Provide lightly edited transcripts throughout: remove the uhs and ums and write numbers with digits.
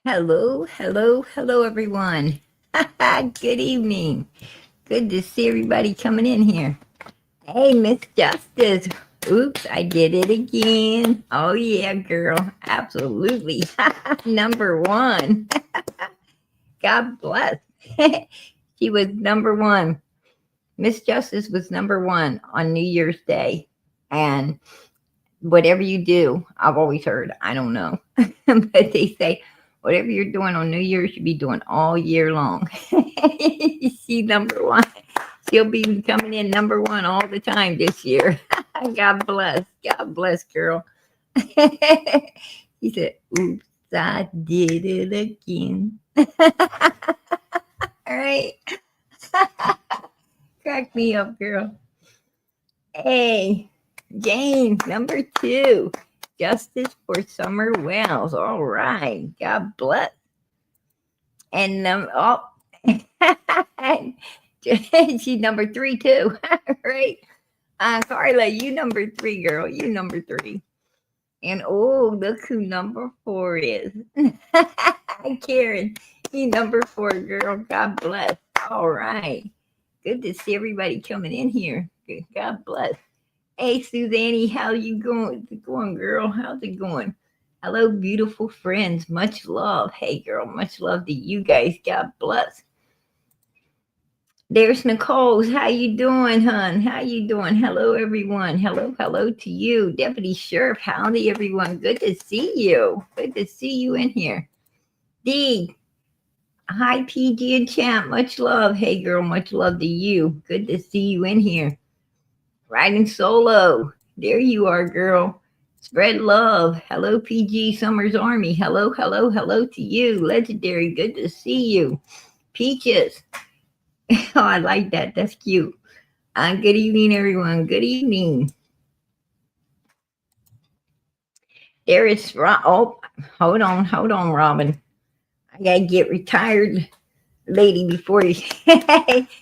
Hello, hello, hello, everyone. Good evening. Good to see everybody coming in here. Hey, Miss Justice. Oops, I did it again. Oh, yeah, girl. Absolutely. Number one. God bless. She was number one. Miss Justice was number one on New Year's Day. And whatever you do, I've always heard, I don't know, but they say whatever you're doing on New Year's, you should be doing all year long. She's number one. She'll be coming in number one all the time this year. God bless. God bless, girl. He said, oops, I did it again. All right. Crack me up, girl. Hey, Jane, number two. Justice for Summer Wells. All right. God bless. And she's number three too. Right? Carla, you number three, girl. You number three. And oh, look who number four is. Karen, you number four, girl. God bless. All right. Good to see everybody coming in here. God bless. Hey, Suzanne, how you going? How's it going, girl? How's it going? Hello, beautiful friends. Much love. Hey, girl, much love to you guys. God bless. There's Nicole's. How you doing, hon? How you doing? Hello, everyone. Hello, hello to you. Deputy Sheriff, howdy, everyone. Good to see you. Good to see you in here. D, hi, PG and Champ. Much love. Hey, girl, much love to you. Good to see you in here. Riding solo. There you are, girl. Spread love. Hello, PG Summers Army. Hello, hello, hello to you. Legendary. Good to see you. Peaches. Oh, I like that. That's cute. Good evening, everyone. Good evening. There is oh, hold on, Robin. I gotta get retired, lady, before you.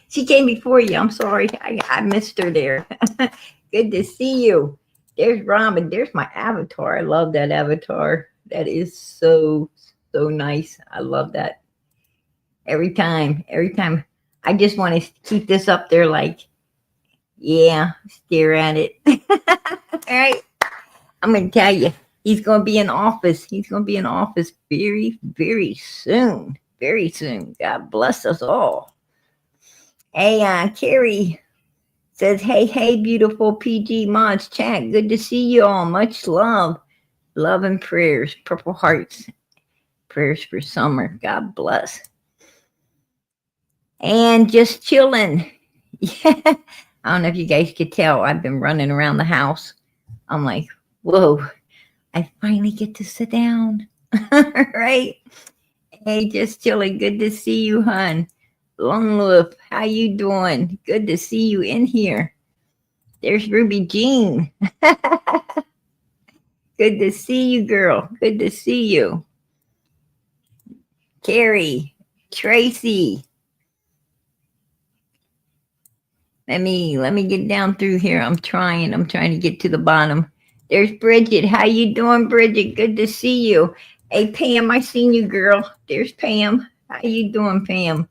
She came before you. I'm sorry, I missed her there. Good to see you. There's Robin. There's my avatar. I love that avatar. That is so nice. I love that. Every time. I just want to keep this up there, like, yeah, stare at it. All right. I'm going to tell you, he's going to be in office. He's going to be in office very soon. Very soon. God bless us all. Hey, Carrie says, hey, beautiful PG Mods chat. Good to see you all. Much love. Love and prayers. Purple hearts. Prayers for summer. God bless. And just chilling. Yeah. I don't know if you guys could tell. I've been running around the house. I'm like, whoa, I finally get to sit down. Right? Hey, just chilling. Good to see you, hon. Long Wolf, how you doing? Good to see you in here. There's Ruby Jean. Good to see you, girl. Good to see you. Carrie, Tracy. Let me get down through here. I'm trying to get to the bottom. There's Bridget. How you doing, Bridget? Good to see you. Hey, Pam, I seen you, girl. There's Pam. How you doing, Pam?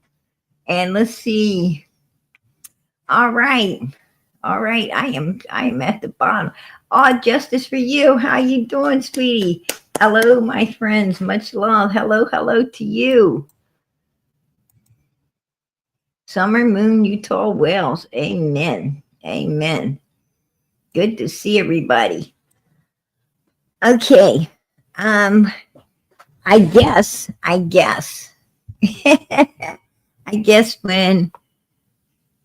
And let's see. All right. I am at the bottom. Oh, justice for you. How you doing, sweetie? Hello, my friends. Much love. Hello to you. Summer Moon, Utah Wells. Amen. Good to see everybody. Okay. I guess. I guess when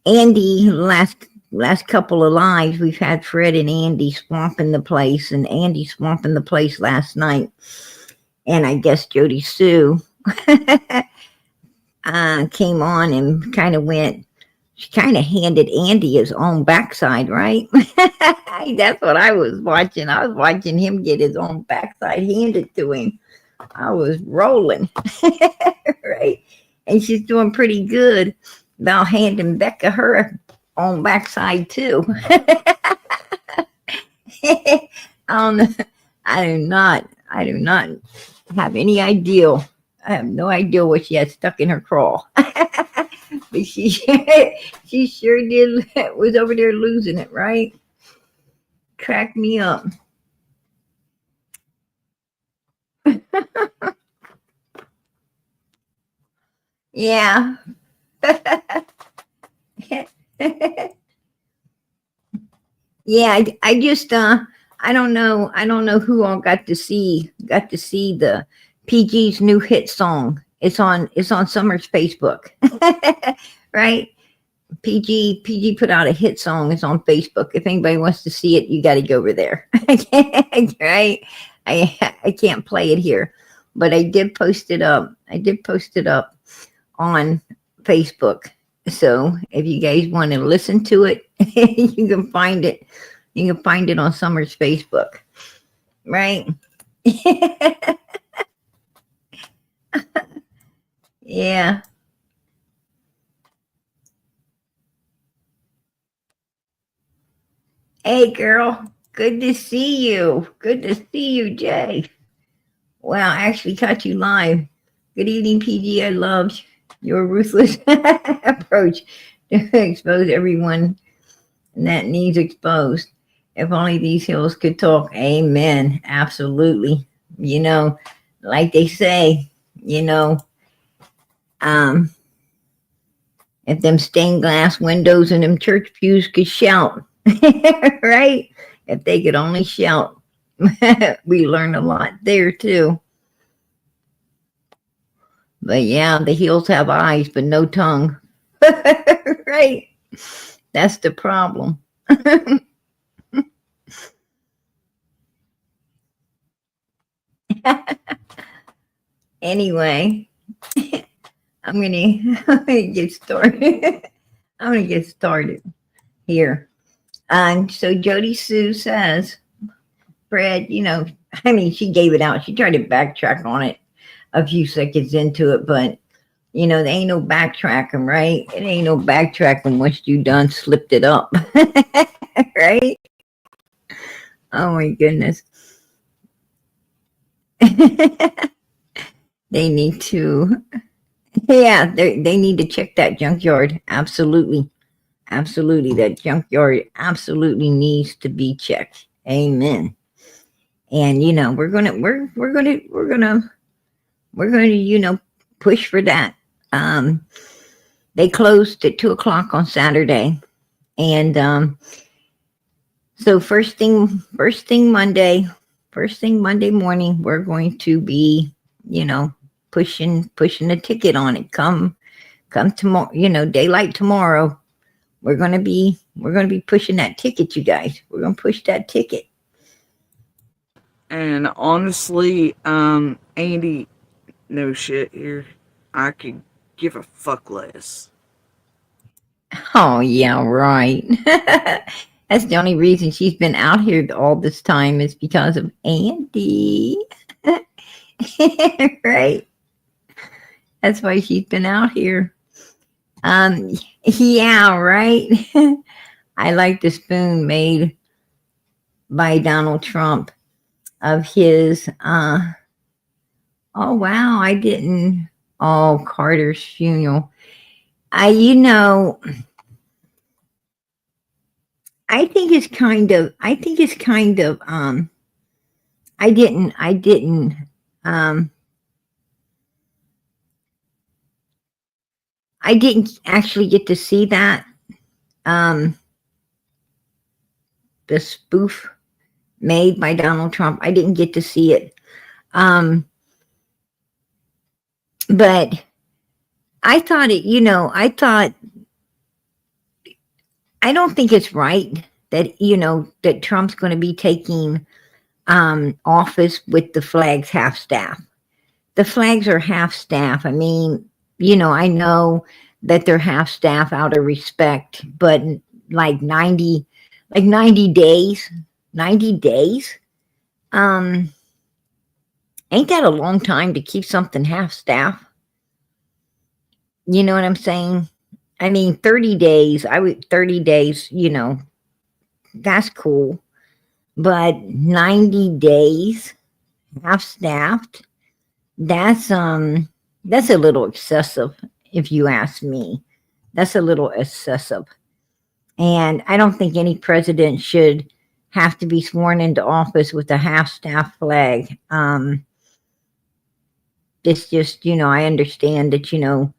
Andy last couple of lives, we've had Fred and Andy swamping the place, and Andy swamping the place last night. And I guess Jodi Sue came on and kind of went. She kind of handed Andy his own backside, right? That's what I was watching. I was watching him get his own backside handed to him. I was rolling, right? And she's doing pretty good about handing Becca her own backside too. I don't know. I do not have any idea I have no idea what she had stuck in her craw. But she she sure did was over there losing it, right? Cracked me up. Yeah. Yeah, I just I don't know who all got to see the PG's new hit song. It's on Summer's Facebook. Right? PG put out a hit song. It's on Facebook. If anybody wants to see it, you got to go over there. Right? I can't play it here, but I did post it up. I did post it up on Facebook. So if you guys want to listen to it, you can find it. You can find it on Summer's Facebook, right? Yeah. Hey, girl. Good to see you. Good to see you, Jay. Wow, I actually caught you live. Good evening, PG. I loved your ruthless approach to expose everyone that needs exposed. If only these hills could talk. Amen. Absolutely. You know, like they say, you know, um, if them stained glass windows in them church pews could shout, right? If they could only shout, we learn a lot there too. But yeah, the heels have eyes but no tongue. Right? That's the problem. Anyway, I'm gonna get started. I'm gonna get started here. So Jodi Sue says, Fred, you know, I mean, she gave it out. She tried to backtrack on it a few seconds into it, but you know, there ain't no backtracking, right? It ain't no backtracking once you done slipped it up. Right? Oh my goodness. They need to, yeah, they need to check that junkyard. Absolutely. Absolutely. That junkyard absolutely needs to be checked. Amen. And you know, we're gonna, you know, push for that. They closed at 2 o'clock on Saturday. And so first thing Monday morning, we're going to be, you know, pushing a ticket on it. Come tomorrow, you know, daylight tomorrow. We're gonna be pushing that ticket, you guys. We're gonna push that ticket. And honestly, Andy, no shit here. I could give a fuck less. Oh yeah, right. That's the only reason she's been out here all this time is because of Andy. Right? That's why she's been out here. Yeah, right. I like the spoon made by Donald Trump of his oh wow, I didn't. Oh, Carter's funeral. You know, I think it's kind of I didn't um I didn't actually get to see that um the spoof made by Donald Trump. I didn't get to see it. Um but I thought it, you know, I don't think it's right that, you know, that Trump's going to be taking office with the flags half staff. The flags are half staff. I mean, you know, I know that they're half staff out of respect, but like 90 days, 90 days, um, ain't that a long time to keep something half staff? You know what I'm saying? I mean, 30 days, 30 days, you know, that's cool. But 90 days, half staffed, that's That's a little excessive, if you ask me. That's a little excessive. And I don't think any president should have to be sworn into office with a half-staff flag. It's just, I understand that,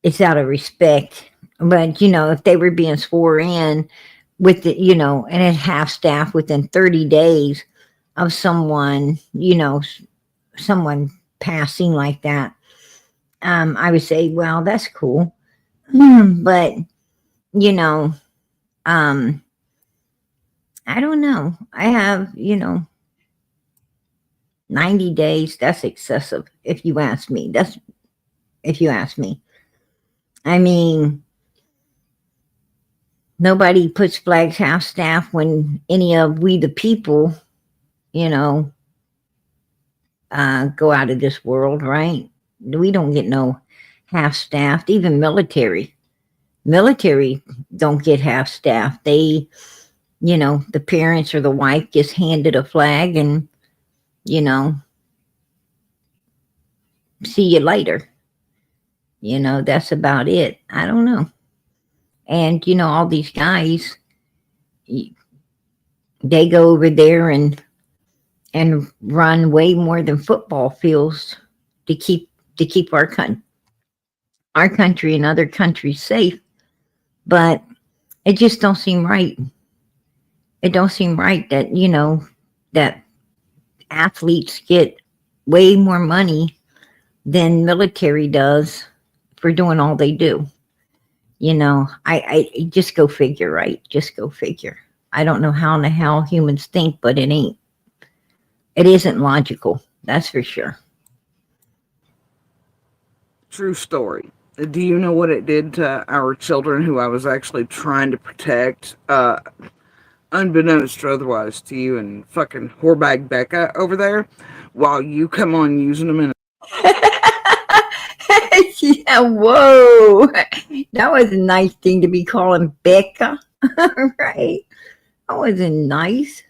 it's out of respect. But, if they were being sworn in with the, and at half staff within 30 days of someone, someone passing like that, I would say, well, that's cool. But, I don't know. I have, 90 days. That's excessive. If you ask me, if you ask me. I mean, nobody puts flags half staff when any of we the people, go out of this world, right? We don't get no half staffed, even military. Military don't get half staffed. They, the parents or the wife gets handed a flag and, see you later. That's about it. I don't know. And, all these guys, they go over there and run way more than football fields to keep our country and other countries safe. But it just don't seem right. It don't seem right that, that athletes get way more money than military does for doing all they do. I just go figure, right? Just go figure. I don't know how in the hell humans think, but it ain't. It isn't logical. That's for sure. True story. Do you know what it did to our children who I was actually trying to protect? Unbeknownst to otherwise to you and fucking whorebag Becca over there, while you come on using them in Yeah, whoa. That was a nice thing to be calling Becca. Right. That wasn't nice.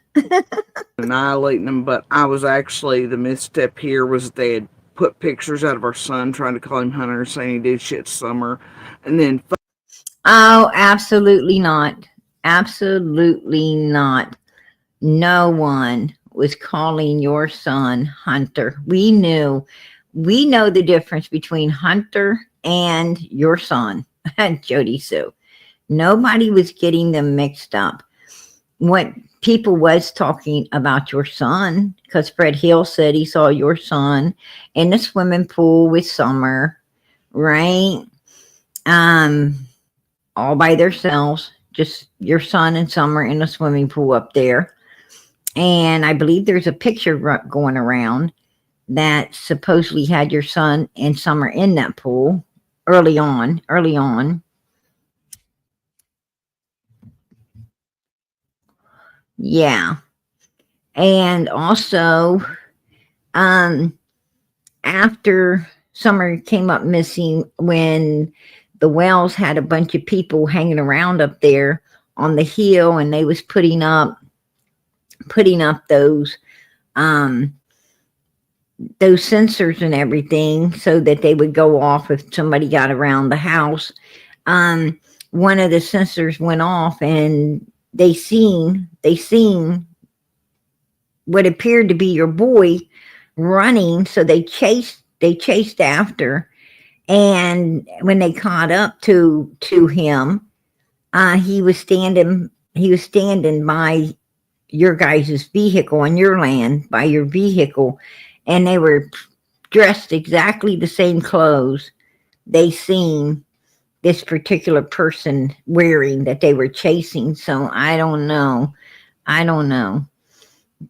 annihilating them, but I was actually, the misstep here was they had put pictures out of our son trying to call him Hunter, saying he did shit summer, and then Oh, absolutely not. Absolutely not. No one was calling your son Hunter. We know the difference between Hunter and your son, Jodi Sue. Nobody was getting them mixed up. What people was talking about your son, because Fred Hill said he saw your son in the swimming pool with Summer, right? All by themselves, just your son and Summer in the swimming pool up there. And I believe there's a picture going around that supposedly had your son and Summer in that pool early on. Yeah. And also, after Summer came up missing, when the Wells had a bunch of people hanging around up there on the hill, and they was putting up those sensors and everything so that they would go off if somebody got around the house. One of the sensors went off, and they seen what appeared to be your boy running. So they chased after, and when they caught up to him, he was standing by your guys' vehicle on your land, by your vehicle, and they were dressed exactly the same clothes they seen this particular person wearing that they were chasing. So I don't know.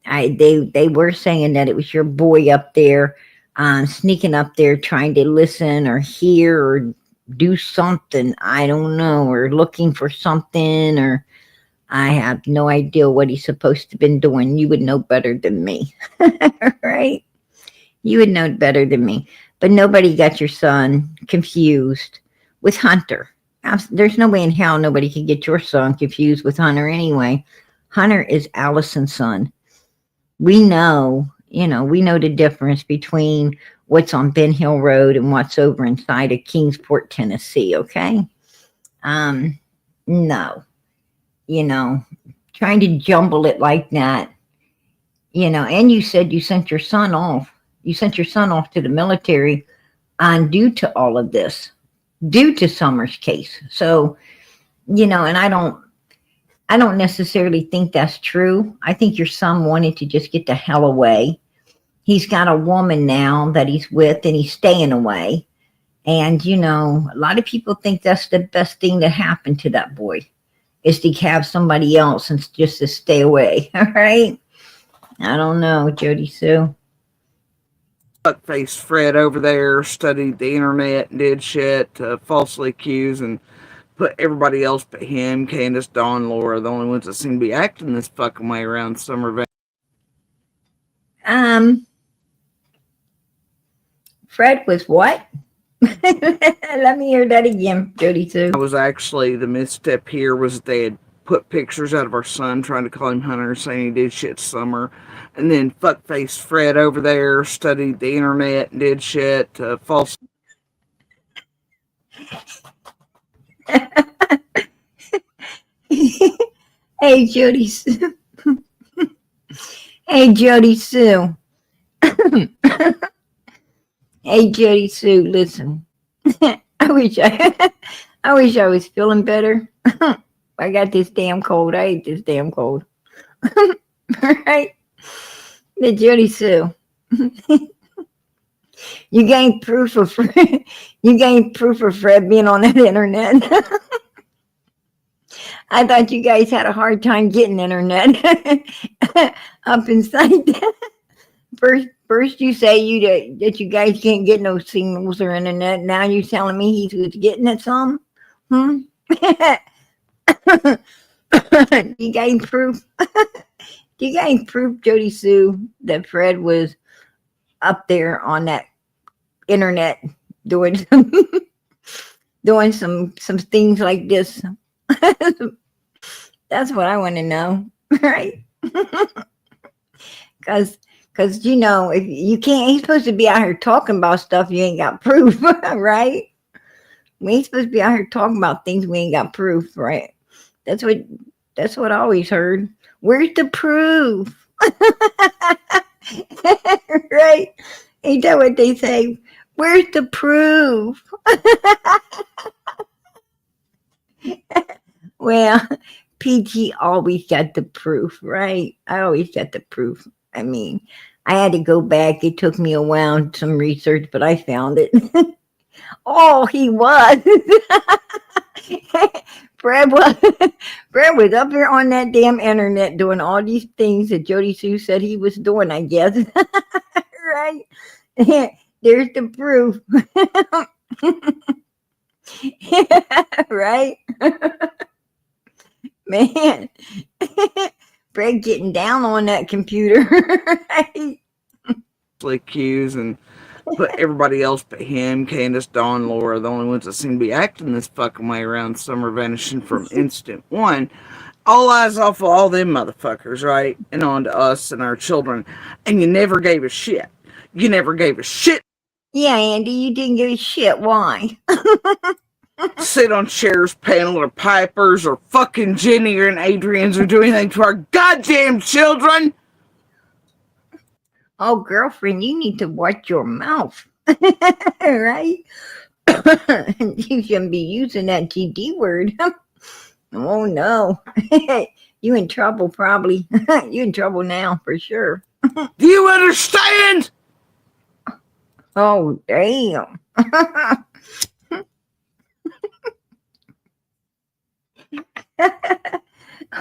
They were saying that it was your boy up there, sneaking up there trying to listen or hear or do something. I don't know, or looking for something, or I have no idea what he's supposed to have been doing. You would know better than me, right? You would know better than me. But nobody got your son confused with Hunter. There's no way in hell nobody can get your son confused with Hunter anyway. Hunter is Allison's son. We know, You know, we know the difference between what's on Ben Hill Road and what's over inside of Kingsport, Tennessee. Okay. No, you know, trying to jumble it like that, you know, and you said you sent your son off. You sent your son off to the military on due to all of this, due to Summer's case. So, you know, and I don't necessarily think that's true. I think your son wanted to just get the hell away. He's got a woman now that he's with and he's staying away. And, you know, a lot of people think that's the best thing that happened to that boy is to have somebody else and just to stay away. All right. I don't know, Jodi Sue. Fuckface Fred over there studied the internet and did shit to falsely accuse and put everybody else but him, Candace, Dawn, Laura, the only ones that seem to be acting this fucking way around summer. Fred was what? Let me hear that again, Jodi Sue. I was actually, the misstep here was they had put pictures out of our son trying to call him Hunter, saying he did shit summer. And then fuckface Fred over there studied the internet and did shit to false. Hey, Jodi Sue. Hey, Jodi Sue. Hey, Jodi Sue, listen. I wish I was feeling better. I got this damn cold. I hate this damn cold. All right. The Jodi Sue. You gained proof of Fred. You gained proof of Fred being on that internet. I thought you guys had a hard time getting internet up inside that. First you say that you guys can't get no signals or internet. Now you're telling me he was getting it some? You gained proof. You gained proof, Jodi Sue, that Fred was up there on that internet doing some things like this. That's what I want to know, right? Because you know, if you can't, he's supposed to be out here talking about stuff you ain't got proof, right? We ain't supposed to be out here talking about things we ain't got proof, right? That's what I always heard. Where's the proof? Right? Ain't that what they say? Where's the proof? Well, PG always got the proof, right? I always got the proof. I mean, I had to go back. It took me a while, some research, but I found it. Oh, he was. Fred was up here on that damn internet doing all these things that Jodi Sue said he was doing, I guess. Right? There's the proof. Right? Man. Fred getting down on that computer. Right? Accuse and put everybody else but him, Candace, Dawn, Laura, the only ones that seem to be acting this fucking way around summer, vanishing from instant one. All eyes off of all them motherfuckers, right? And on to us and our children. And you never gave a shit. You never gave a shit. Yeah, Andy, you didn't give a shit. Why? Sit on chairs, panel, or pipers, or fucking Jenny or Adrian's, or do anything to our goddamn children. Oh, girlfriend, you need to watch your mouth. Right? You shouldn't be using that GD word. Oh, no. You in trouble, probably. You in trouble now, for sure. Do you understand? Oh, damn.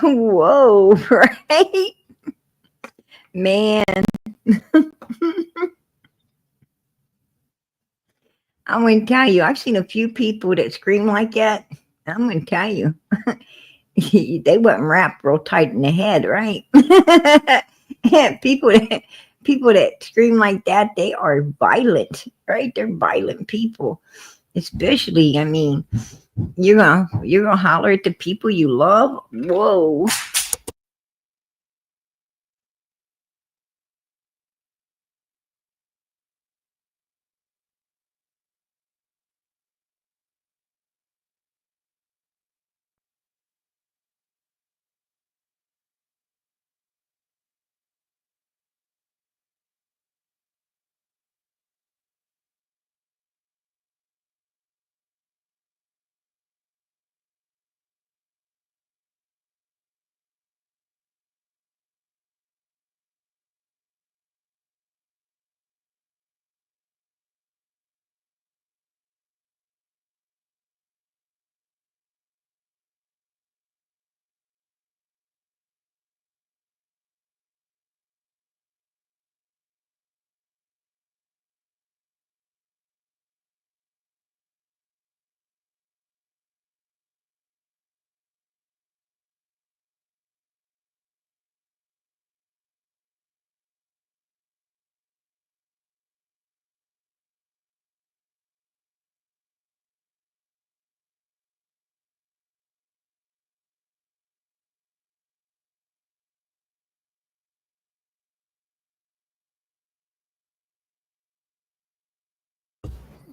Whoa, right? Man. I'm going to tell you, I've seen a few people that scream like that. I'm going to tell you, they wasn't wrapped real tight in the head, right? people that scream like that, they are violent, right? They're violent people. Especially, I mean, you're gonna holler at the people you love. Whoa.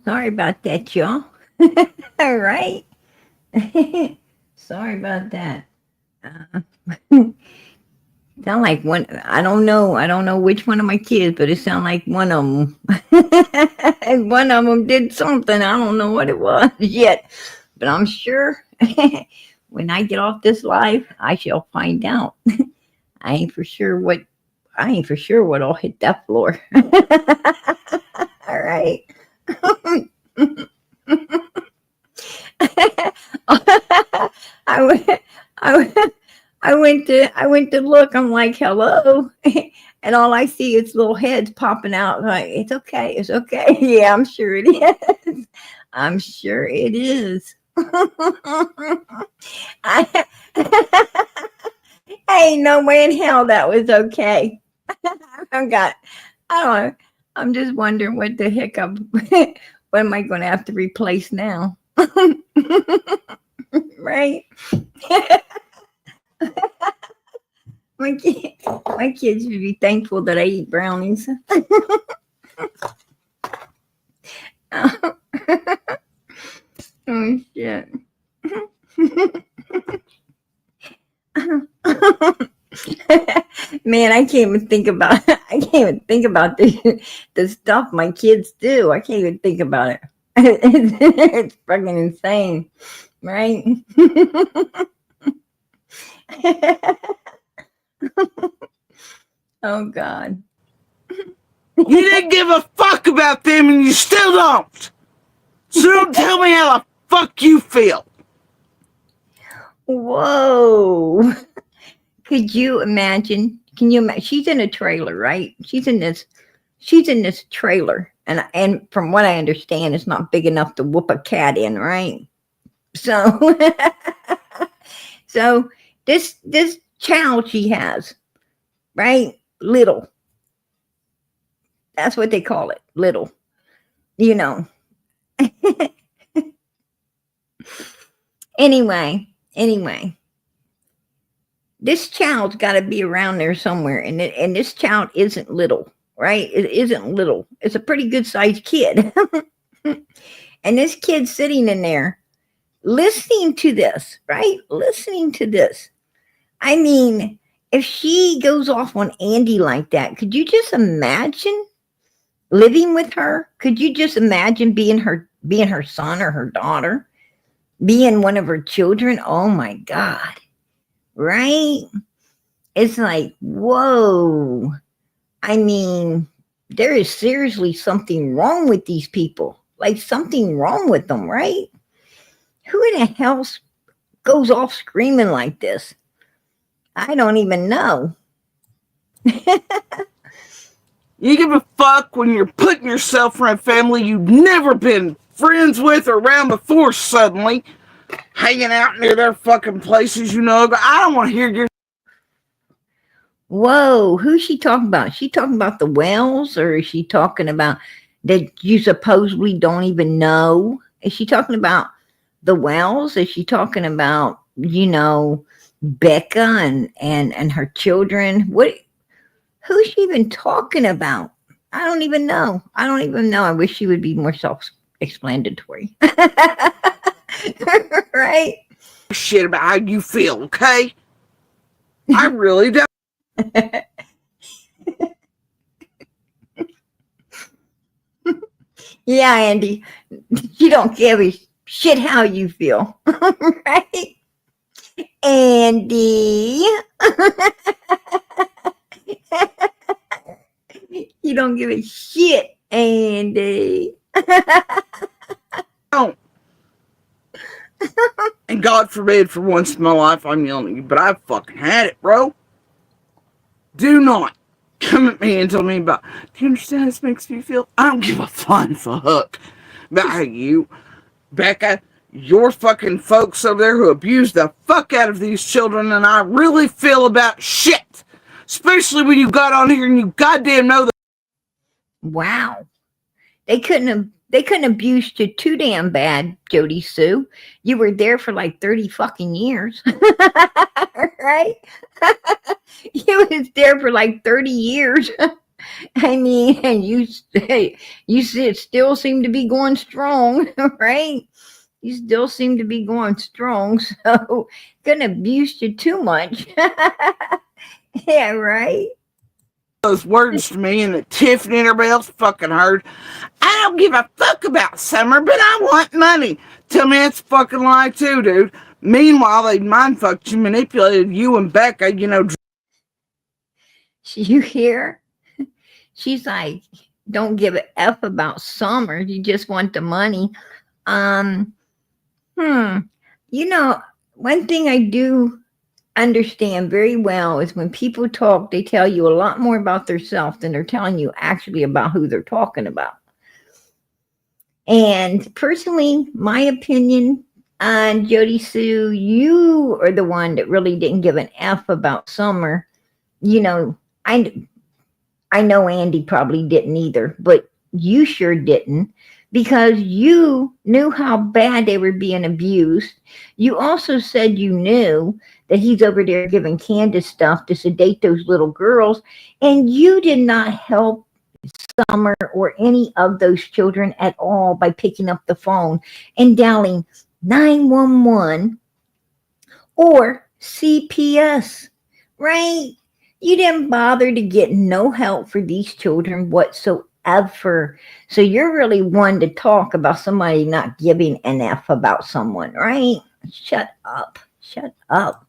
Sorry about that, y'all. All right. Sorry about that. Uh, sound like one. I don't know which one of my kids, but it sounded like one of them. And one of them did something. I don't know what it was yet, but I'm sure when I get off this live, I shall find out. I ain't for sure what. I ain't for sure what'll hit that floor. All right. I went, I went to look. I'm like, hello, and all I see is little heads popping out. I'm like, it's okay, it's okay. Yeah, I'm sure it is. I'm sure it is. I, ain't no way in hell that was okay. I got. I don't know. I'm just wondering what the heck what am I going to have to replace now? Right? my kids should be thankful that I eat brownies. Oh shit. Man, I can't even think about the stuff my kids do. I can't even think about it. It's fucking insane, right? Oh God. You didn't give a fuck about them and you still don't. So don't tell me how the fuck you feel. Whoa. Could you imagine? Can you imagine? She's in a trailer, right? She's in this trailer. And from what I understand, it's not big enough to whoop a cat in, right? So so this child she has, right? Little. That's what they call it, little. You know. Anyway. This child's got to be around there somewhere, and this child isn't little, right? It isn't little. It's a pretty good sized kid. And this kid's sitting in there listening to this, right? Listening to this. I mean, if she goes off on Andy like that, could you just imagine living with her? Could you just imagine being her son or her daughter, being one of her children? Oh my God. Right? It's like, whoa. I mean, there is seriously something wrong with these people. Like something wrong with them, right? Who in the hell goes off screaming like this? I don't even know. You give a fuck when you're putting yourself in a family you've never been friends with or around before suddenly. Hanging out near their fucking places, you know. I don't want to hear your... Whoa, who's she talking about? Is she talking about the Wells, or is she talking about that you supposedly don't even know? Is she talking about the Wells? Is she talking about, you know, Becca and her children? Who's she even talking about? I don't even know. I wish she would be more self-explanatory. Right? Shit about how you feel, okay? I really don't. Yeah, Andy. You don't give a shit how you feel. Right? Andy. You don't give a shit, Andy. Don't. And God forbid for once in my life I'm yelling at you, but I've fucking had it, bro. Do not come at me and tell me about, do you understand how this makes me feel? I don't give a flying fuck about how you, Becca, your fucking folks over there who abuse the fuck out of these children, and I really feel about shit. Especially when you got on here and you goddamn know that. Wow. They couldn't abuse you too damn bad, Jodi Sue. You were there for like 30 fucking years. Right? You was there for like 30 years. I mean, and still seem to be going strong, right? You still seem to be going strong, so gonna abuse you too much. Yeah, right. Those words to me and that Tiffany and everybody else fucking heard. I don't give a fuck about Summer, but I want money. Tell me that's a fucking lie too, dude. Meanwhile, they mind fucked you, manipulated you and Becca, You hear? She's like, don't give a F about Summer. You just want the money. Um, You know, one thing I do understand very well is when people talk, they tell you a lot more about themselves than they're telling you actually about who they're talking about. And personally, my opinion on Jodi Sue, you are the one that really didn't give an F about Summer. You know, I know Andy probably didn't either, but you sure didn't, because you knew how bad they were being abused. You also said you knew that he's over there giving Candace stuff to sedate those little girls, and you did not help Summer or any of those children at all by picking up the phone and dialing 911 or CPS, right? You didn't bother to get no help for these children whatsoever. So you're really one to talk about somebody not giving an F about someone, right? Shut up. Shut up.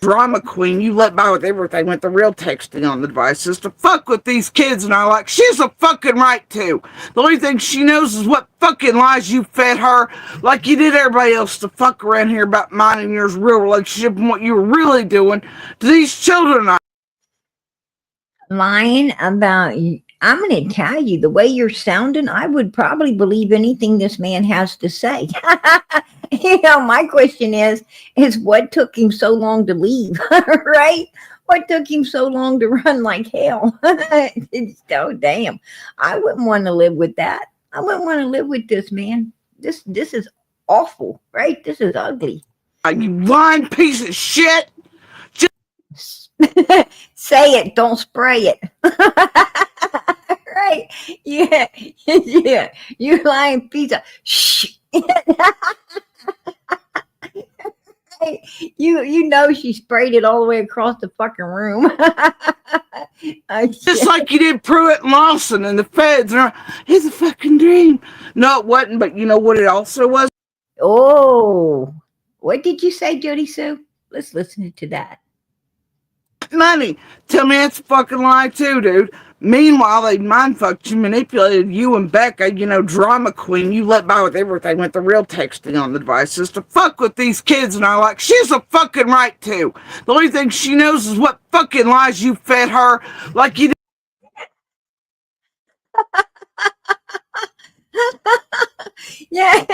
drama queen. You let by with everything with the real texting on the devices to fuck with these kids. And I'm like, she's a fucking right to. The only thing she knows is what fucking lies you fed her, like you did everybody else, to fuck around here about mine and yours real relationship and what you were really doing to these children. Lying about you. I'm going to tell you, the way you're sounding, I would probably believe anything this man has to say. My question is what took him so long to leave, right? What took him so long to run like hell? Oh, damn. I wouldn't want to live with that. I wouldn't want to live with this man. This is awful, right? This is ugly. You lying piece of shit. Say it, don't spray it. Right? Yeah, yeah. You lying piece of shh. You know she sprayed it all the way across the fucking room. Just like you did Pruitt and Lawson and the feds. It's a fucking dream. No, it wasn't, but you know what it also was? Oh, what did you say, Jodi Sue? Let's listen to that. Money. Tell me that's a fucking lie too, dude. Meanwhile, they mind fucked you, manipulated you and Becca, drama queen. You let by with everything with the real texting on the devices to fuck with these kids. And I'm like, she's a fucking right to. The only thing she knows is what fucking lies you fed her, like you did. Yeah,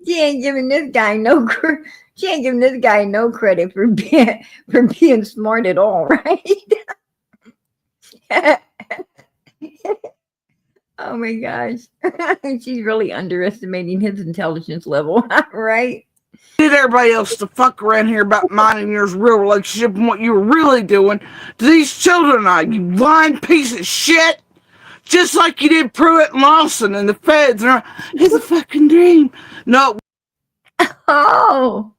she ain't giving this guy no credit for being smart at all, right? Oh my gosh. She's really underestimating his intelligence level, right? Did everybody else to fuck around here about mine and yours real relationship and what you were really doing to these children. You lying piece of shit. Just like you did Pruitt and Lawson and the feds. It's a fucking dream. No. Oh,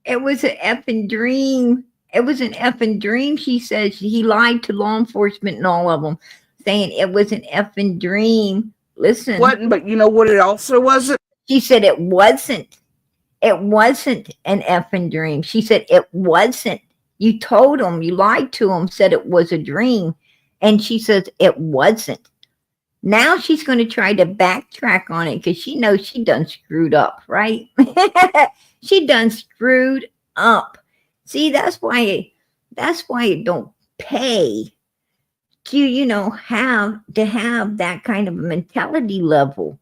it was an effing dream. It was an effing dream. She said he lied to law enforcement and all of them, saying it was an effing dream. Listen. Wasn't, but you know what it also wasn't? She said it wasn't. It wasn't an effing dream. She said it wasn't. You told him, you lied to him, said it was a dream. And she says it wasn't. Now she's going to try to backtrack on it because she knows she done screwed up, right? She done screwed up. See, that's why it don't pay to, have that kind of a mentality level.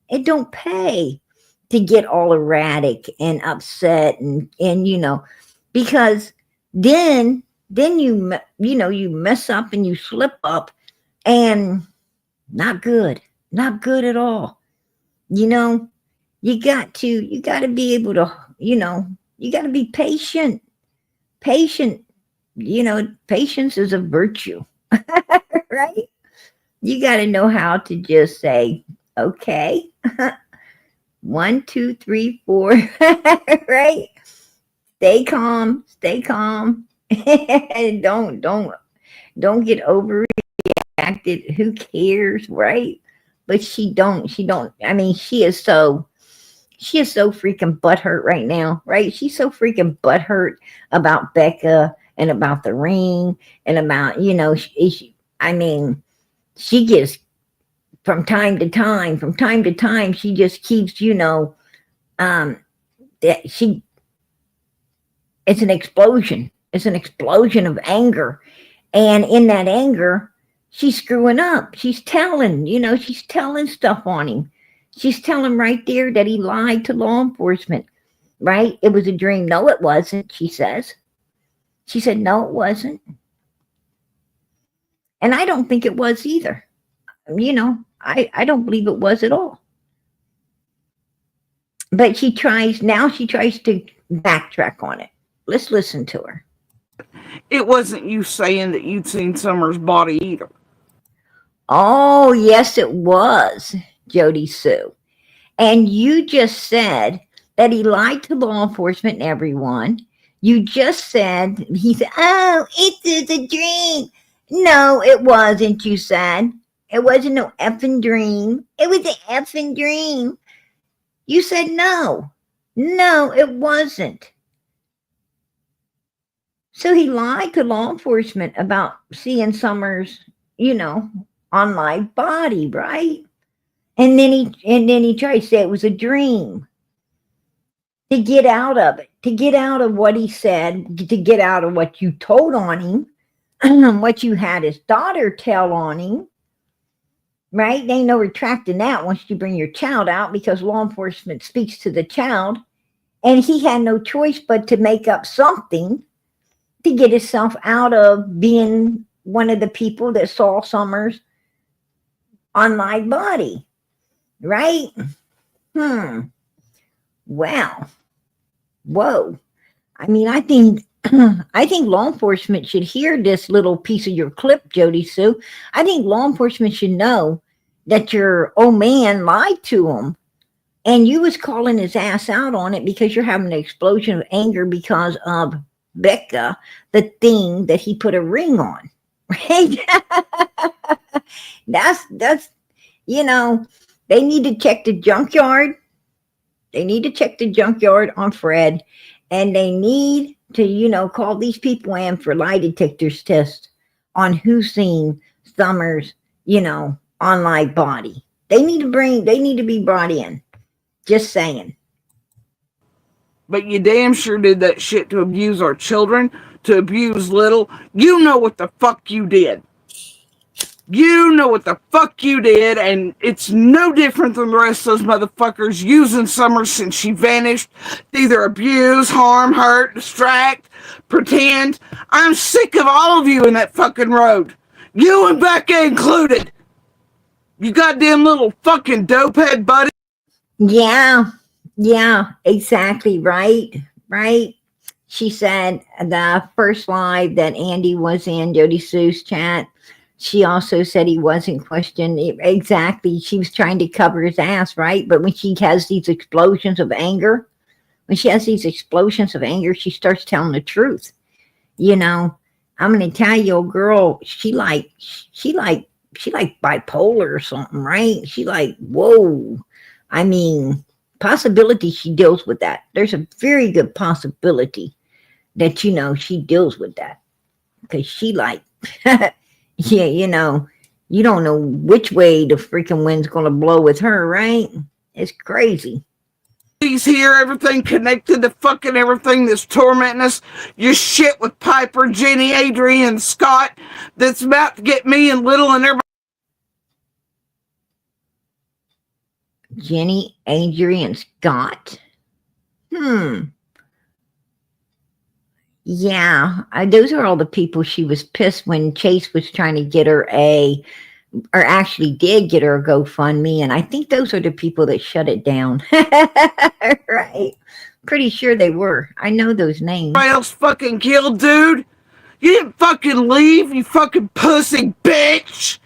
It don't pay to get all erratic and upset and because then you mess up and you slip up and not good at all. You got to be able to, you got to be patient patience is a virtue, right? You got to know how to just say, okay, 1, 2, 3, 4, right? Stay calm, stay calm. And don't get overreacted. Who cares, right? But she don't. I mean, she is so freaking butthurt right now, right? She's so freaking butthurt about Becca and about the ring and about, I mean, she gets from time to time, she just keeps, that it's an explosion. It's an explosion of anger. And in that anger, she's screwing up. She's telling stuff on him. She's telling right there that he lied to law enforcement, right? It was a dream. No, it wasn't, she says. She said, no, it wasn't. And I don't think it was either. I don't believe it was at all. But she tries to backtrack on it. Let's listen to her. It wasn't you saying that you'd seen Summer's body either. Oh, yes, it was, Jodi Sue. And you just said that he lied to law enforcement and everyone. You just said, he said, oh, it's a dream. No, it wasn't, you said. It wasn't no effing dream. It was an effing dream. You said no. No, it wasn't. So he lied to law enforcement about seeing Summer's, unlike body, right? And then he tried to say it was a dream. To get out of it, to get out of what he said, to get out of what you told on him, what you had his daughter tell on him, right? There ain't no retracting that once you bring your child out, because law enforcement speaks to the child, and he had no choice but to make up something to get himself out of being one of the people that saw Summers' unlike body, right? Well, whoa. I mean, I think law enforcement should hear this little piece of your clip, Jodi Sue. I think law enforcement should know that your old man lied to him, and you was calling his ass out on it because you're having an explosion of anger because of Becca, the thing that he put a ring on, right? that's they need to check the junkyard. They need to check the junkyard on Fred, and they need to, call these people in for lie detectors test on who's seen Summer's, online body. They need to be brought in. Just saying. But you damn sure did that shit to abuse our children, to abuse little. You know what the fuck you did. You know what the fuck you did, and it's no different than the rest of those motherfuckers using Summer since she vanished to either abuse, harm, hurt, distract, pretend. I'm sick of all of you in that fucking road. You and Becca included. You goddamn little fucking dopehead buddy. Yeah, exactly, right. She said the first live that Andy was in, Jodi Sue's chat, she also said he wasn't questioned. Exactly. She was trying to cover his ass, right? But when she has these explosions of anger, she starts telling the truth. I'm going to tell you, old girl, she like bipolar or something, right? She like, whoa. I mean, possibility she deals with that. There's a very good possibility that, she deals with that. Because she like, yeah, you don't know which way the freaking wind's going to blow with her, right? It's crazy. Please hear everything connected to fucking everything that's tormenting us. Your shit with Piper, Jenny, Adrian, Scott, that's about to get me and Little and everybody. Jenny, Adrian, Scott. Yeah, those are all the people she was pissed when Chase was trying to get her or actually did get her a GoFundMe, and I think those are the people that shut it down. Right. Pretty sure they were. I know those names. Everybody else fucking killed, dude. You didn't fucking leave, you fucking pussy bitch.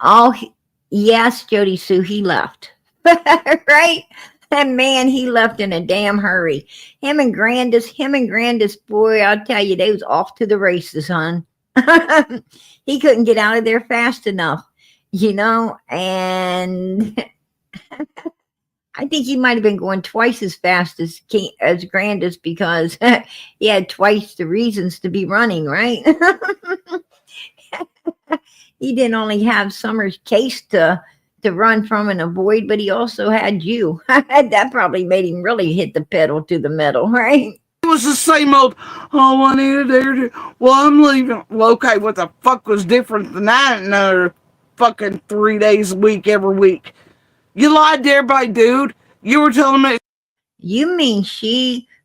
Oh, yes, Jodi Sue, he left. Right? That man, he left in a damn hurry. Him and Grandis, boy, I'll tell you, they was off to the races, hon. He couldn't get out of there fast enough, and I think he might have been going twice as fast as Grandis because he had twice the reasons to be running, right? He didn't only have Summer's case to run from and avoid, but he also had you. That probably made him really hit the pedal to the metal, right? It was the same old, oh, I need to do. Well, I'm leaving. Well, okay, what the fuck was different than that? Another fucking 3 days a week, every week. You lied to everybody, dude. You were telling me. You mean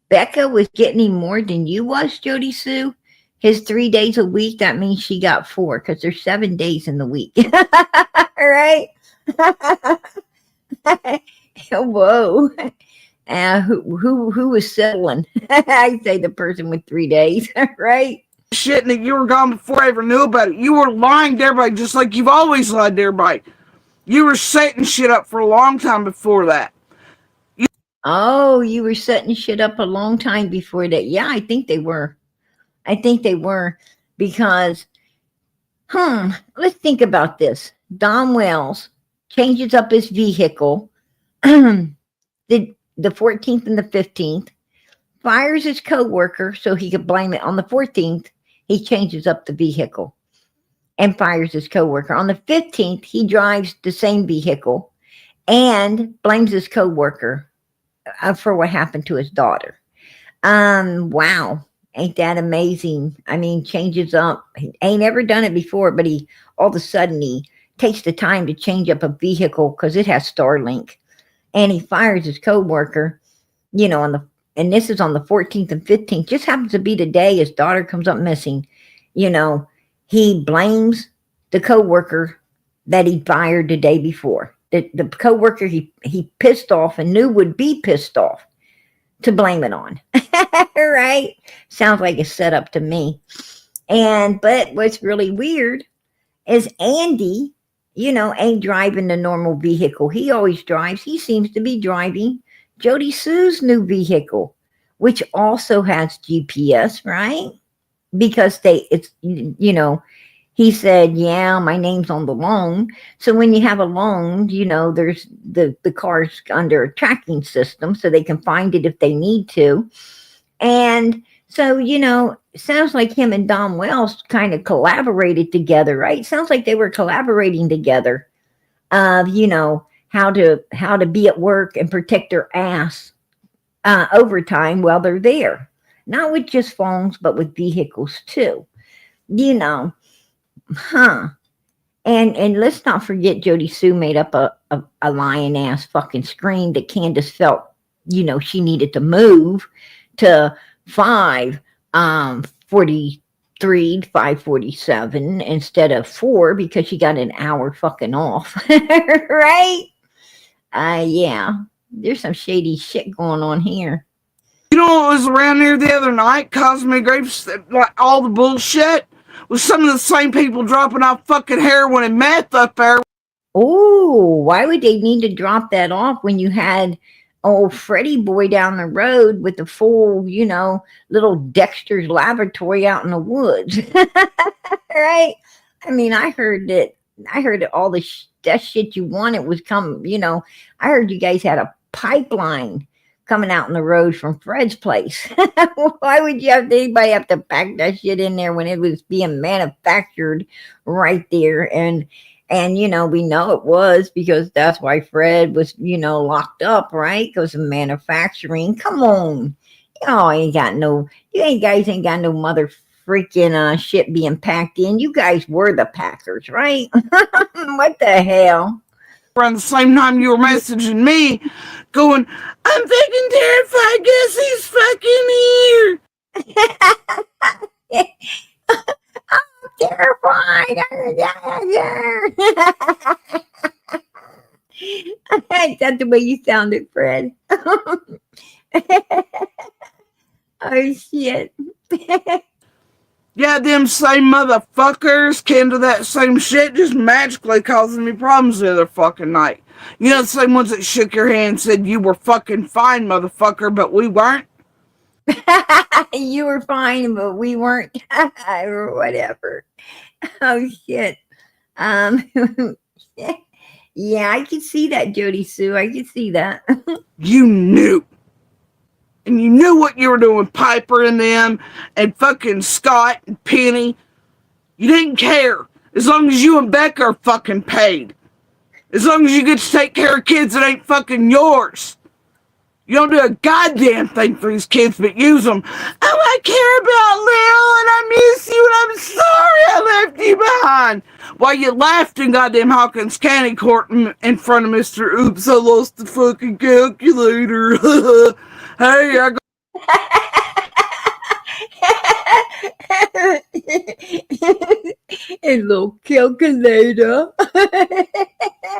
Becca was getting him more than you was, Jodi Sue? His 3 days a week, that means she got 4 because there's 7 days in the week. Right? Whoa. Who was settling? I say the person with 3 days, right? Shit, and you were gone before I ever knew about it. You were lying to everybody just like you've always lied to everybody. You were setting shit up for a long time before that. Oh, you were setting shit up a long time before that. Yeah, I think they were. Because, let's think about this. Don Wells changes up his vehicle the 14th and the 15th, fires his co-worker so he could blame it. On the 14th, he changes up the vehicle and fires his co-worker. On the 15th, he drives the same vehicle and blames his co-worker for what happened to his daughter. Wow. Ain't that amazing? I mean, changes up. He ain't ever done it before, but he all of a sudden he takes the time to change up a vehicle because it has Starlink, and he fires his co-worker, and this is on the 14th and 15th. Just happens to be the day his daughter comes up missing. He blames the co-worker that he fired the day before. The co-worker he pissed off and knew would be pissed off to blame it on. Right? Sounds like a setup to me. But what's really weird is Andy, ain't driving the normal vehicle he always drives. He seems to be driving Jodi Sue's new vehicle, which also has GPS, right? Because he said, yeah, my name's on the loan. So when you have a loan, there's the car's under a tracking system so they can find it if they need to. And so, sounds like him and Don Wells kind of collaborated together, right? Sounds like they were collaborating together of, how to be at work and protect their ass overtime while they're there. Not with just phones, but with vehicles too. And let's not forget Jodi Sue made up a lion ass fucking screen that Candace felt, she needed to move to 5:47 instead of 4 because she got an hour fucking off. Right? Yeah. There's some shady shit going on here. You know what was around here the other night causing me grapes, like all the bullshit? Was some of the same people dropping off fucking heroin and meth up there. Oh, why would they need to drop that off when you had old Freddie boy down the road with the full, little Dexter's laboratory out in the woods? Right? I mean, I heard that all that shit you wanted was coming, I heard you guys had a pipeline coming out in the road from Fred's place. Why would anybody have to pack that shit in there when it was being manufactured right there? And we know it was because that's why Fred was, locked up, right? Because of manufacturing. Come on. You guys ain't got no mother freaking shit being packed in. You guys were the packers, right? What the hell? Around the same time you were messaging me, going, I'm fucking terrified, guess he's fucking here. I'm terrified. Is that the way you sounded, Fred? Oh, shit. Yeah, them same motherfuckers came to that same shit, just magically causing me problems the other fucking night. You know, the same ones that shook your hand and said you were fucking fine, motherfucker, but we weren't? You were fine, but we weren't, or whatever. Oh shit. Um, yeah, I could see that, Jodi Sue. I could see that. You knew. And you knew what you were doing, Piper and them, and fucking Scott and Penny. You didn't care. As long as you and Becca are fucking paid. As long as you get to take care of kids that ain't fucking yours. You don't do a goddamn thing for these kids but use them. Oh, I care about Lil and I miss you and I'm sorry I left you behind. While you laughed in goddamn Hawkins County Court in front of Mr. Oops, I lost the fucking calculator. Hey, I got a little calculator.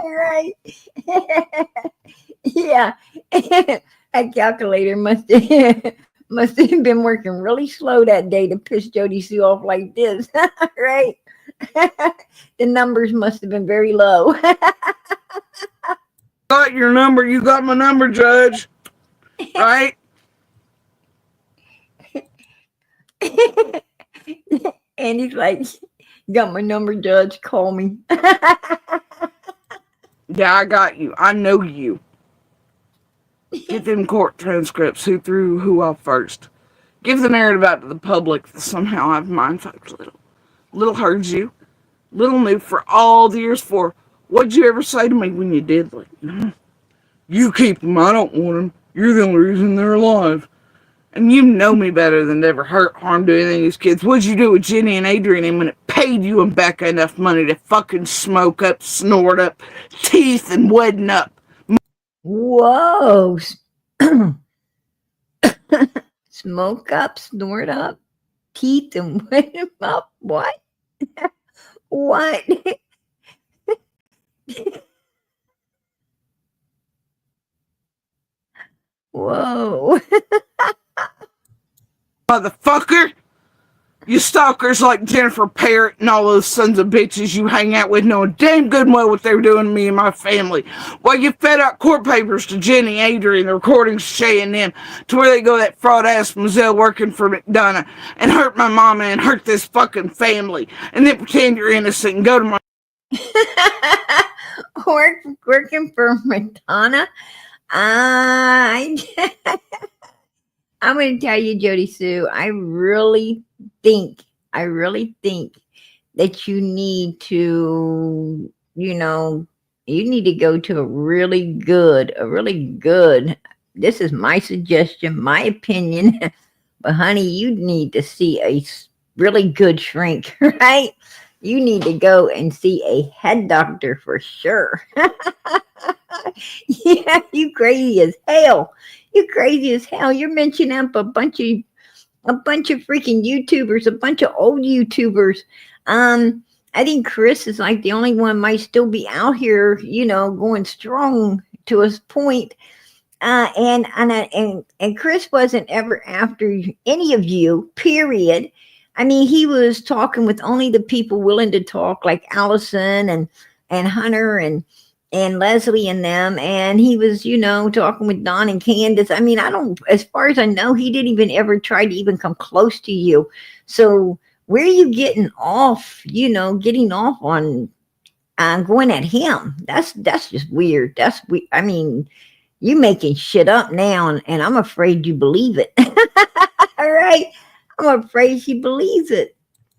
Right. Yeah. That calculator must have been working really slow that day to piss Jodi Sue off like this. Right. The numbers must have been very low. your number. You got my number, Judge. Right? And he's like, got my number, Judge, call me. Yeah, I got you. I know you. Get them court transcripts. Who threw who off first. Give the narrative out to the public that somehow I've mind-fucked little. Little heard you. Little knew for all the years for. What'd you ever say to me when you did? Like, you keep them. I don't want them. You're the only reason they're alive. And you know me better than to ever hurt, harm to any of these kids. What'd you do with Jenny and Adrian and when it paid you and Becca enough money to fucking smoke up, snort up, teeth and wedding up? Whoa. Smoke up, snort up, teeth and wet them up. What? What? Whoa. Motherfucker! You stalkers like Jennifer Parrott and all those sons of bitches you hang out with knowing damn good well what they were doing to me and my family. While you fed out court papers to Jenny, Adrian, the recordings Shay and them, to where they go that fraud-ass Mizelle working for McDonough and hurt my mama and hurt this fucking family and then pretend you're innocent and go to my... Working for Madonna? I'm going to tell you, Jodi Sue, I really think that you need to, you need to go to a really good, this is my suggestion, my opinion, but honey, you need to see a really good shrink, right? You need to go and see a head doctor for sure. Yeah, you crazy as hell. You're crazy as hell. You're mentioning up a bunch of freaking YouTubers, a bunch of old YouTubers. I think Chris is like the only one might still be out here, going strong to his point. And Chris wasn't ever after any of you, period. I mean, he was talking with only the people willing to talk, like Allison and Hunter and Leslie and them. And he was, talking with Don and Candace. I mean, as far as I know, he didn't even ever try to even come close to you. So where are you getting off, on going at him? That's just weird. That's weird. I mean, you making shit up now, and I'm afraid you believe it. All right. I'm afraid she believes it.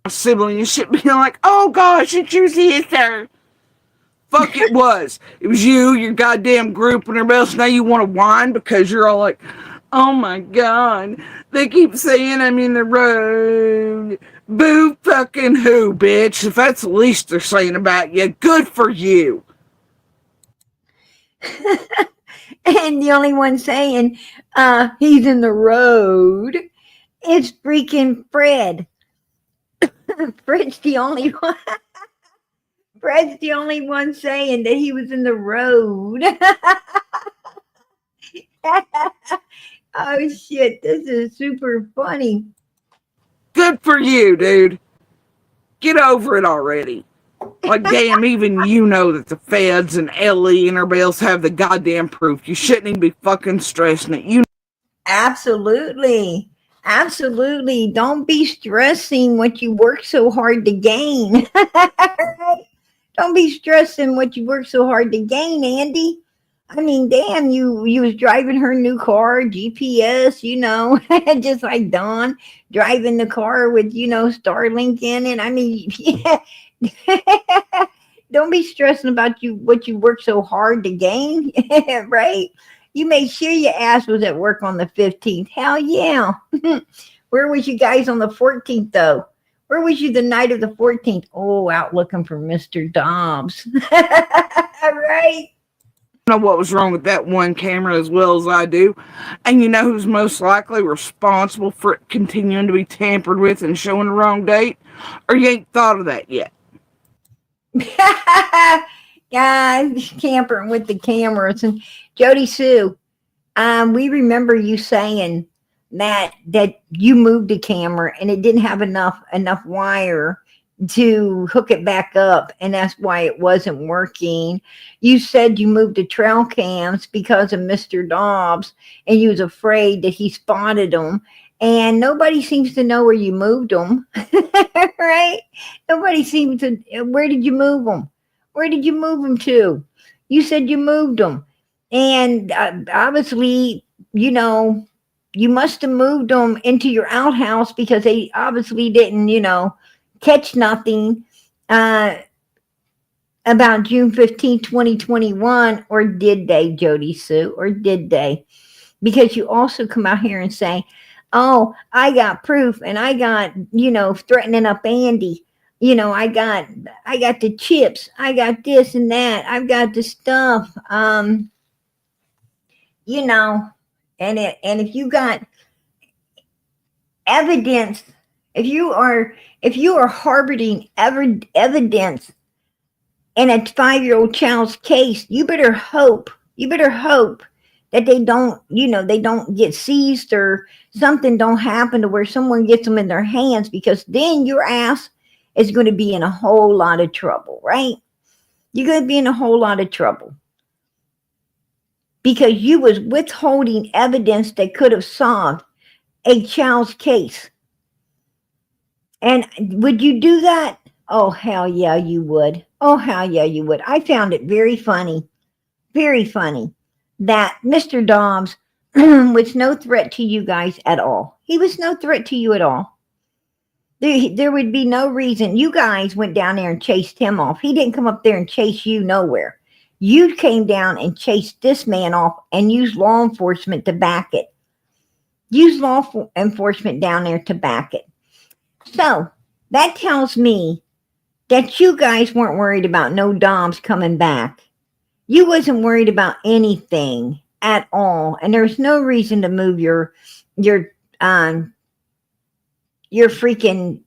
Sibling and shit being like, oh gosh, it's your sister. Fuck it was. It was you, your goddamn group, and everybody else. Now you want to whine because you're all like, oh my god, they keep saying I'm in the road. Boo fucking who, bitch. If that's the least they're saying about you, good for you. And the only one saying he's in the road is freaking Fred. Fred's the only one. Fred's the only one saying that he was in the road. Oh shit, this is super funny. Good Good for you, dude. Get over it already. Like, damn, even you know that the feds and Ellie and everybody else have the goddamn proof. You shouldn't even be fucking stressing it. You Absolutely. Absolutely. Don't be stressing what you work so hard to gain. Don't be stressing what you work so hard to gain, Andy. I mean, damn, you was driving her new car, GPS, just like Dawn driving the car with, Starlink in it. I mean, yeah. Don't be stressing about what you work so hard to gain, right? You made sure your ass was at work on the 15th. Hell yeah. Where was you guys on the 14th, though? Where was you the night of the 14th? Oh, out looking for Mr. Dobbs. Right? know what was wrong with that one camera as well as I do. And you know who's most likely responsible for it continuing to be tampered with and showing the wrong date? Or you ain't thought of that yet? Guys, tampering with the cameras. And Jodi Sue, we remember you saying that you moved the camera and it didn't have enough wire to hook it back up, and that's why it wasn't working. You said you moved the trail cams because of Mr. Dobbs, and you was afraid that he spotted them, and nobody seems to know where you moved them. Right? Nobody seems to. Where did you move them? Where did you move them to? You said you moved them, and obviously, you must have moved them into your outhouse because they obviously didn't, catch nothing about June 15, 2021, or did they, Jodi Sue, or did they? Because you also come out here and say, oh, I got proof, and I got, threatening up Andy. I got the chips, I got this and that, I've got the stuff, and if you got evidence, if you are harboring evidence in a 5-year-old child's case, you better hope that they don't get seized or something don't happen to where someone gets them in their hands, because then your ass is going to be in a whole lot of trouble, right? You're going to be in a whole lot of trouble because you was withholding evidence that could have solved a child's case. And would you do that? Oh, hell yeah, you would. Oh, hell yeah, you would. I found it very funny that Mr. Dobbs was no threat to you guys at all. He was no threat to you at all. There would be no reason. You guys went down there and chased him off. He didn't come up there and chase you nowhere. You came down and chased this man off and used law enforcement to back it. Use law enforcement down there to back it. So that tells me that you guys weren't worried about no Doms coming back. You wasn't worried about anything at all, and there's no reason to move your freaking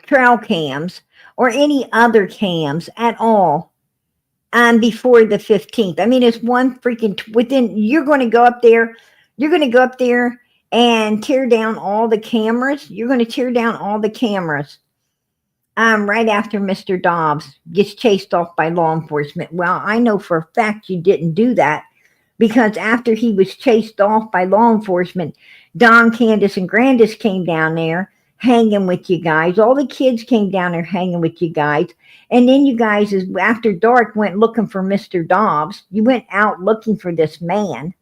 trail cams or any other cams at all before the 15th. I mean, it's one freaking you're going to go up there. You're going to go up there and tear down all the cameras. You're going to tear down all the cameras right after Mr. Dobbs gets chased off by law enforcement. Well, I know for a fact you didn't do that, because after he was chased off by law enforcement, Don, Candace, and Grandis came down there hanging with you guys. All the kids came down there hanging with you guys. And then you guys, after dark, went looking for Mr. Dobbs. You went out looking for this man.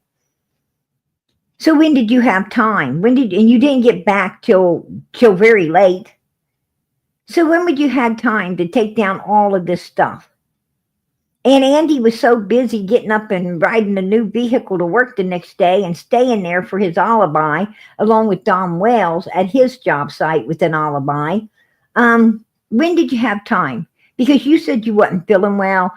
So when did you have time? And you didn't get back till very late. So when would you have time to take down all of this stuff? And Andy was so busy getting up and riding a new vehicle to work the next day and staying there for his alibi, along with Don Wells at his job site with an alibi. When did you have time? Because you said you wasn't feeling well.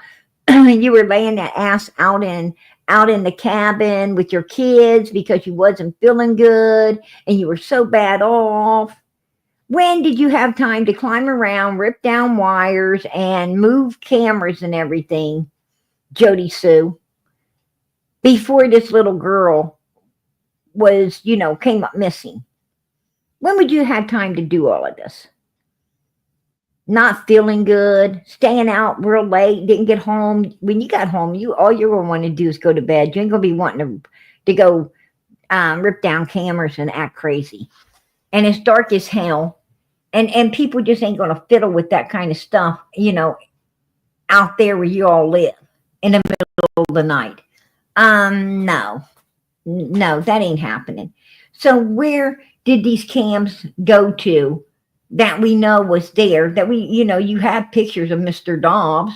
You were laying that ass out in the cabin with your kids because you wasn't feeling good and you were so bad off. When did you have time to climb around, rip down wires, and move cameras and everything, Jodi Sue, before this little girl was, came up missing? When would you have time to do all of this? Not feeling good, staying out real late, didn't get home. When you got home, all you're gonna want to do is go to bed. You ain't gonna be wanting to go rip down cameras and act crazy. And it's dark as hell. And people just ain't gonna fiddle with that kind of stuff, out there where you all live in the middle of the night. No, no, that ain't happening. So where did these cams go to that we know was there? That you have pictures of Mr. Dobbs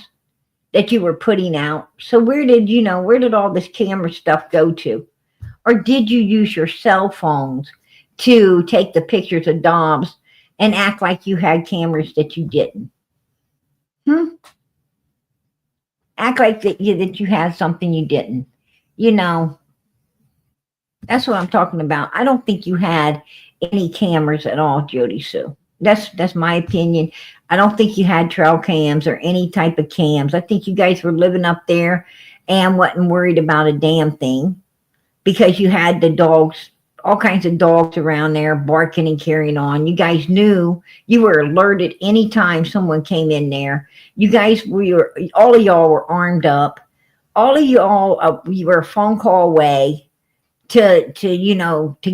that you were putting out. So where did all this camera stuff go to? Or did you use your cell phones to take the pictures of Dobbs and act like you had cameras that you didn't? Act like that you had something you didn't. That's what I'm talking about. I don't think you had any cameras at all, Jodi Sue. That's my opinion. I don't think you had trail cams or any type of cams. I think you guys were living up there and wasn't worried about a damn thing because you had the dogs, all kinds of dogs around there barking and carrying on. You guys knew, you were alerted anytime someone came in there. All of y'all were armed up. All of y'all, you were a phone call away to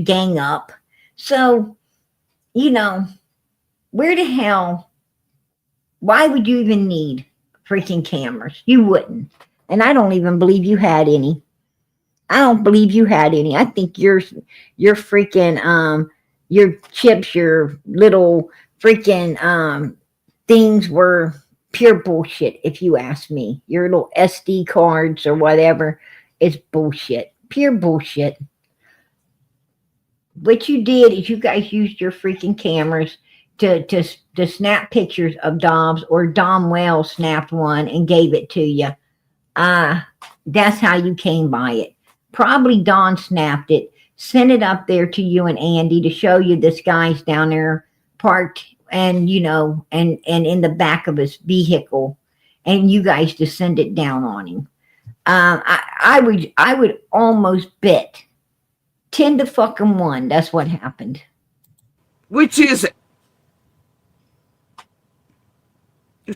gang up. So, where the hell, why would you even need freaking cameras? You wouldn't. And I don't even believe you had any. I don't believe you had any. I think your freaking, your chips, your little freaking things were pure bullshit, if you ask me. Your little SD cards or whatever is bullshit. Pure bullshit. What you did is you guys used your freaking cameras to snap pictures of Dobbs, or Dom Wells snapped one and gave it to you. That's how you came by it. Probably Don snapped it, sent it up there to you and Andy to show you this guy's down there parked and in the back of his vehicle, and you guys descended down on him. I would almost bet 10 to fucking 1 that's what happened. Which is it?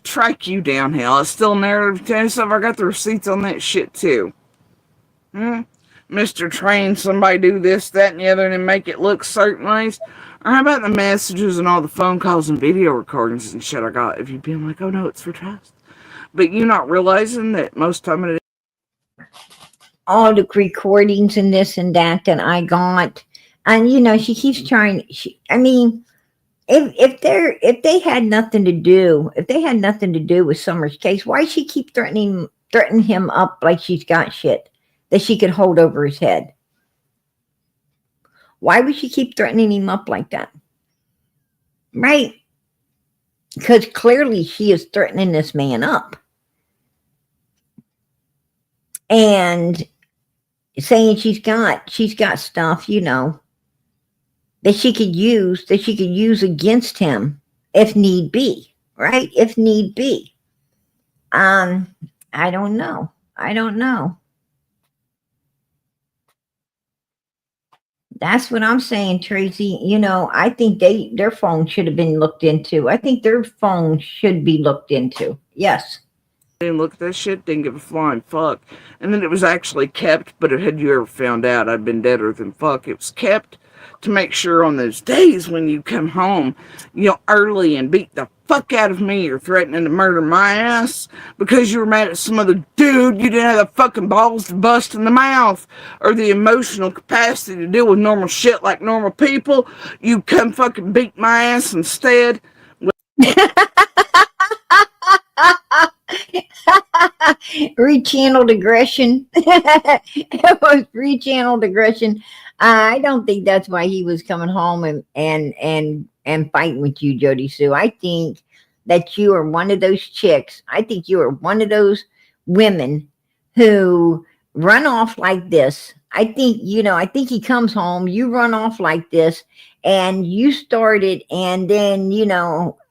Track you down hell. It's still narrative 10 stuff. I got the receipts on that shit too. Mr. Train, somebody do this, that, and the other, and then make it look certain ways. Or how about the messages and all the phone calls and video recordings and shit I got? If you'd been like, oh no, it's for trust. But you not realizing that most time it is. All the recordings and this and that I got. And she keeps trying. If they had nothing to do with Summer's case, why she keep threatening him up like she's got shit that she could hold over his head? Why would she keep threatening him up like that? Right? Because clearly she is threatening this man up. And saying she's got stuff, that she could use against him if need be, right? If need be. I don't know. That's what I'm saying, Tracy. I think their phone should have been looked into. I think their phone should be looked into. Yes. Didn't look at that shit, didn't give a flying fuck. And then it was actually kept, but had you ever found out I'd been deader than fuck, it was kept to make sure on those days when you come home, early and beat the fuck out of me or threatening to murder my ass because you were mad at some other dude, you didn't have the fucking balls to bust in the mouth or the emotional capacity to deal with normal shit like normal people, you come fucking beat my ass instead. Rechanneled aggression. It was rechanneled aggression. I don't think that's why he was coming home and fighting with you, Jodi Sue. I think that you are one of those chicks. I think you are one of those women who run off like this. I think he comes home, you run off like this, and you started, and then,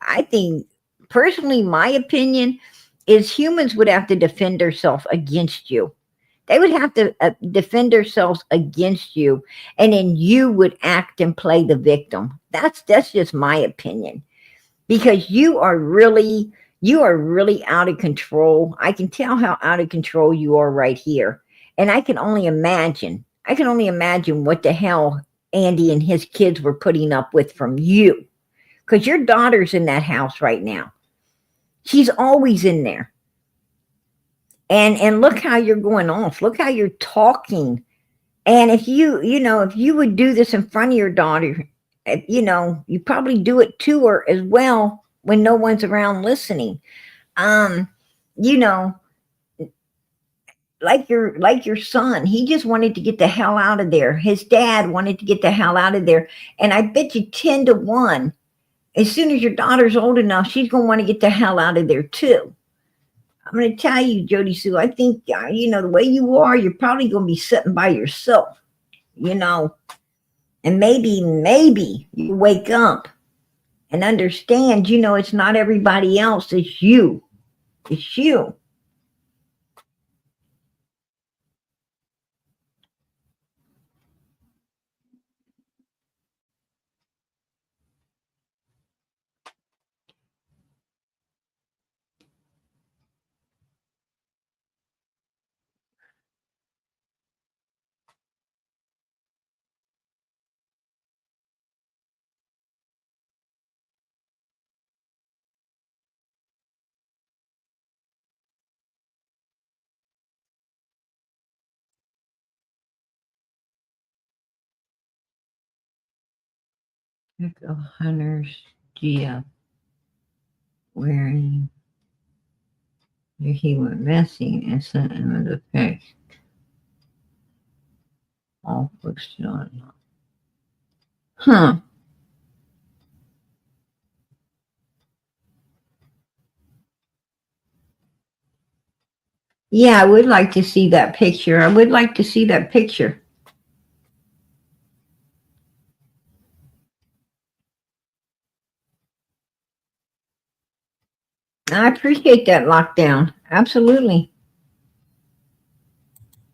I think, personally, my opinion is humans would have to defend themselves against you. They would have to defend themselves against you, and then you would act and play the victim. That's just my opinion, because you are really out of control. I can tell how out of control you are right here, and I can only imagine. I can only imagine what the hell Andy and his kids were putting up with from you, because your daughter's in that house right now. She's always in there. And look how you're going off. Look how you're talking. And if if you would do this in front of your daughter, you probably do it to her as well when no one's around listening. You know, like your son, he just wanted to get the hell out of there. His dad wanted to get the hell out of there. And I bet you 10-1, as soon as your daughter's old enough, she's going to want to get the hell out of there too. I'm going to tell you, Jodi Sue, I think, the way you are, you're probably going to be sitting by yourself, and maybe you wake up and understand, it's not everybody else. It's you. It's you. Echo Hunter's Gia wearing he went messing and sent him the pic. All posted on. Huh. Yeah, I would like to see that picture. I would like to see that picture. I appreciate that lockdown. Absolutely.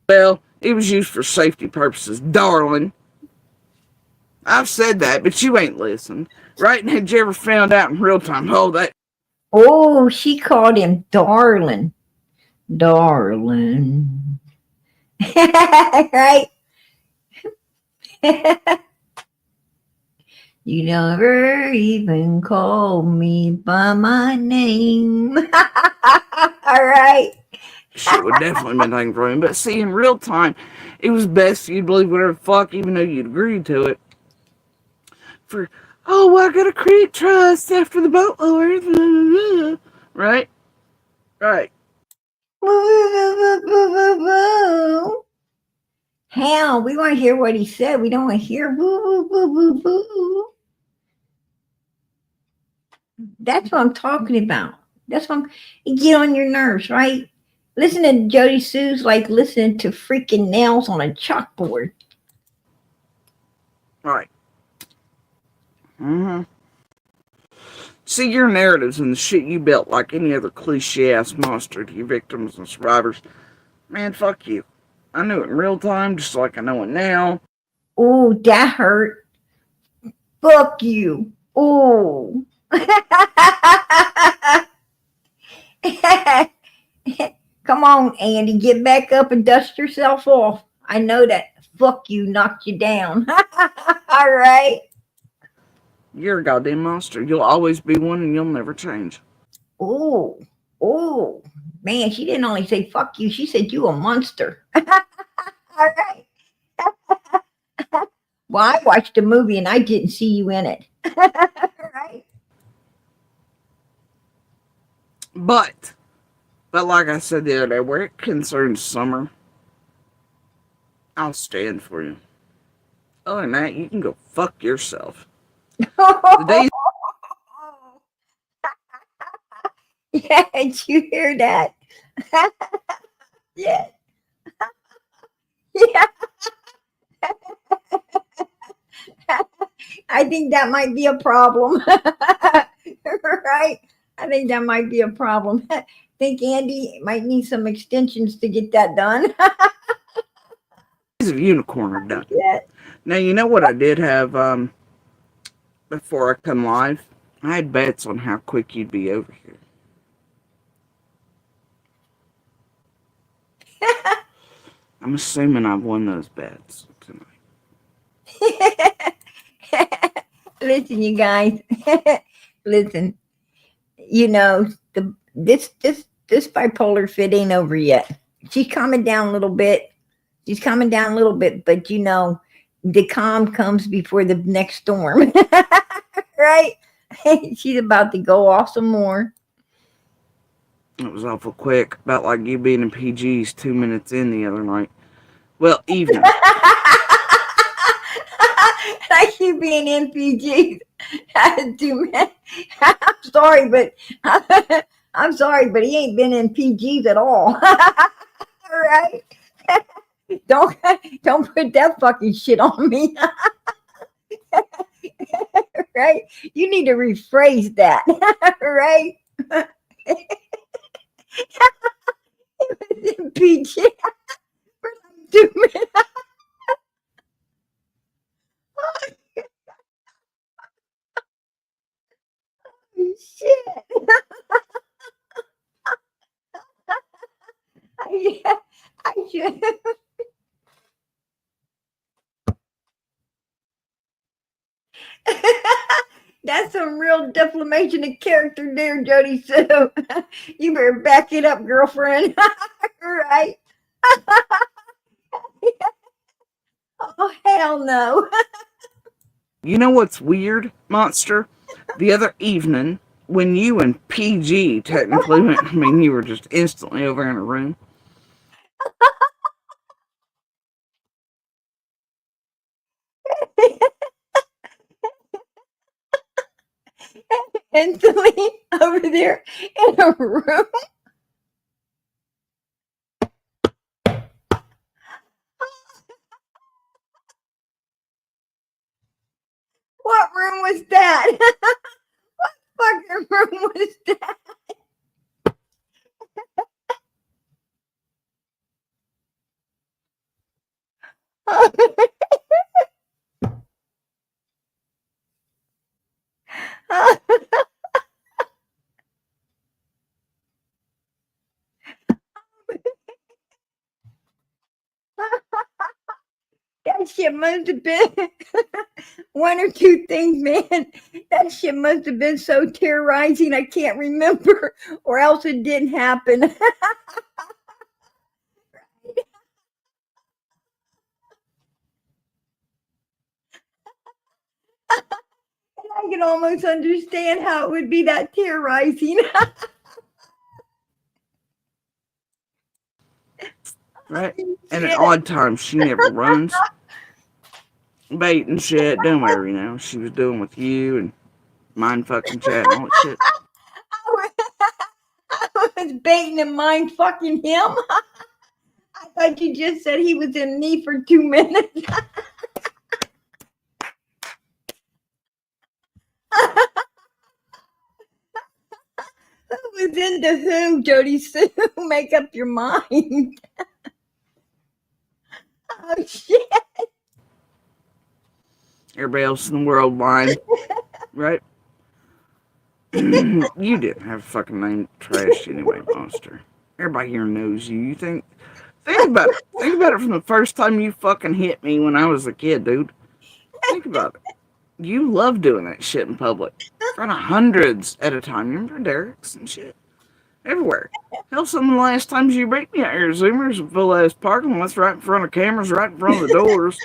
Well, it was used for safety purposes, darling. I've said that, but you ain't listened. Right? And had you ever found out in real time? Oh, she called him darling. Darling. Right? You never even called me by my name. All right. Shit would definitely been taken from him. But see, in real time, it was best you'd believe whatever the fuck, even though you'd agreed to it. I gotta create trust after the boat lowered. Right? Right. Hell, we want to hear what he said. We don't want to hear boo, boo, boo, boo, boo. That's what I'm talking about. That's what you get on your nerves, right? Listening to Jodi Sue's like listening to freaking nails on a chalkboard. Right. Mm-hmm. See, your narratives and the shit you built, like any other cliche-ass monster to your victims and survivors, man, fuck you. I knew it in real time, just like I know it now. Oh, that hurt. Fuck you. Oh. Come on, Andy, get back up and dust yourself off. I know that fuck you knocked you down. All right. You're a goddamn monster. You'll always be one and you'll never change. Oh, man, she didn't only say fuck you, she said you a monster. All right. Well, I watched a movie and I didn't see you in it. Right. But like I said the other day, where it concerns Summer, I'll stand for you. Other than that, you can go fuck yourself. The day. Yeah, did you hear that? Yeah. Yeah. I think that might be a problem. Right? I think that might be a problem. I think Andy might need some extensions to get that done. Days of Unicorn are done. Yeah. Now, you know what I did have before I come live? I had bets on how quick you'd be over here. I'm assuming I've won those bets tonight. Listen, you guys. Listen. You know, this bipolar fit ain't over yet. She's calming down a little bit. She's calming down a little bit, but you know, the calm comes before the next storm. Right? She's about to go off some more. It was awful quick, about like you being in PG's 2 minutes in the other night. Well, evening. Like you being in PG's. I'm sorry, but I'm sorry, but he ain't been in PG's at all. Right? Don't put that fucking shit on me. Right? You need to rephrase that. Right? It was in PG for like 2 minutes. Oh, shit. I should. That's some real defamation of character there, Jodi Sue. You better back it up, girlfriend. Right? Oh, hell no. You know what's weird, Monster? The other evening, when you and PG technically went, I mean, you were just instantly over in a room. Instantly over there in a room. What room was that? What fucking room was that? That shit must have been one or two things, man. That shit must have been so terrorizing I can't remember, or else it didn't happen. I can almost understand how it would be that terrorizing. Right? And at odd times, she never runs. Bait and shit, don't worry now. She was doing with you and mind fucking chat and all that shit. I was baiting and mind fucking him. I thought you just said he was in me for 2 minutes. Who was into who, Jodi Sue? Make up your mind. Oh, shit. Everybody else in the world lying. Right? You didn't have a fucking name trash anyway, Monster. Everybody here knows you. You think about it. Think about it from the first time you fucking hit me when I was a kid, dude. Think about it. You love doing that shit in public. In front of hundreds at a time. You remember Derek's and shit? Everywhere. Hell, some of the last times you beat me out here, Zoomers, full-ass parking lots right in front of cameras, right in front of the doors.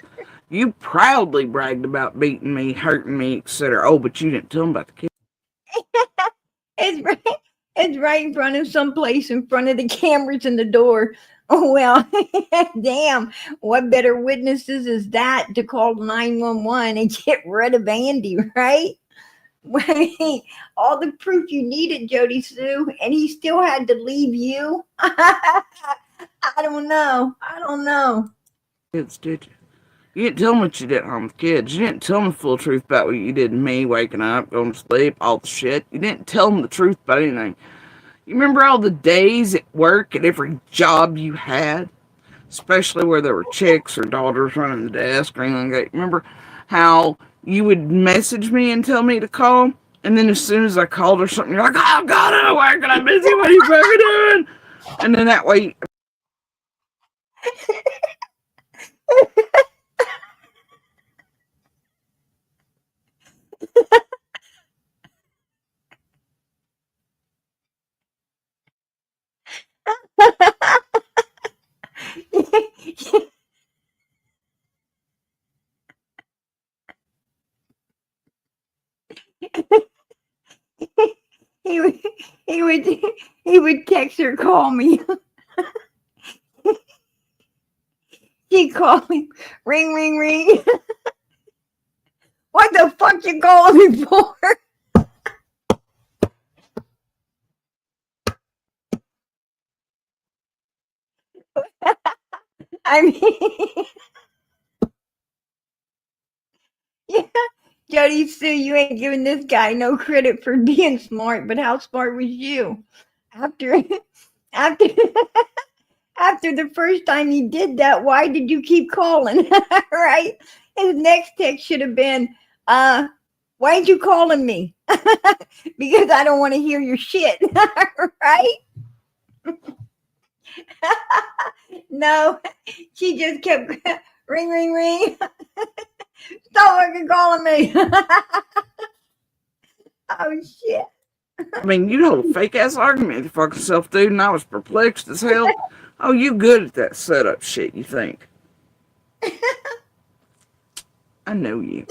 You proudly bragged about beating me, hurting me, etc. Oh, but you didn't tell them about the kid. It's right in front of someplace in front of the cameras in the door. Oh, well, damn. What better witnesses is that to call 911 and get rid of Andy, right? All the proof you needed, Jodi Sue, and he still had to leave you. I don't know. Kids, did you? You didn't tell them what you did on the kids. You didn't tell them the full truth about what you did to me, waking up, going to sleep, all the shit. You didn't tell them the truth about anything. You remember all the days at work, at every job you had? especially where there were chicks or daughters running the desk or anything like that. Remember how you would message me and tell me to call, and then as soon as I called or something, you're like, "Oh God, I'm working, I'm busy. What are you fucking doing?" And then that way, he would he would he would text or call me. He'd call me, ring, ring, ring. What the fuck you calling me for? I mean, yeah, Jodi Sue, you ain't giving this guy no credit for being smart, but how smart was you? After after after the first time he did that, why did you keep calling? Right? His next text should have been, why ain't you calling me? Because I don't want to hear your shit. Right? No, she just kept ring, ring, ring. Stop fucking calling me. Oh shit. I mean, you'd hold a fake ass argument with your fucking self, dude, and I was perplexed as hell. Oh, you good at that setup shit, you think? I know you.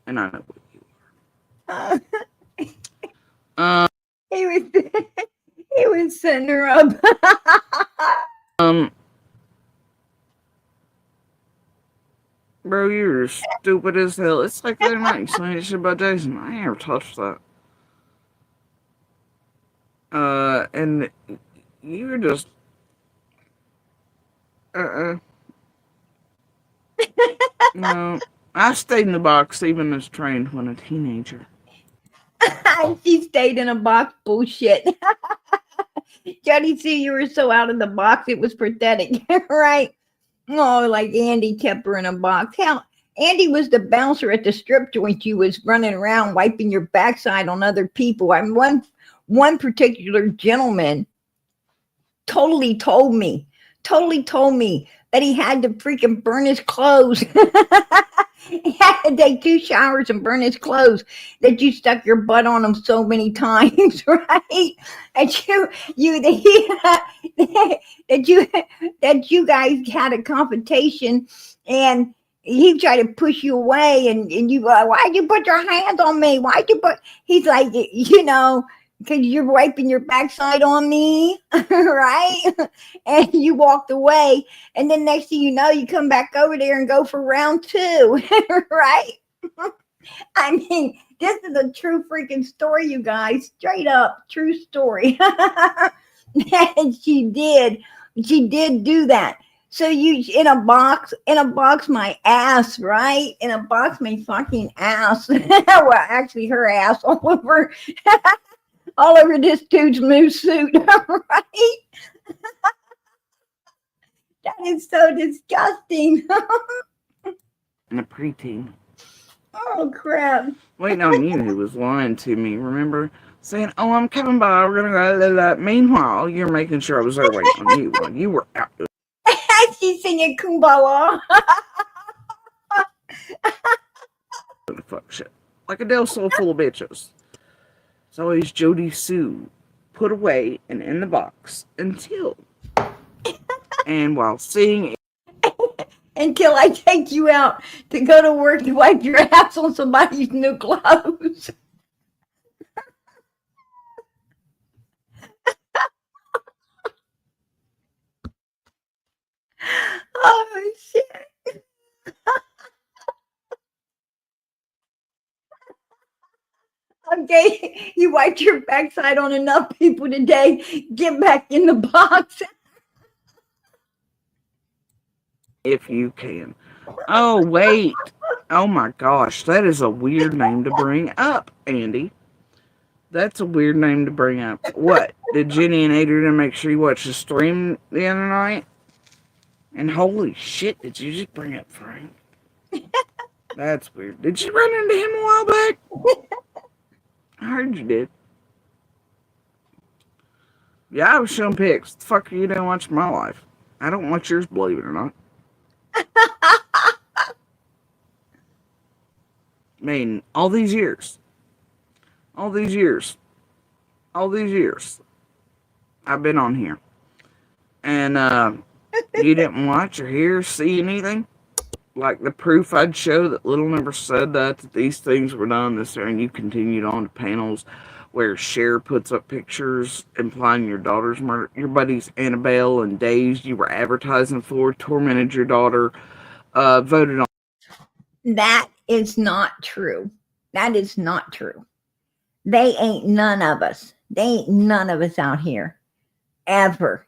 And I know what you are. He was setting her up. Bro, you're stupid as hell. It's like the other night you saying that shit about Jason. I ain't ever touched that. And you were just no. I stayed in the box even as trained when a teenager. She stayed in a box. Bullshit. Jodi Sue, you were so out of the box, it was pathetic. Right? Oh, like Andy kept her in a box. Hell, Andy was the bouncer at the strip joint. You was running around wiping your backside on other people. I mean, one particular gentleman totally told me that he had to freaking burn his clothes. He had to take 2 showers and burn his clothes, that you stuck your butt on him so many times, right? That you guys had a confrontation, and he tried to push you away, and you why'd you put your hands on me? Why'd you put? He's like, because you're wiping your backside on me, right? And you walked away. And then next thing you know, you come back over there and go for round 2, right? I mean, this is a true freaking story, you guys. Straight up, true story. And she did do that. So you in a box my ass, right? In a box my fucking ass. Well, actually her ass all over. All over this dude's moose suit, right? That is so disgusting. And a preteen. Oh, crap. Waiting on you who was lying to me, remember? Saying, oh, I'm coming by, we're gonna go, blah, blah. Meanwhile, you're making sure I was there waiting on you while you were out doing She's singing Kumbala. the fuck shit. Like a Del Sol full of bitches. It's always Jodi Sue, put away and in the box until, and while seeing, until I take you out to go to work to wipe your ass on somebody's new clothes. Oh, shit. Okay, you wiped your backside on enough people today. Get back in the box. if you can. Oh, wait. Oh my gosh, that is a weird name to bring up, Andy. That's a weird name to bring up. What? Did Jenny and Adrian make sure you watched the stream the other night? And holy shit, did you just bring up Frank? That's weird. Did you run into him a while back? I heard you did. Yeah, I was showing pics. The fuck are you doing watching my life? I don't watch yours, believe it or not. I mean, all these years, I've been on here. And, you didn't watch or hear or see anything? Like the proof I'd show that Little never said that these things were done this year, and you continued on to panels where Cher puts up pictures implying your daughter's murder. Your buddies Annabelle and Days you were advertising for tormented your daughter, voted on. That is not true. That is not true. They ain't none of us. They ain't none of us out here ever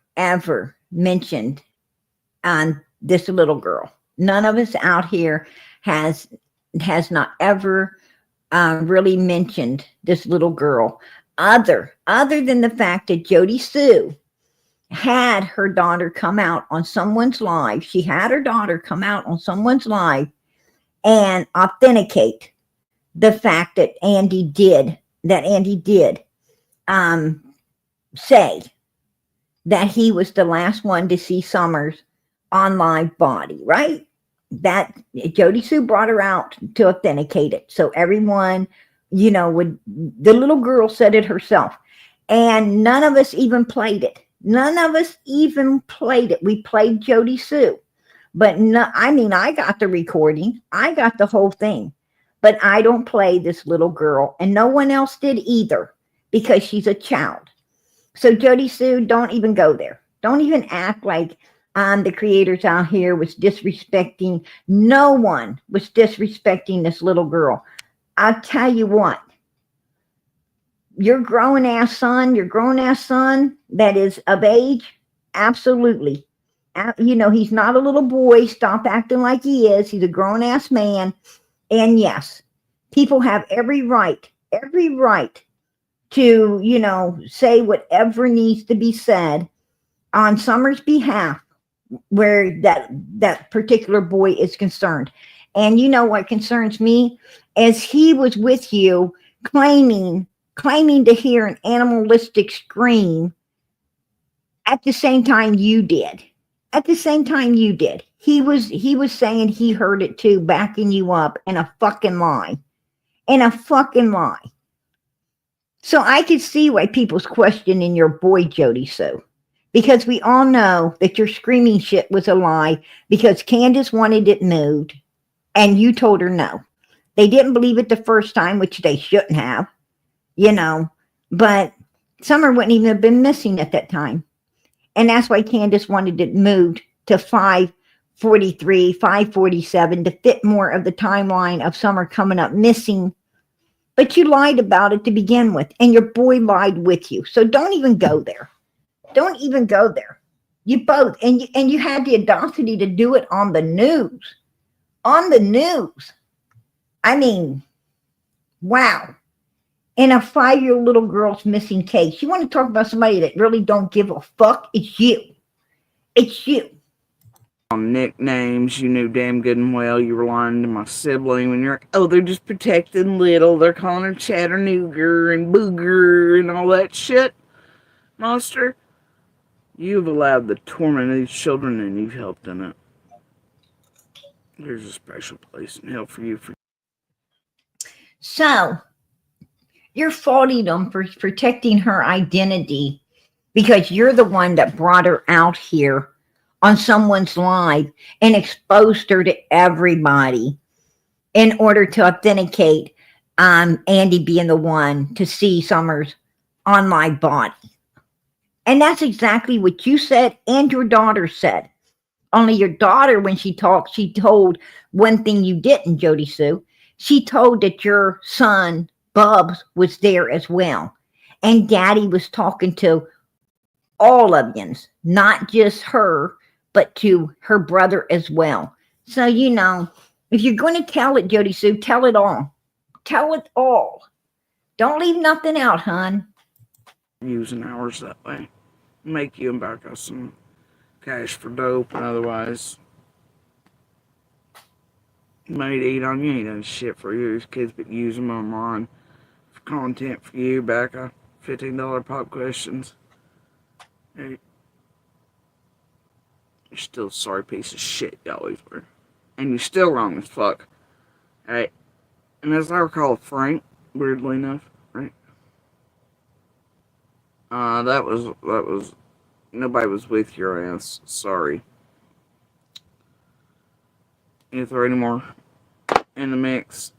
mentioned on this little girl. None of us out here has not ever really mentioned this little girl, other than the fact that Jodi Sue had her daughter come out on someone's live. She had her daughter come out on someone's live and authenticate the fact that Andy did say that he was the last one to see Summers on live body, right? That Jodi Sue brought her out to authenticate it. So everyone, the little girl said it herself. And none of us even played it. We played Jodi Sue. But no, I got the recording. I got the whole thing. But I don't play this little girl. And no one else did either because she's a child. So Jodi Sue, don't even go there. Don't even act like the creators out here was disrespecting. No one was disrespecting this little girl. I'll tell you what. Your grown-ass son that is of age, absolutely. He's not a little boy. Stop acting like he is. He's a grown-ass man. And yes, people have every right to, say whatever needs to be said on Summer's behalf where that particular boy is concerned. And you know what concerns me is he was with you claiming to hear an animalistic scream at the same time you did. He was saying he heard it too, backing you up in a fucking lie. So I could see why people's questioning your boy Jodi Sue. Because we all know that your screaming shit was a lie because Candace wanted it moved and you told her no. They didn't believe it the first time, which they shouldn't have, but Summer wouldn't even have been missing at that time. And that's why Candace wanted it moved to 5:43, 5:47 to fit more of the timeline of Summer coming up missing. But you lied about it to begin with, and your boy lied with you. So don't even go there. You both, and you had the audacity to do it on the news. I mean, wow. In a 5-year-old little girl's missing case. You want to talk about somebody that really don't give a fuck? It's you. On nicknames, you knew damn good and well you were lying to my sibling when you're like, oh, they're just protecting Little. They're calling her Chattanooga and Booger and all that shit. Monster, you've allowed the torment of these children and you've helped in it. There's a special place in hell for you. So, you're faulting them for protecting her identity because you're the one that brought her out here on someone's live and exposed her to everybody in order to authenticate Andy being the one to see Summers on my body. And that's exactly what you said and your daughter said. Only your daughter, when she talked, she told one thing you didn't, Jodi Sue. She told that your son, Bubs, was there as well. And Daddy was talking to all of yous, not just her, but to her brother as well. So, if you're going to tell it, Jodi Sue, tell it all. Tell it all. Don't leave nothing out, hon. Using ours that way. Make you and back us some cash for dope and otherwise. Made eat on you ain't done shit for years. Kids but use them online for content for you. Back a $15 pop questions. Hey, you're still a sorry piece of shit, you always were. And you're still wrong as fuck. Hey, and as I recall, Frank, weirdly enough, right? That was, nobody was with your ass. Sorry. You throw any more in the mix?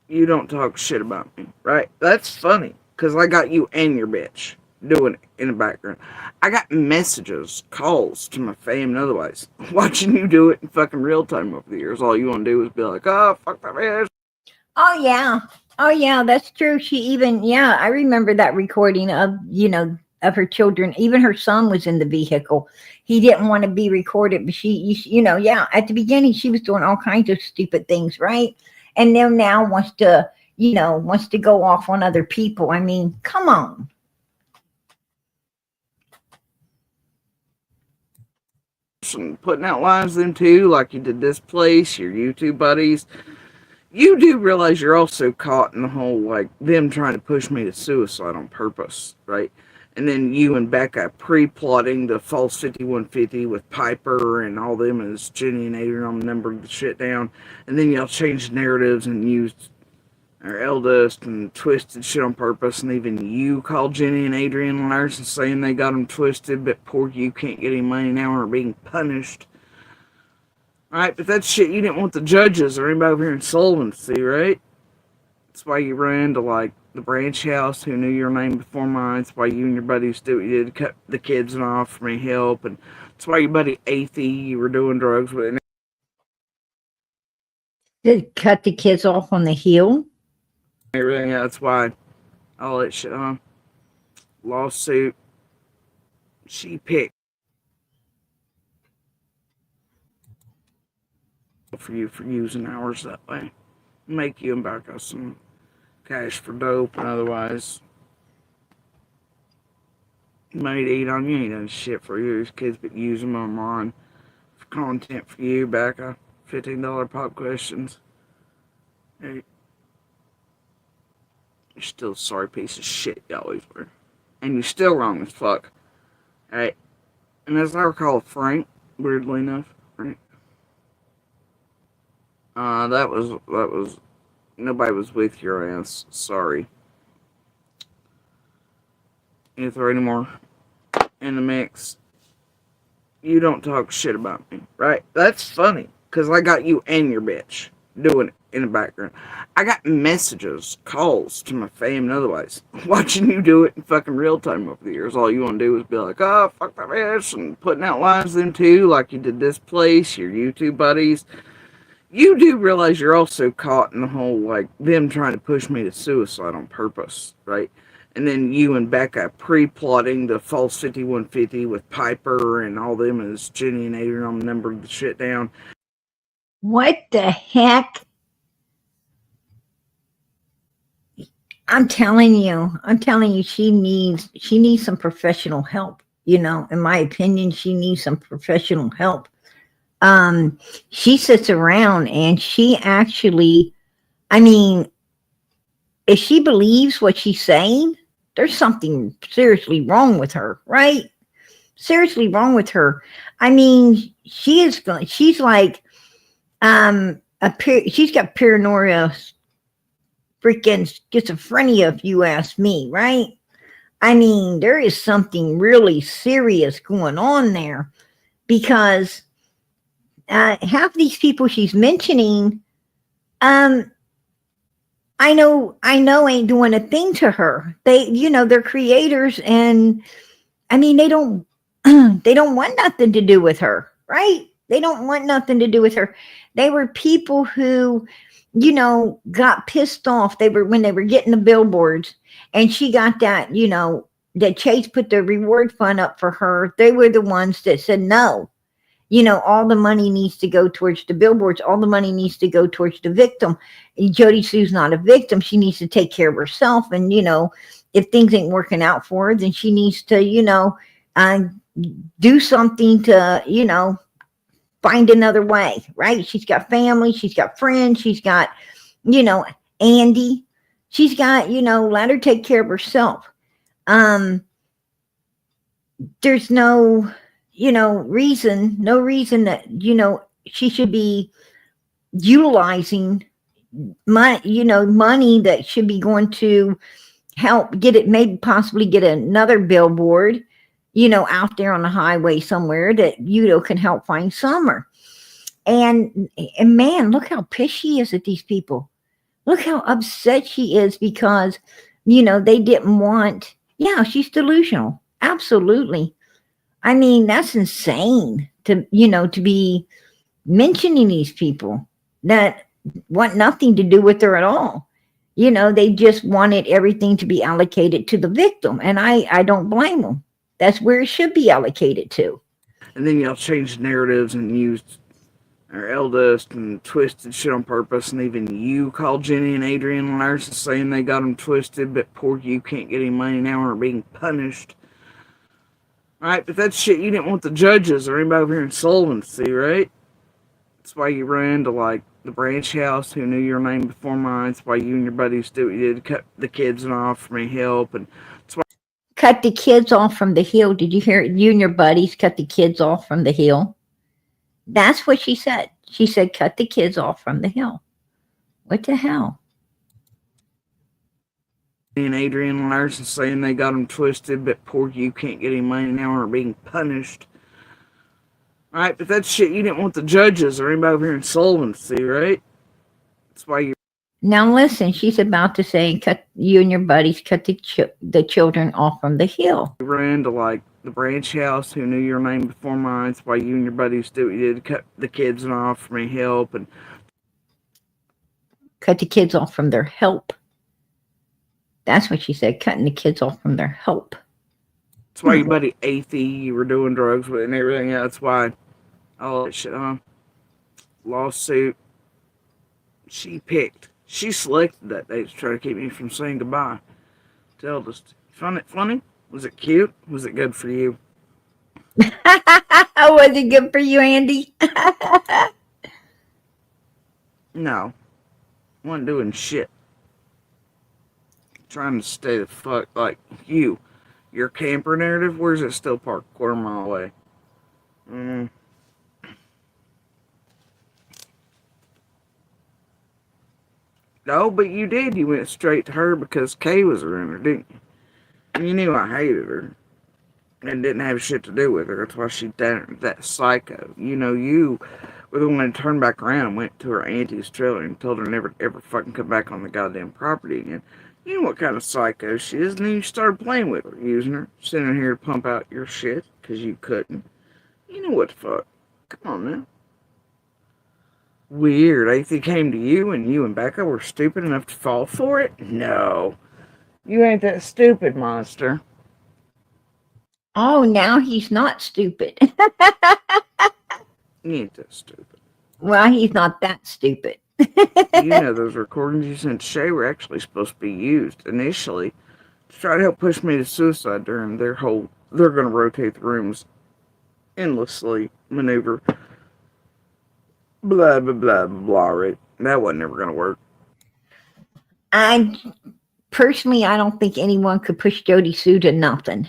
You don't talk shit about me, right? That's funny, because I got you and your bitch doing it in the background. I got messages, calls to my fam and otherwise, watching you do it in fucking real time over the years. All you want to do is be like, oh, fuck that bitch. Oh yeah. Oh yeah, that's true. She even, yeah, I remember that recording of, of her children. Even her son was in the vehicle. He didn't want to be recorded, but yeah, at the beginning she was doing all kinds of stupid things, right? And then now wants to go off on other people. I mean, come on. And putting out lives them too, like you did this place, your YouTube buddies. You do realize you're also caught in the whole, like, them trying to push me to suicide on purpose, right? And then you and Becca pre-plotting the false 5150 with Piper and all them as Jenny and Adrian on the number of the shit down. And then y'all changed narratives and used our eldest and twisted shit on purpose. And even you called Jenny and Adrian liars and saying they got them twisted, but poor you can't get any money now and are being punished. Alright, but that's shit you didn't want the judges or anybody over here in Sullivan to see, right? That's why you ran to, like, the branch house who knew your name before mine. That's why you and your buddies did what you did to cut the kids off for me help. And that's why your buddy Athie, you were doing drugs with. Did cut the kids off on the heel? Everything, yeah, that's why all that shit, lawsuit, she picked for you for using ours that way. Make you and back us some cash for dope and otherwise. Made eat on you ain't done shit for years. Kids but use them online for content for you. Back a $15 pop questions. Hey, you're still a sorry piece of shit, you always were. And you're still wrong as fuck. Hey, and as I recall, Frank, weirdly enough, right? That was, nobody was with your ass. Sorry. You throw any more in the mix? You don't talk shit about me, right? That's funny, because I got you and your bitch doing it in the background. I got messages, calls to my fam and otherwise, watching you do it in fucking real time over the years. All you want to do is be like, oh, fuck that bitch, and putting out lives them too, like you did this place, your YouTube buddies. You do realize you're also caught in the whole, like, them trying to push me to suicide on purpose, right? And then you and Becca pre-plotting the false 5150 with Piper and all them as Jenny and Adrian on the number of the shit down. What the heck? I'm telling you, she needs some professional help. In my opinion, she needs some professional help. She sits around and she actually, I mean, if she believes what she's saying, there's something seriously wrong with her, right? Seriously wrong with her. I mean, she's like, she's got paranoia, freaking schizophrenia, if you ask me, right? I mean, there is something really serious going on there, because half these people she's mentioning, I know ain't doing a thing to her. They're creators, and I mean, they don't want nothing to do with her, right? They don't want nothing to do with her. They were people who, got pissed off. When they were getting the billboards, and she got that, that Chase put the reward fund up for her. They were the ones that said no. All the money needs to go towards the billboards. All the money needs to go towards the victim. Jodi Sue's not a victim. She needs to take care of herself. And, if things ain't working out for her, then she needs to, do something to, find another way, right? She's got family, she's got friends, she's got, you know, Andy. She's got, let her take care of herself. Um, there's no reason that, she should be utilizing money that should be going to help get it, maybe possibly get another billboard, out there on the highway somewhere that, can help find Summer. And man, look how pissed she is at these people. Look how upset she is because, they didn't want, yeah, she's delusional. Absolutely. I mean, that's insane to be mentioning these people that want nothing to do with her at all. They just wanted everything to be allocated to the victim. And I don't blame them. That's where it should be allocated to. And then y'all changed narratives and used our eldest and twisted shit on purpose. And even you called Jenny and Adrian liars and saying they got them twisted, but poor you can't get any money now and are being punished. Alright, but that's shit you didn't want the judges or anybody over here in Sullivan to see, right? That's why you ran to, like, the branch house who knew your name before mine. That's why you and your buddies did what you did, cut the kids off for me help. And that's why... Cut the kids off from the hill. Did you hear it? You and your buddies cut the kids off from the hill? That's what she said. She said, cut the kids off from the hill. What the hell? And Adrian liars and saying they got them twisted, but poor you can't get any money now and are being punished. Alright, but that's shit you didn't want the judges or anybody over here in Sullivan to see, right? That's why you... Now listen, she's about to say, cut you and your buddies, cut the children off from the hill. You ran to, like, the branch house who knew your name before mine. That's why you and your buddies did what you did, cut the kids off for me help. And cut the kids off from their help. That's what she said, cutting the kids off from their help. That's why your buddy Athie, you were doing drugs with and everything. Yeah, that's why all that shit, lawsuit. She picked. She selected that day to try to keep me from saying goodbye. Tell us, found it funny? Was it cute? Was it good for you? Was it good for you, Andy? No. Wasn't doing shit. Trying to stay the fuck, like, you. Your camper narrative, where's it still parked? Quarter mile away. No, but you did. You went straight to her because Kay was around her, didn't you? And you knew I hated her. And didn't have shit to do with her. That's why she did that psycho. You were the one that turned back around and went to her auntie's trailer and told her never ever fucking come back on the goddamn property again. You know what kind of psycho she is, and then you started playing with her, using her, sending her here to pump out your shit, because you couldn't. You know what the fuck. Come on now. Weird. Athie came to you, and you and Becca were stupid enough to fall for it? No. You ain't that stupid, monster. Oh, now he's not stupid. You ain't that stupid. Well, he's not that stupid. You know those recordings you sent to Shay were actually supposed to be used initially to try to help push me to suicide during they're going to rotate the rooms endlessly, maneuver, blah, blah, blah, blah, right? That wasn't ever going to work. Personally, I don't think anyone could push Jodi Sue to nothing.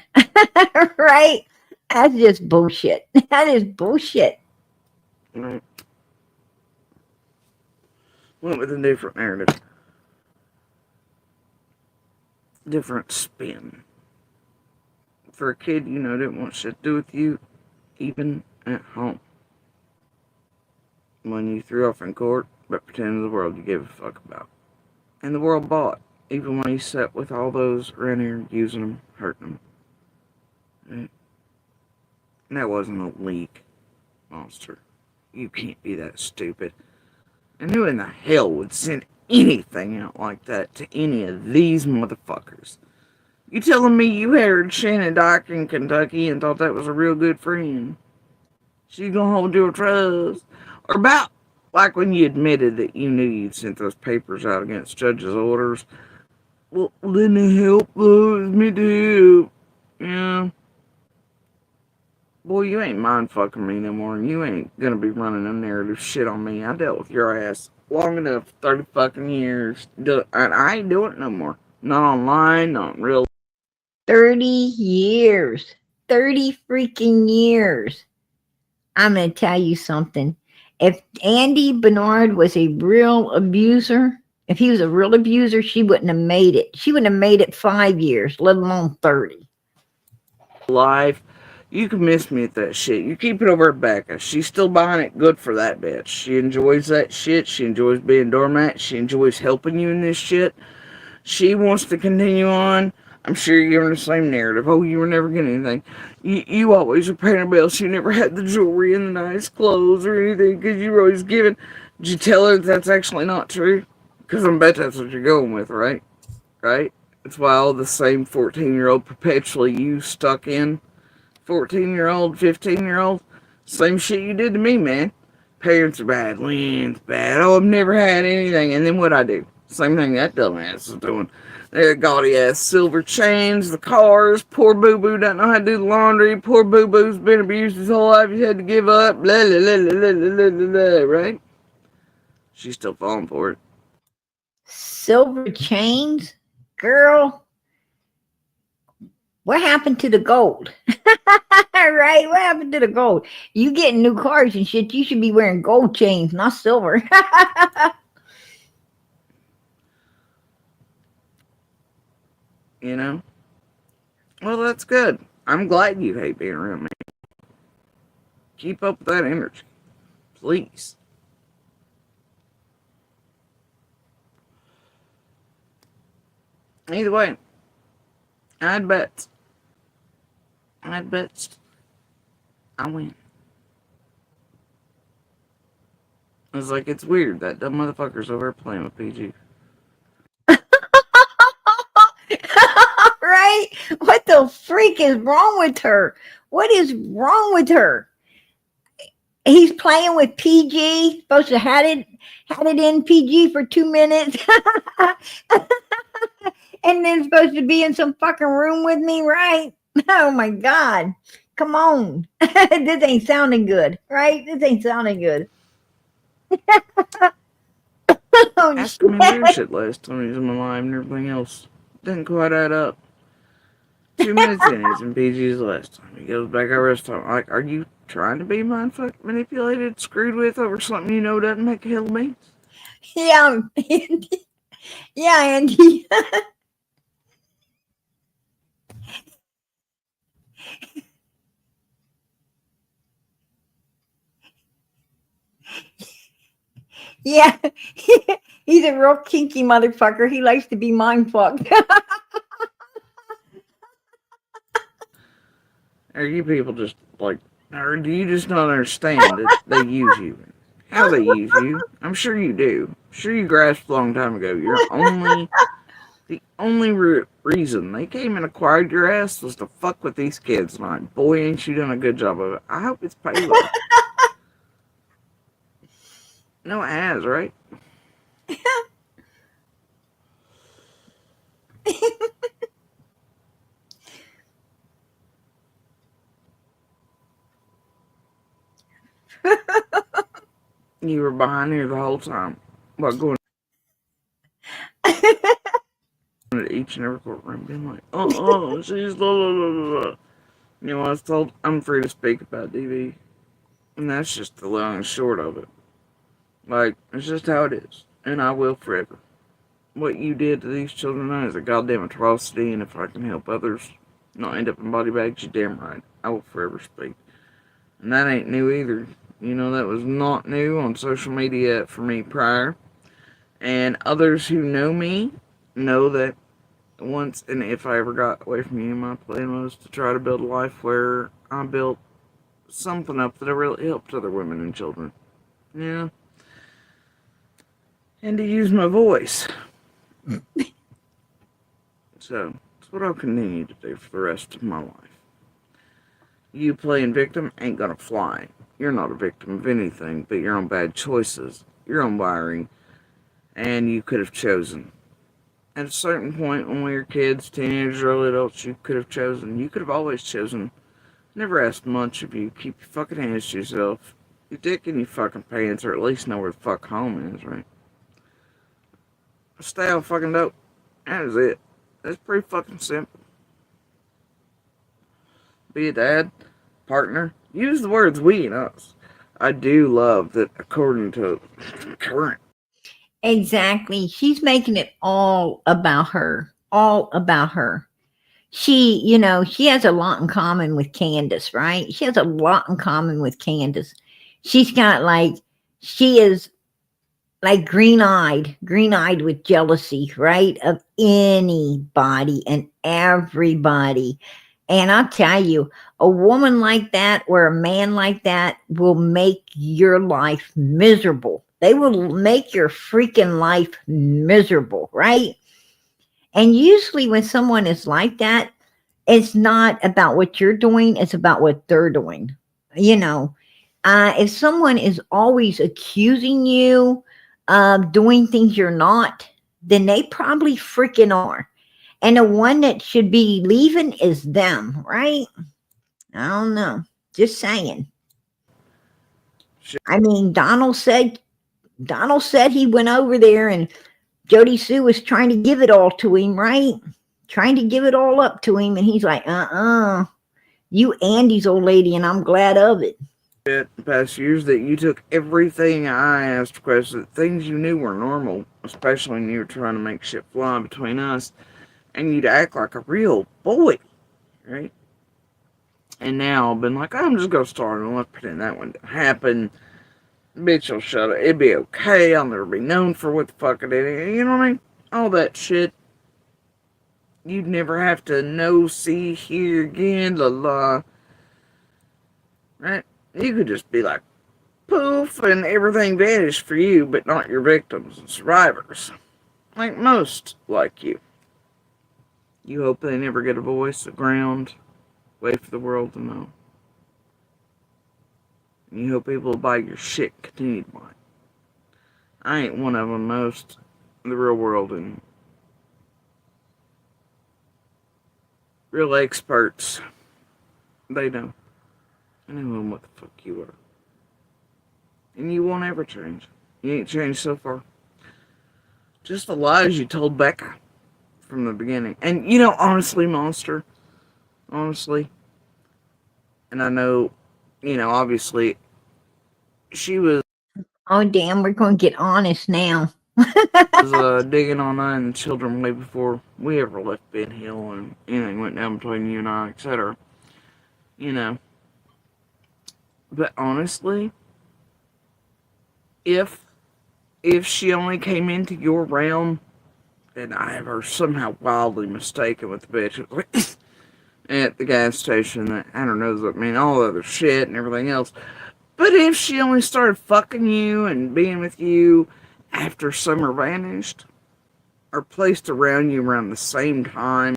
Right? That's just bullshit. That is bullshit. Right. Went with a different narrative. Different spin. For a kid, didn't want shit to do with you, even at home. When you threw off in court, but pretended the world you gave a fuck about. And the world bought, even when you sat with all those around here using them, hurting them. Right? And that wasn't a leak, monster. You can't be that stupid. And who in the hell would send anything out like that to any of these motherfuckers? You telling me you heard Shannon Dock in Kentucky and thought that was a real good friend? She's gonna hold your trust? Or about like when you admitted that you knew you'd sent those papers out against judge's orders. Well, let me help those, me too. Yeah. Boy, you ain't mind fucking me no more, and you ain't gonna be running a narrative shit on me. I dealt with your ass long enough, 30 fucking years, and I ain't doing it no more. Not online, not in real. 30 years. 30 freaking years. I'm going to tell you something. If Andy Bernard was a real abuser, if he was a real abuser, she wouldn't have made it. She wouldn't have made it 5 years, let alone 30. Life, you can miss me at that shit. You keep it over at Becca. She's still buying it. Good for that bitch. She enjoys that shit. She enjoys being doormat. She enjoys helping you in this shit. She wants to continue on. I'm sure you're giving the same narrative. Oh, you were never getting anything. You always were paying her bills. You never had the jewelry and the nice clothes or anything because you were always giving. Did you tell her that's actually not true? Because I bet that's what you're going with, right? Right? That's why all the same 14-year-old perpetually you stuck in. 14-year-old, 15-year-old. Same shit you did to me, man. Parents are bad. Lynn's bad. Oh, I've never had anything. And then what I do? Same thing that dumbass is doing. Their gaudy ass silver chains, the cars. Poor Boo Boo doesn't know how to do the laundry. Poor Boo Boo's been abused his whole life. He had to give up. Blah, blah, blah, blah, blah, blah, blah, right? She's still falling for it. Silver chains? Girl, what happened to the gold? Right? What happened to the gold? You getting new cars and shit, you should be wearing gold chains, not silver. You know? Well, that's good. I'm glad you hate being around me. Keep up with that energy. Please. Either way, I'd bet. I win. It's like, it's weird. That dumb motherfucker's over playing with PG. Right? What the freak is wrong with her? What is wrong with her? He's playing with PG. Supposed to had it in PG for 2 minutes. And then supposed to be in some fucking room with me, right? Oh my God. Come on. This ain't sounding good, right? This ain't sounding good. Oh, Asked me weird shit last time he was in my live and everything else. Didn't quite add up. 2 minutes in, he's in PG's last time. He goes back over his time. Like, are you trying to be mindfuck manipulated, screwed with over something you know doesn't make a hill of beans? Yeah, Andy. Yeah, Andy. Yeah, he's a real kinky motherfucker. He likes to be mind fucked. Are you people just like, or do you just not understand that they use you? How they use you? I'm sure you do. I'm sure you grasped a long time ago. The only reason they came and acquired your ass was to fuck with these kids. And like, boy, ain't you done a good job of it. I hope it's paid off. No, it has, right? You were behind here the whole time. What, going to each and every courtroom being like, she's blah, blah, blah, blah. You know, I was told I'm free to speak about DV. And that's just the long and short of it. Like, it's just how it is. And I will forever. What you did to these children is a goddamn atrocity, and if I can help others not end up in body bags, you damn right. I will forever speak. And that ain't new either. You know, that was not new on social media for me prior. And others who know me know that once and if I ever got away from you, my plan was to try to build a life where I built something up that really helped other women and children. Yeah. And to use my voice. So, that's what I'll continue to do for the rest of my life. You playing victim ain't gonna fly. You're not a victim of anything but your own bad choices, your own wiring, and you could have chosen. At a certain point when we were kids, teenagers, early adults, you could have chosen. You could have always chosen Never asked much of you. Keep your fucking hands to yourself. Your dick in your fucking pants, or at least know where the fuck home is, right? Stay out fucking dope. That is it. That's pretty fucking simple. Be a dad, partner. Use the words we and us. I do love that according to current. Exactly. She's making it all about her. All about her. She, she has a lot in common with Candace, right? She has a lot in common with Candace. She's got she is like green-eyed with jealousy, right? Of anybody and everybody. And I'll tell you, a woman like that or a man like that will make your life miserable. They will make your freaking life miserable, right? And usually when someone is like that, it's not about what you're doing, it's about what they're doing. If someone is always accusing you of doing things you're not, then they probably freaking are. And the one that should be leaving is them, right? I don't know. Just saying. I mean, Donald said he went over there and Jodi Sue was trying to give it all to him, right? Trying to give it all up to him. And he's like, you Andy's old lady, and I'm glad of it. The past years that you took everything I asked questions, things you knew were normal, especially when you were trying to make shit fly between us, and you'd act like a real boy, right? And now I've been like, I'm just gonna start and let's pretend that one didn't happen. Bitch will shut up. It'd be okay. I'll never be known for what the fuck I did. You know what I mean? All that shit. You'd never have to know, see, hear again, la la. Right? You could just be like, poof, and everything vanished for you, but not your victims and survivors. Like most like you. You hope they never get a voice, a ground, wait for the world to know. And you hope people buy your shit, continue to buy. I ain't one of them. Most in the real world and real experts, they know. I know what the fuck you are. And you won't ever change. You ain't changed so far. Just the lies you told Becca from the beginning. And honestly, Monster, honestly, and I know, obviously, she was. Oh, damn, we're going to get honest now. was digging on I and the children way before we ever left Ben Hill and anything went down between you and I, etc. But honestly, if she only came into your realm, and I have her somehow wildly mistaken with the bitch at the gas station, that I don't know, I mean, all the other shit and everything else. But if she only started fucking you and being with you after Summer vanished, or placed around you around the same time.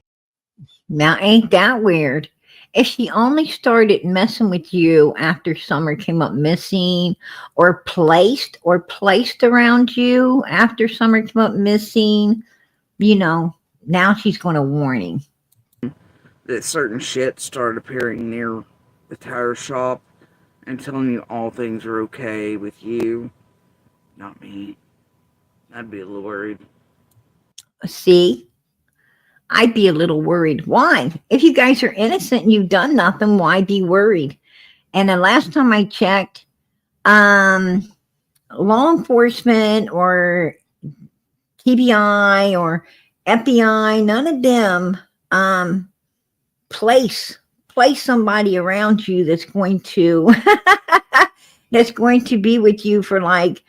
Now, ain't that weird? If she only started messing with you after Summer came up missing, or placed around you after Summer came up missing, now she's going to warning. That certain shit started appearing near the tire shop and telling you all things are okay with you, not me. I'd be a little worried. See? I'd be a little worried. Why? If you guys are innocent and you've done nothing, why be worried? And the last time I checked, law enforcement or TBI or FBI, none of them place somebody around you that's going to be with you for like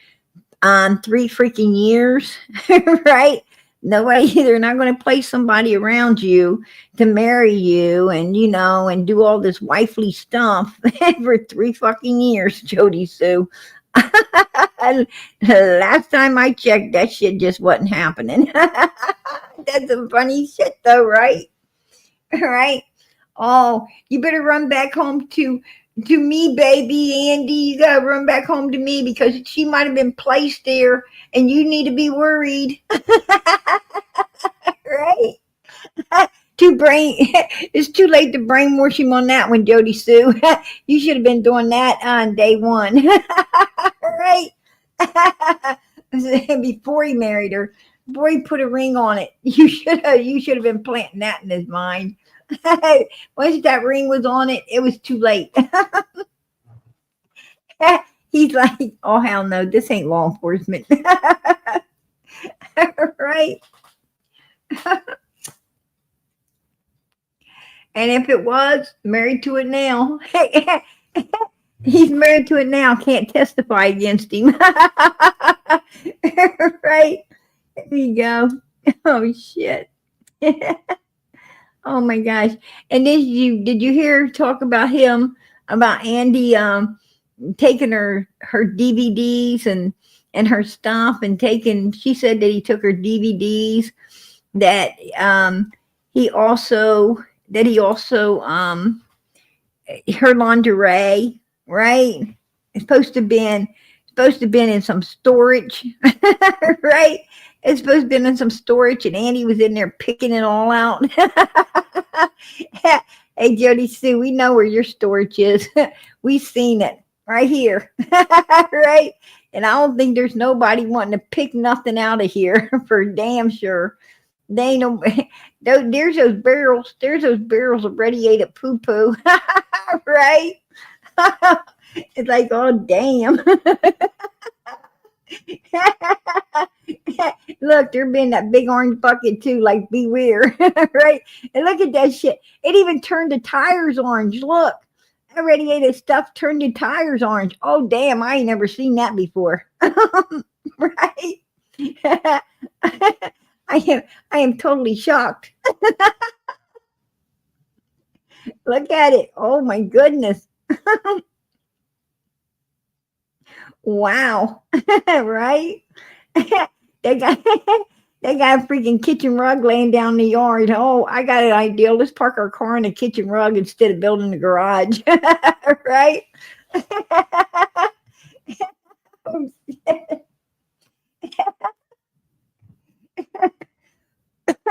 3 freaking years, right? They're not going to place somebody around you to marry you and, and do all this wifely stuff for 3 fucking years, Jodi Sue. Last time I checked, that shit just wasn't happening. That's some funny shit though, right? Right? Oh, you better run back home to me, baby, Andy. You gotta run back home to me because she might have been placed there and you need to be worried. Right? too brain. It's too late to brainwash him on that one, Jodi Sue. You should have been doing that on day one, right? Before he married her, before he put a ring on it. You should have been planting that in his mind. Once that ring was on it, it was too late. He's like, oh hell no, this ain't law enforcement. Right? And if it was, married to it now. He's married to it now, can't testify against him. Right? There you go. Oh shit. Oh my gosh. And did you hear her talk about him, about Andy taking her DVDs and her stuff, and she said that he took her DVDs, that he also her lingerie, right? It's supposed to have been in some storage, right? It's supposed to have been in some storage, and Andy was in there picking it all out. Hey, Jodi Sue, we know where your storage is. We've seen it right here, right? And I don't think there's nobody wanting to pick nothing out of here for damn sure. They ain't no. There's those barrels. There's those barrels of radiated poo poo, right? It's like, oh damn. Look, there been that big orange bucket too, like beware, right? And look at that shit. It even turned the tires orange. Look, that radiated stuff turned the tires orange. Oh damn, I ain't never seen that before. Right? I am totally shocked. Look at it. Oh my goodness. Wow. Right? They got a freaking kitchen rug laying down the yard. Oh, I got an idea. Let's park our car in a kitchen rug instead of building a garage. Right? Oh,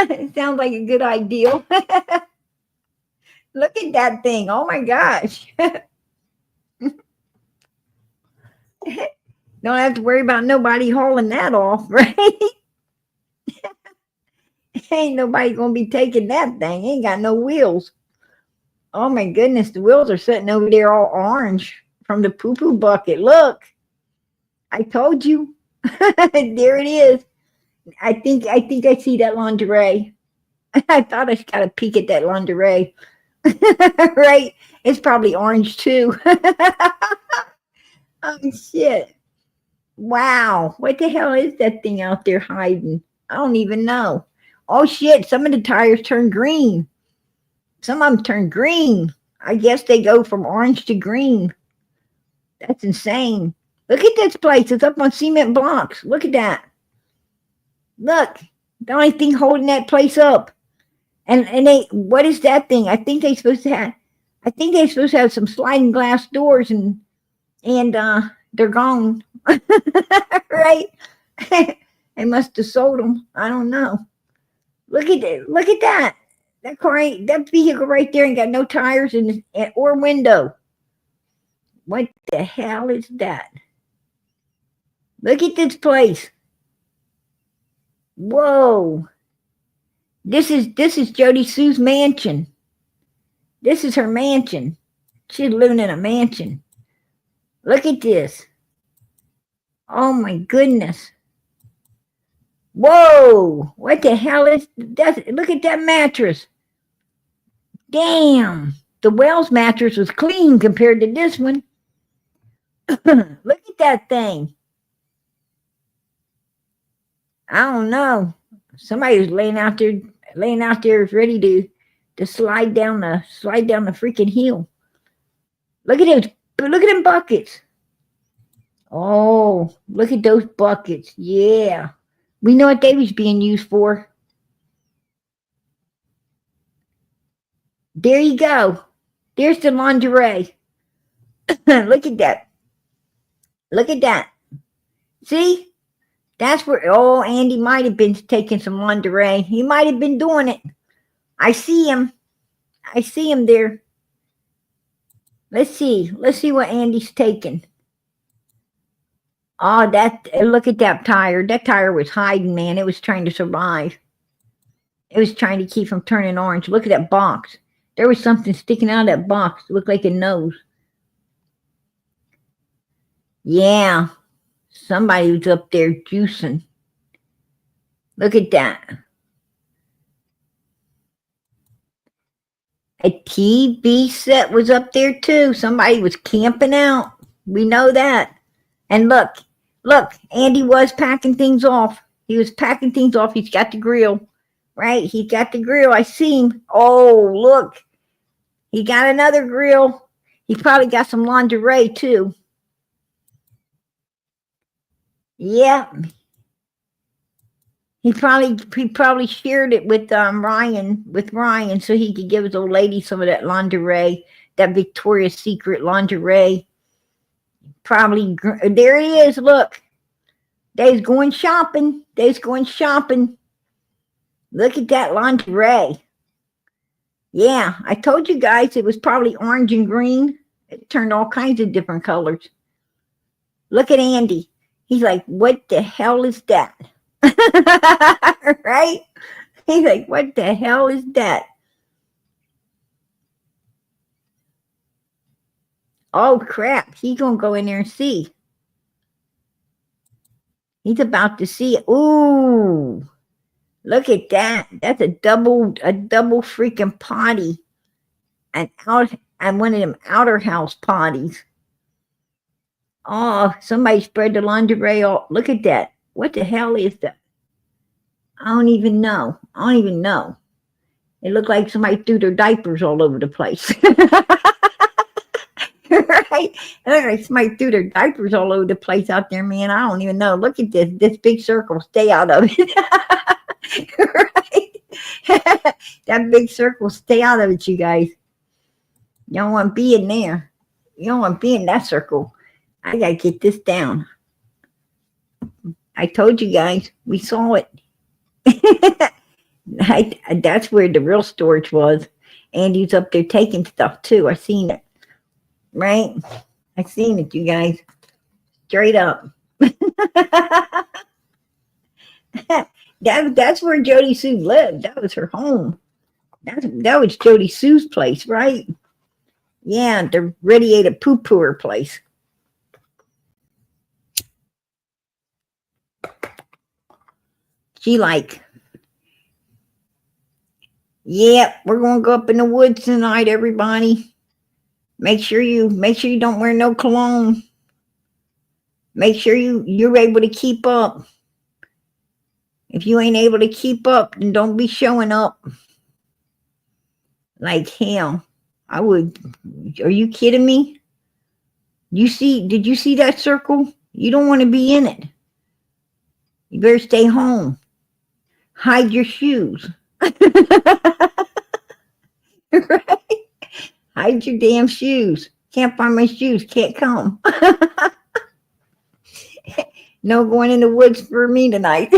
it sounds like a good idea. Look at that thing. Oh my gosh. Don't have to worry about nobody hauling that off, right? Ain't nobody gonna be taking that thing. Ain't got no wheels. Oh my goodness, the wheels are sitting over there all orange from the poo-poo bucket. Look, I told you. There it is. I think I see that lingerie. I thought I got a peek at that lingerie. Right? It's probably orange too. Oh shit. Wow. What the hell is that thing out there hiding? I don't even know. Oh shit, some of the tires turn green. Some of them turn green. I guess they go from orange to green. That's insane. Look at this place. It's up on cement blocks. Look at that. Look. The only thing holding that place up. And what is that thing? I think they're supposed to have some sliding glass doors, and they're gone. Right? They must have sold them. I don't know. Look at that. Look at that. That vehicle right there ain't got no tires or window. What the hell is that? Look at this place. Whoa. This is Jodi Sue's mansion. This is her mansion. She's living in a mansion. Look at this. Oh my goodness. Whoa. What the hell is that? Look at that mattress. Damn. The Wells mattress was clean compared to this one. Look at that thing. I don't know. Somebody was laying out there ready to slide down the freaking hill. Look at them buckets. Oh, look at those buckets. Yeah. We know what they was being used for. There you go. There's the lingerie. Look at that. Look at that. See? That's where, Andy might have been taking some lingerie. He might have been doing it. I see him. I see him there. Let's see. Let's see what Andy's taking. Oh, look at that tire. That tire was hiding, man. It was trying to survive. It was trying to keep from turning orange. Look at that box. There was something sticking out of that box. It looked like a nose. Yeah. Somebody was up there juicing. Look at that. A TV set was up there too. Somebody was camping out. We know that. And look, Andy was packing things off. He was packing things off. He's got the grill, right? He's got the grill. I see him. Oh, look. He got another grill. He probably got some lingerie too. Yeah. He probably shared it with Ryan, so he could give his old lady some of that lingerie, that Victoria's Secret lingerie. Probably there he is. Look, they's going shopping. Look at that lingerie. Yeah, I told you guys it was probably orange and green. It turned all kinds of different colors. Look at Andy. He's like, what the hell is that? Right? He's like, what the hell is that? Oh crap, he's gonna go in there and see. He's about to see it. Ooh, look at that. That's a double freaking potty. And one of them outer house potties. Oh, somebody spread the lingerie all. Look at that. What the hell is that? I don't even know. It looked like somebody threw their diapers all over the place. Right? It looked like somebody threw their diapers all over the place out there, man. I don't even know. Look at this big circle. Stay out of it. Right? That big circle. Stay out of it, you guys. You don't want to be in there. You don't want to be in that circle. I got to get this down. I told you guys. We saw it. That's where the real storage was. Andy's up there taking stuff too. I seen it. Right? I seen it, you guys. Straight up. That's where Jodi Sue lived. That was her home. That was Jodi Sue's place, right? Yeah, the radiated poo-pooer place. She like, yep, we're gonna go up in the woods tonight, everybody. Make sure you don't wear no cologne. Make sure you're able to keep up. If you ain't able to keep up, then don't be showing up. Like hell. I would. Are you kidding me? Did you see that circle? You don't want to be in it. You better stay home. Hide your shoes. Right? Hide your damn shoes. Can't find my shoes. Can't come. No going in the woods for me tonight.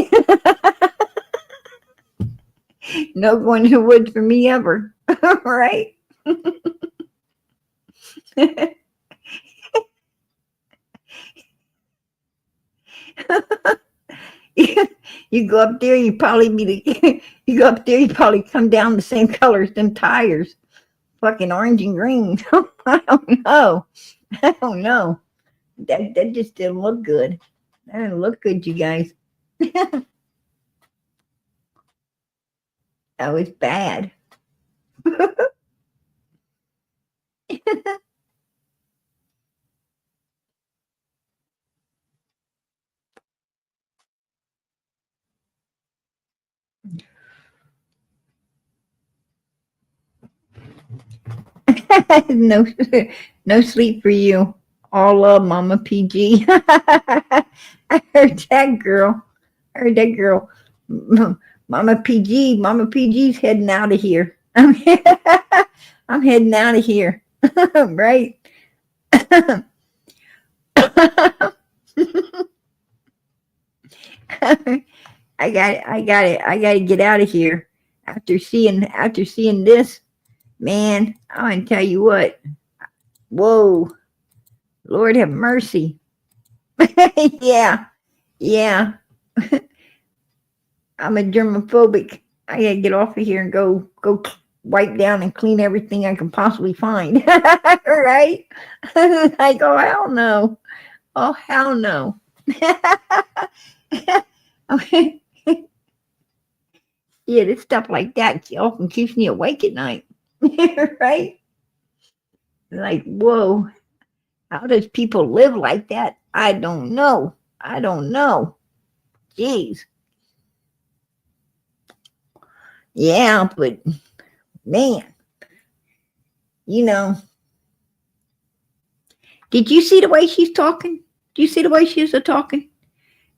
No going in the woods for me ever. Right? You go up there, you probably come down the same color as them tires. Fucking orange and green. I don't know. That just didn't look good. That didn't look good, you guys. That was bad. No, no sleep for you. All love, Mama PG. I heard that girl. Mama PG's heading out of here. I'm heading out of here. Right? I got to get out of here. after seeing this, man, I'm gonna tell you what. Whoa, Lord have mercy. Yeah, yeah. I'm a germophobic. I gotta get off of here and go wipe down and clean everything I can possibly find. Right? Like, oh hell no. Oh hell no. Okay. Yeah, this stuff like that often keeps me awake at night. Right? Like, whoa, how does people live like that? I don't know. I don't know. Jeez. Yeah, but man, you know, did you see the way she's talking? Do you see the way she's talking?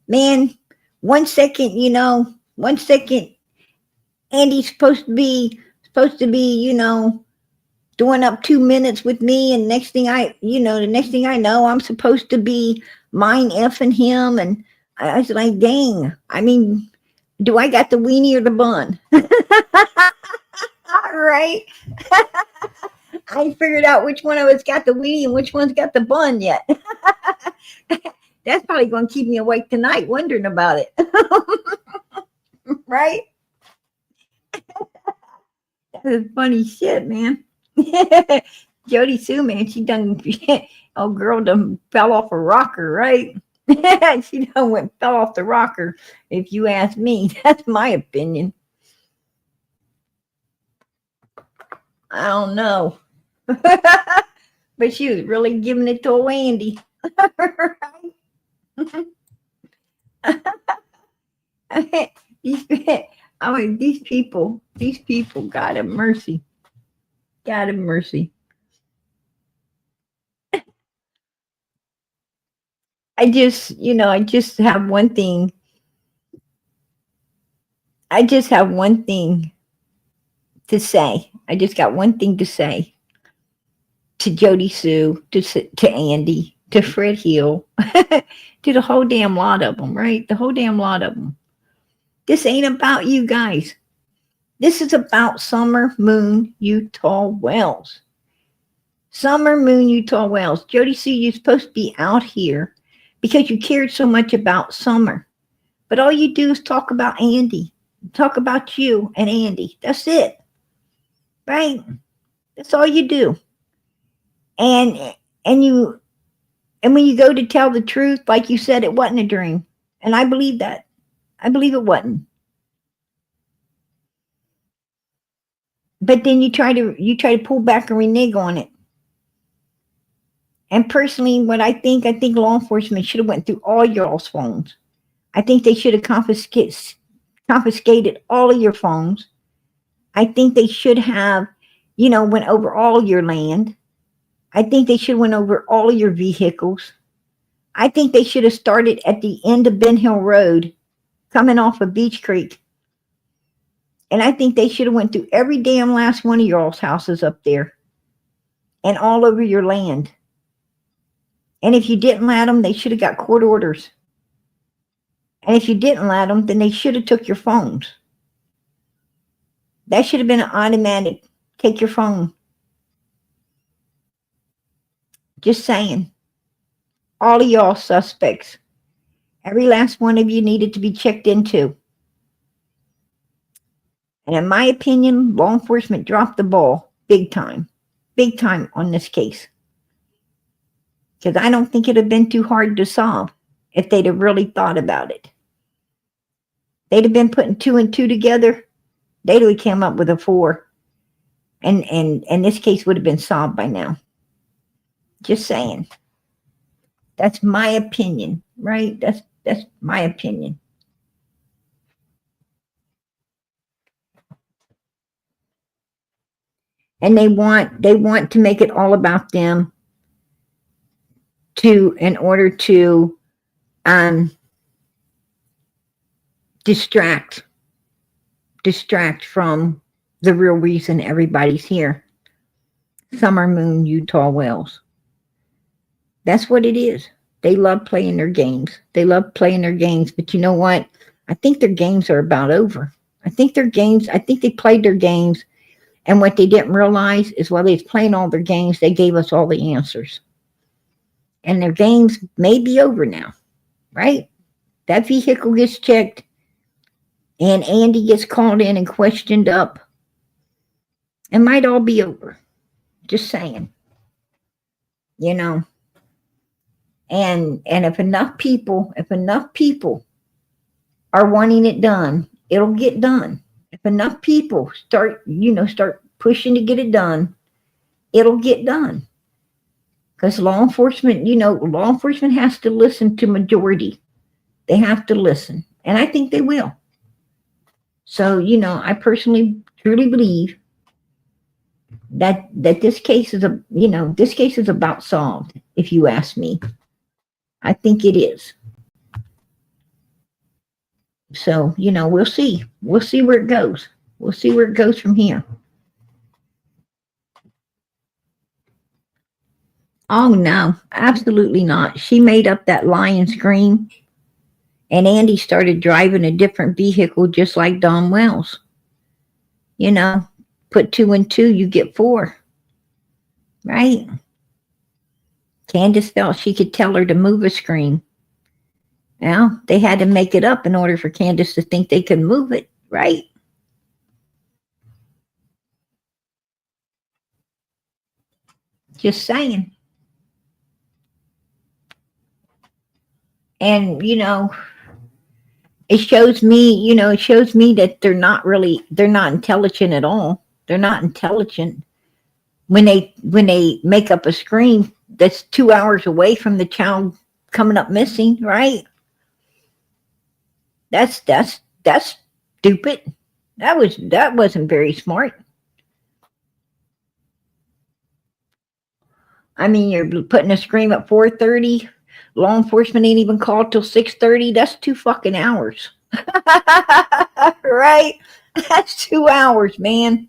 Man, 1 second, 1 second, Andy's supposed to be, doing up 2 minutes with me, and the next thing I know, I'm supposed to be mind effing him, and I was like, dang. I mean, do I got the weenie or the bun? Right? I ain't figured out which one of us got the weenie and which one's got the bun yet. That's probably going to keep me awake tonight, wondering about it. Right? That is funny shit, man. Jodi Sue, man, she done, oh girl done fell off a rocker, right? She done fell off the rocker, if you ask me. That's my opinion. I don't know. But she was really giving it to Andy. Right? These people, God have mercy. God have mercy. I just have one thing. I just have one thing to say. I just got one thing to say to Jodi Sue, to Andy, to Fred Hill, to the whole damn lot of them, right? The whole damn lot of them. This ain't about you guys. This is about Summer Moon Utah Wells. Summer Moon Utah Wells. Jodi Sue, you're supposed to be out here because you cared so much about Summer. But all you do is talk about Andy. Talk about you and Andy. That's it. Right? That's all you do. And when you go to tell the truth, like you said, it wasn't a dream. And I believe that. I believe it wasn't. But then you try to pull back and renege on it. And personally, what I think law enforcement should have went through all y'all's phones. I think they should have confiscated all of your phones. I think they should have, went over all your land. I think they should have went over all of your vehicles. I think they should have started at the end of Ben Hill Road, coming off of Beach Creek. And I think they should have went through every damn last one of y'all's houses up there and all over your land. And if you didn't let them, they should have got court orders. And if you didn't let them, then they should have took your phones. That should have been an automatic, take your phone. Just saying. All of y'all suspects. Every last one of you needed to be checked into. And in my opinion, law enforcement dropped the ball big time on this case. Because I don't think it would have been too hard to solve if they'd have really thought about it. They'd have been putting 2 and 2 together. They'd have come up with a 4. And this case would have been solved by now. Just saying. That's my opinion, right? That's my opinion. And they want to make it all about them in order to distract from the real reason everybody's here. Summer Moon Utah Wells. That's what it is. They love playing their games. But you know what? I think their games are about over. I think their games, I think they played their games. And what they didn't realize is while they was playing all their games, they gave us all the answers. And their games may be over now, right? That vehicle gets checked and Andy gets called in and questioned up. It might all be over. Just saying. You know. And if enough people are wanting it done, it'll get done. If enough people start pushing to get it done, it'll get done. Because law enforcement has to listen to majority. They have to listen. And I think they will. So, I personally truly believe that this case is about solved, if you ask me. I think it is. So, we'll see. We'll see where it goes. We'll see where it goes from here. Oh, no, absolutely not. She made up that lying scream, and Andy started driving a different vehicle just like Don Wells. Put 2 and 2, you get 4. Right? Candace felt she could tell her to move a screen. Well, they had to make it up in order for Candace to think they could move it, right? Just saying. And, it shows me that they're not intelligent at all. They're not intelligent. When they make up a screen that's 2 hours away from the child coming up missing, right? That's stupid. That wasn't very smart. I mean, you're putting a scream at 4:30. Law enforcement ain't even called till 6:30. That's 2 fucking hours. Right? That's 2 hours, man.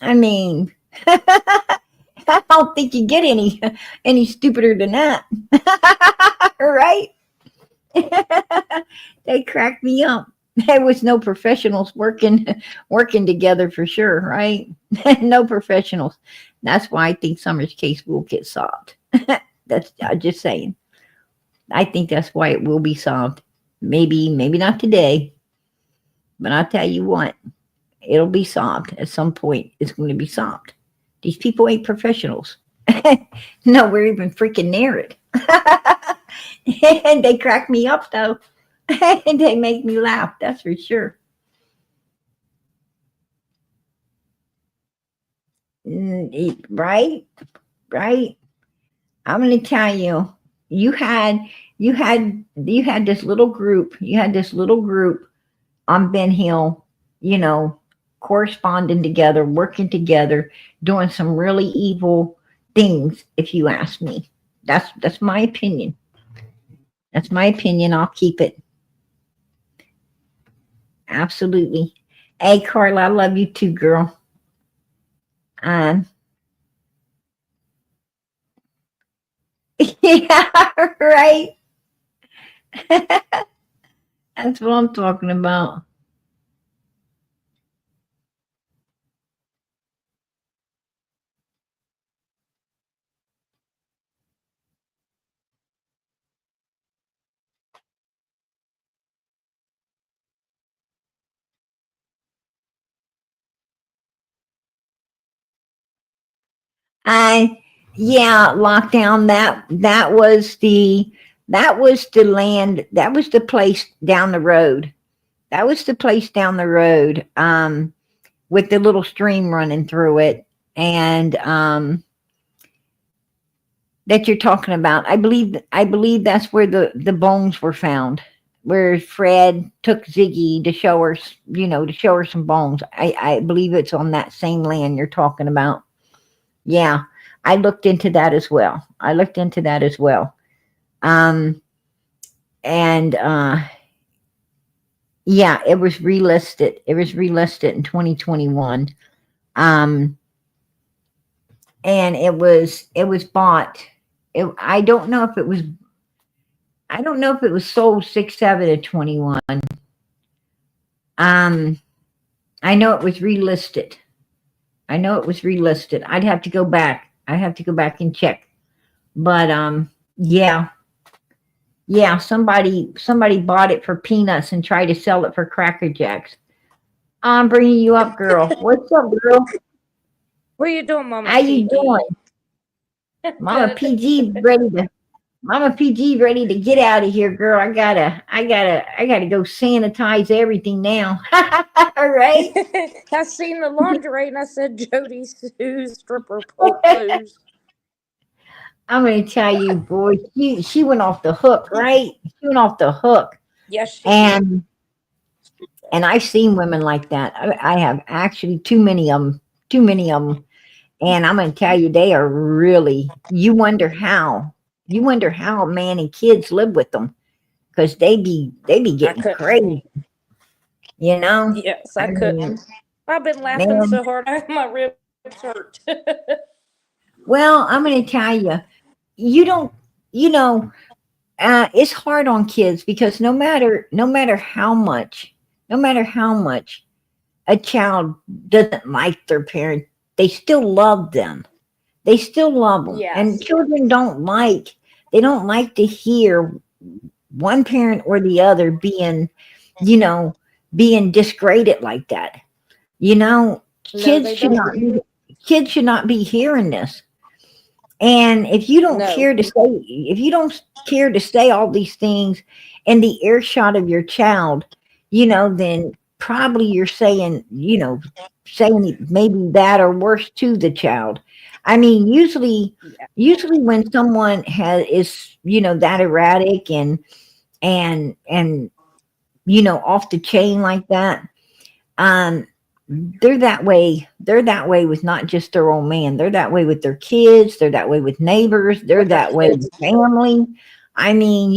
I mean, I don't think you get any stupider than that. Right? They cracked me up. There was no professionals working together for sure, right? No professionals. That's why I think Summer's case will get solved. I'm just saying. I think that's why it will be solved. Maybe not today, but I'll tell you what, it'll be solved at some point. It's going to be solved. These people ain't professionals. No, we're even freaking near it. And they crack me up though. And they make me laugh, that's for sure. Right? I'm going to tell you, you had this little group. You had this little group on Ben Hill, corresponding together, working together, doing some really evil things, if you ask me. That's my opinion. That's my opinion. I'll keep it. Absolutely. Hey, Carla, I love you too, girl. Yeah, right. That's what I'm talking about. I Yeah, lockdown. That was the land. That was the place down the road. That was the place down the road. With the little stream running through it, and that you're talking about. I believe that's where the bones were found. Where Fred took Ziggy to show her, some bones. I believe it's on that same land you're talking about. Yeah, I looked into that as well. And yeah, it was relisted. In 2021. And it was bought. I don't know if it was sold 6/7 of 21. Um, I know it was relisted. I know it was relisted. I'd have to go back. I'd have to go back and check. But yeah, yeah. Somebody bought it for peanuts and tried to sell it for Cracker Jacks. I'm bringing you up, girl. What's up, girl? What are you doing, Mama How you PG? doing? Mama PG ready to Mama PG ready to get out of here, girl. I gotta go sanitize everything now. All right. I seen the lingerie and I said Jodi Sue stripper pole clothes. I'm gonna tell you, boy, she went off the hook, right? She went off the hook. Yes, she did. And I've seen women like that. I have actually too many of them, too many of them. And I'm gonna tell you, they are really. You wonder how a man and kids live with them, because they be getting couldn't. crazy. You know, Yes, I I mean, couldn't. I've been laughing man. so hard my ribs hurt. Well, I'm gonna tell you, you don't. You know, it's hard on kids because no matter how much, no matter how much a child doesn't like their parent, they still love them. They still love them. And Yes. children they don't like to hear one parent or the other you know, being disgraded like that. You know, No, kids they should don't. not be, kids should not be hearing this. And No. if you don't care to say all these things in the earshot of your child, then probably you're saying maybe that or worse to the child. I mean, Yeah. usually when someone is, that erratic and off the chain like that, um, they're that way with not just their own man. They're that way with their kids. They're that way with neighbors. They're With their that way kids. with family. I mean,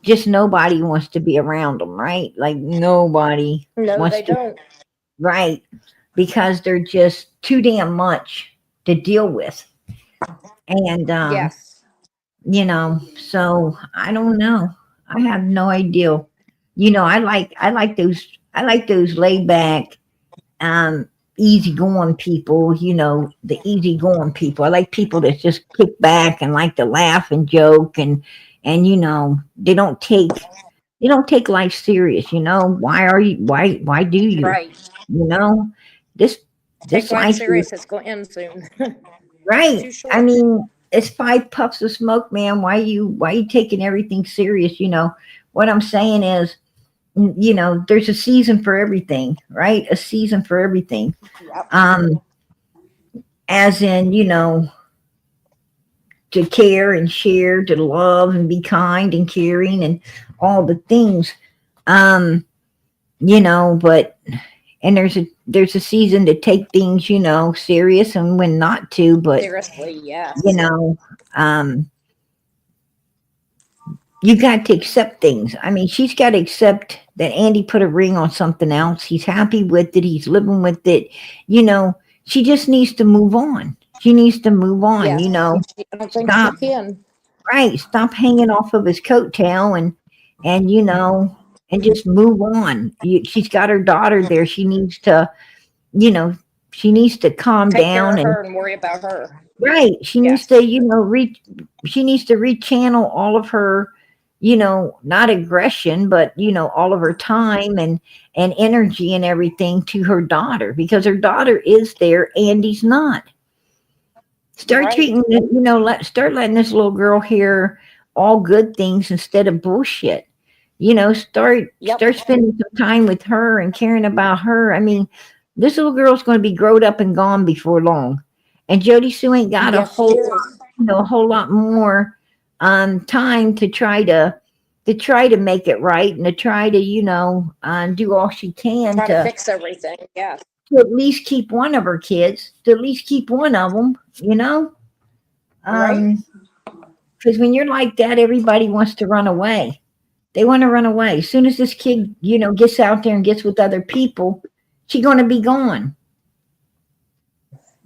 just nobody wants to be around them, right? Like nobody No, wants they to, don't. right? Because they're just too damn much to deal with. And Yes. so I don't know. I have no idea. I like those laid back, um, easygoing people, the easygoing people. I like people that just kick back and like to laugh and joke and they don't take life serious. Why do you? Right. You know, this Take this life life is serious. It's going to end soon. right. Too I short. mean, it's five puffs of smoke, man. Why you taking everything serious? What I'm saying is, there's a season for everything, right? A season for everything. Yep. As in, to care and share, to love and be kind and caring and all the things. Um, but and there's a season to take things, serious and when not to, but Seriously, you yes. know, you got to accept things. I mean, she's got to accept that Andy put a ring on something else. He's happy with it. He's living with it. She just needs to move on. She needs to move on. Yes. I don't think she Stop. can. Right. Stop hanging off of his coattail and just move on. She's got her daughter there. You know, she needs to calm Take care down of and her and worry about her. right. She needs to, Yes. she needs to rechannel all of her, not aggression, but all of her time and energy and everything to her daughter because her daughter is there. Andy's not. Start Right. treating it, start letting this little girl hear all good things instead of bullshit. Start Yep. spending some time with her and caring about her. I mean, this little girl's going to be growed up and gone before long, and Jodi Sue ain't got a Yes, she whole is. a whole lot more time to try to make it right and to try to do all she can Try to to fix everything. Yes. at least keep one of her kids, to at least keep one of them. Right. Um, because when you're like that, everybody wants to run away. They want to run away. As soon as this kid, gets out there and gets with other people, she's going to be gone.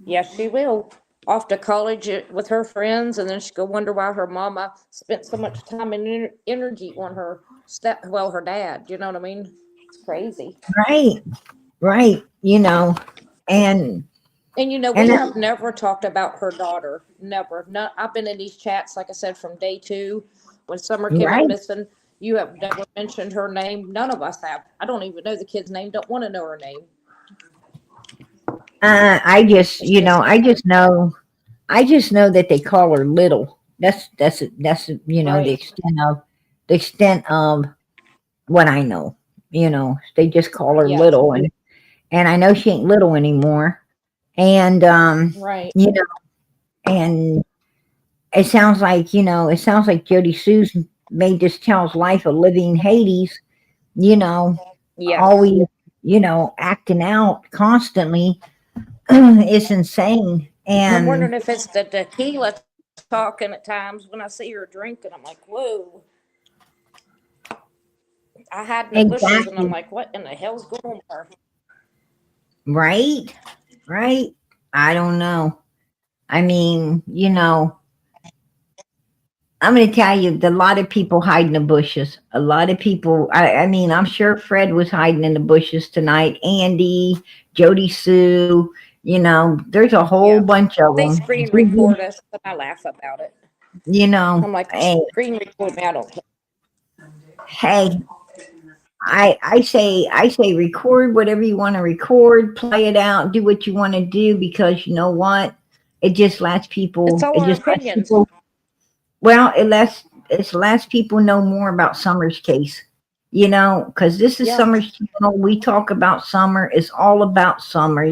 Yes, she will. Off to college with her friends, and then she go wonder why her mama spent so much time and energy on her her dad. You know what I mean? It's crazy. Right. Right. And And we and have never talked about her daughter. Never. No, I've been in these chats, like I said, from day 2 when Summer came up right. missing. You have never mentioned her name. None of us have. I don't even know the kid's name. Don't want to know her name. I just, It's just I just know that they call her Little. That's the right. extent of what I know. They just call her Yes. Little, and I know she ain't little anymore. And Right. you know, and it sounds like Jodi Sue's made this child's life a living Hades. You know, Yes. always, acting out constantly. It's insane. I'm And wondering if it's the tequila talking at times when I see her drinking. I'm like, whoa. I hide in the bushes and I'm exactly. like, what in the hell's going on with her? Right, right. I don't know. I mean, I'm going to tell you, a lot of people hide in the bushes. A lot of people. I mean, I'm sure Fred was hiding in the bushes tonight. Andy, Jodi Sue. There's a whole Yeah. bunch of They them. screen record us and I laugh about it. I'm like, Hey, screen record me. I don't care. hey, I say record whatever you want to record, play it out, do what you want to do, because you know what? It just lets It's people. all It our just lets opinions. people. Well, it lets people know more about Summer's case. Because this is Yeah. Summer's channel. We talk about Summer. It's all about Summer.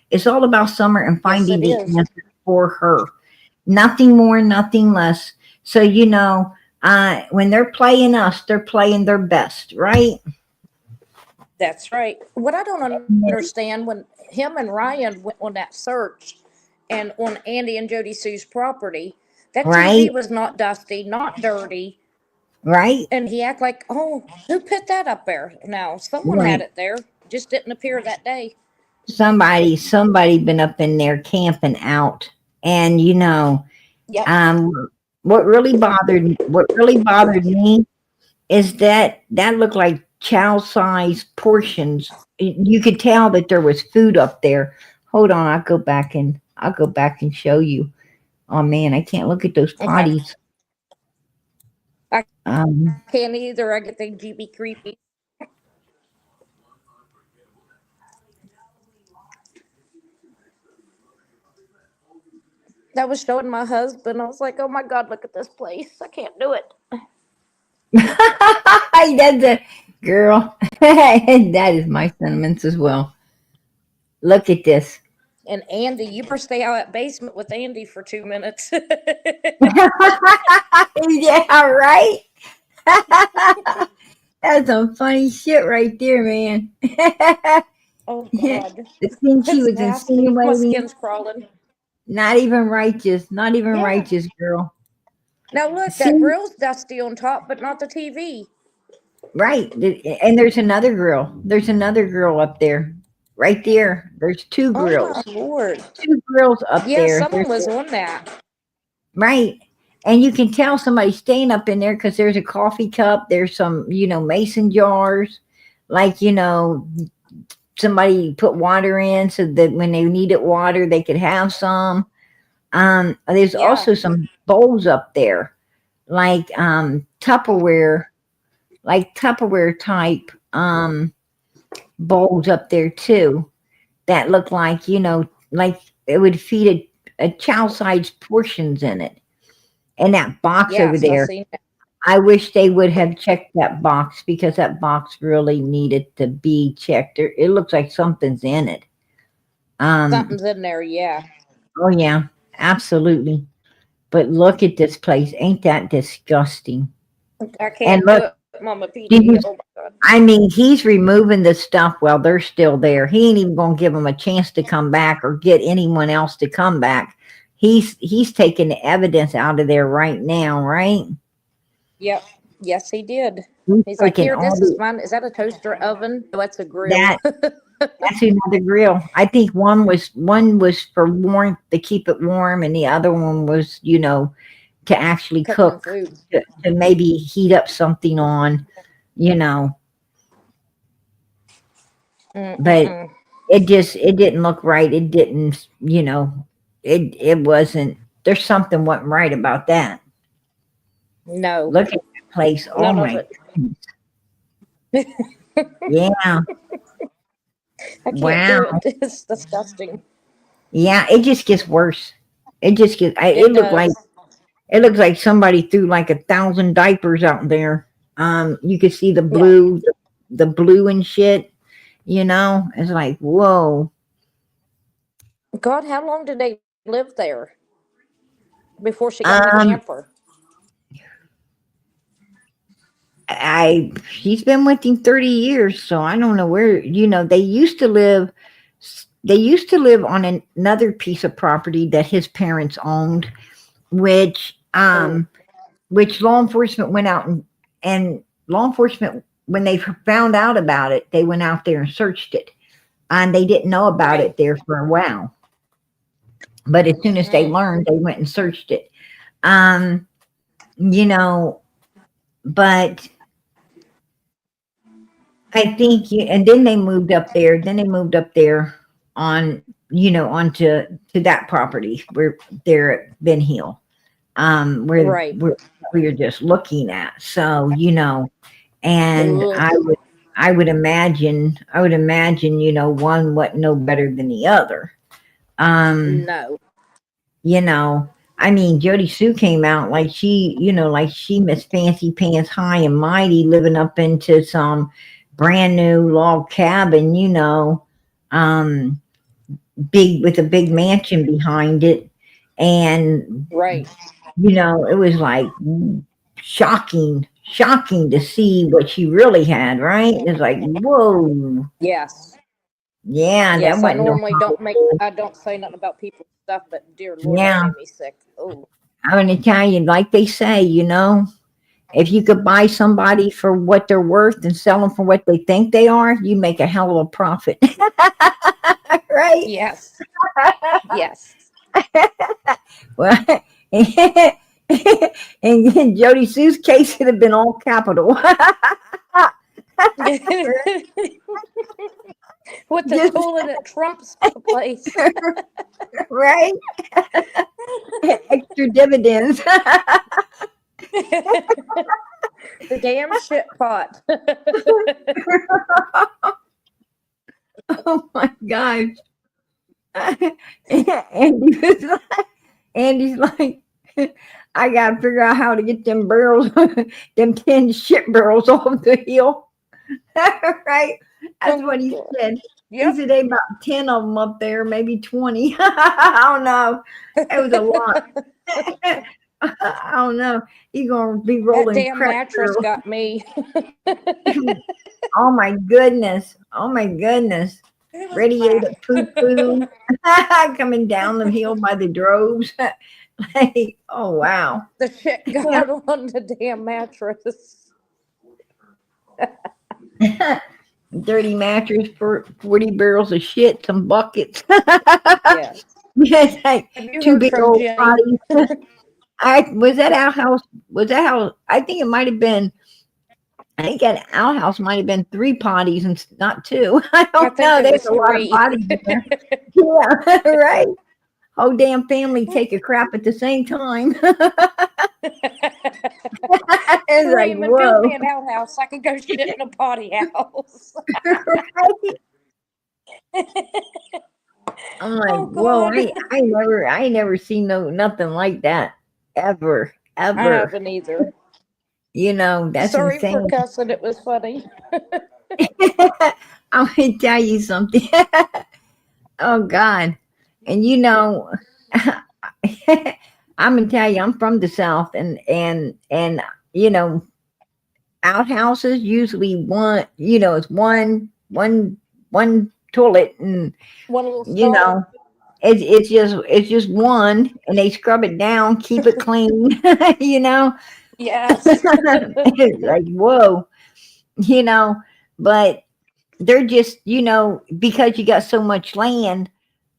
It's all about Summer and Yes, finding it the is. answer for her. Nothing more, nothing less. So when they're playing us, they're playing their best, right? That's right. What I don't understand when him and Ryan went on that search and on Andy and Jodi Sue's property, that TV Right, was not dusty, not dirty, right, and he act like, oh, who put that up there? Now someone had right. it there, just didn't appear that day. Somebody been up in there camping out, and Yep. um, what really bothered me is that looked like child-sized portions. You could tell that there was food up there. Hold on, I'll go back and show you. Oh man, I can't look at those Okay. potties. I Um, can't either. I get the GB creepy. I was showing my husband. I was like, oh my God, look at this place. I can't do it. that's a girl. That is my sentiments as well. Look at this. And Andy, you better stay out that basement with Andy for 2 minutes. Yeah, right. That's some funny shit right there, man. Oh The God. thing she It's was nasty. My insinuating, skin's crawling. not even Yeah. righteous, girl. Now look, that See, grill's dusty on top, but not the TV. right. And there's another girl. There's another girl up there. Right there. There's two Oh my grills. Lord. Two grills up Yeah, there. someone was on that. Right. And you can tell somebody's staying up in there because there's a coffee cup. There's some, mason jars. Like, somebody put water in so that when they needed water, they could have some. There's Yeah. also some bowls up there, like Tupperware type bowls up there too, that look like it would feed a child-sized portions in it. And that box over Yes, I there, seen it. I wish they would have checked that box, because that box really needed to be checked. It looks like something's in it. Um, Something's in there, yeah. oh yeah, absolutely. But look at this place. Ain't that disgusting? I And can't do look, it, Mama did PD. you, Oh my God. I mean, he's removing the stuff while they're still there. He ain't even gonna give them a chance to come back or get anyone else to come back. He's taking the evidence out of there right now, right? Yep. Yes, he did. He's He's like, taking here, all this is the mine. Is that a toaster oven? No, that's a grill. that that's another grill. I think one was for warmth, to keep it warm, and the other one was, to actually Cooking cook, food. to maybe heat up something on, you know. but Mm-mm-mm. it didn't look right. It didn't, it wasn't. There's something wasn't right about that. No, Look at that place. Oh none of my, it. yeah, I can't do wow, it. It's disgusting. yeah. It just gets worse. It just gets. It It looked like does. it looks like somebody threw like 1,000 diapers out there. You could see Yeah. the blue and shit. It's like whoa. God, how long did they live there before she got the Um, camper? she's been with him 30 years, so I don't know where. They used to live. They used to live on another piece of property that his parents owned, which Oh, which law enforcement went out and law enforcement, when they found out about it, they went out there and searched it, and they didn't know about right. it there for a while. But as soon as they Mm, learned, they went and searched it. Um, you know, but I think and then they moved up there. Then they moved up there on, onto to that property where they're at Ben Hill, right. where we're just looking at. So, and Ugh, I would imagine, one wasn't no better than the other. Um, no. you know, I mean, Jodi Sue came out like like she Miss Fancy Pants High and Mighty, living up into some brand new log cabin, um, big with a big mansion behind it. And, Right. it was like shocking to see what she really had, right? It's like, whoa, Yes. yeah, that Yes. I wasn't no, normally I don't say nothing about people's stuff, but dear Lord, that yeah. made me sick. Oh, I'm an Italian, like they say, if you could buy somebody for what they're worth and sell them for what they think they are, you make a hell of a profit. Right? yes. Yes. Well, and in Jodi Sue's case, it'd have been all capital. With the Just toilet at Trump's place. right? Extra dividends. The damn shit pot. Oh my gosh. Andy was like, Andy's like, I gotta figure out how to get them barrels, them 10 shit barrels off the hill. Right? That's what he said. He Yep. said they about 10 of them up there, maybe 20. I don't know. It was a lot. I don't know. He's gonna be That rolling damn crack mattress barrels. got me. Oh my goodness. Oh my goodness. Radiator poo poo coming down the hill by the droves. Like, oh wow. The shit Yeah. got on the damn mattress. Dirty mattress for 40 barrels of shit, some buckets. Yes. Yes, like Have you 2 heard big from old Jenny? potties. Was that outhouse? Was that how? I think it might have been. I think that outhouse might have been 3 potties and not 2. I I don't think know. it There's was a lot of 3. potties in there. Yeah, right. Whole damn family take a crap at the same time. It's like, Raymond, build me whoa. an outhouse. I can go shit in a potty house. I'm like, Oh whoa, God. I ain't never seen nothing like that ever. I haven't either. That's Sorry for insane. cussing. It was funny. I'm gonna tell you something. Oh God. And I'm gonna tell you, I'm from the South, and you know, outhouses usually it's one toilet, and One little you stall. know, it's just one, and they scrub it down, keep it clean, you know. Yes. It's like whoa, you know, but they're just, because you got so much land,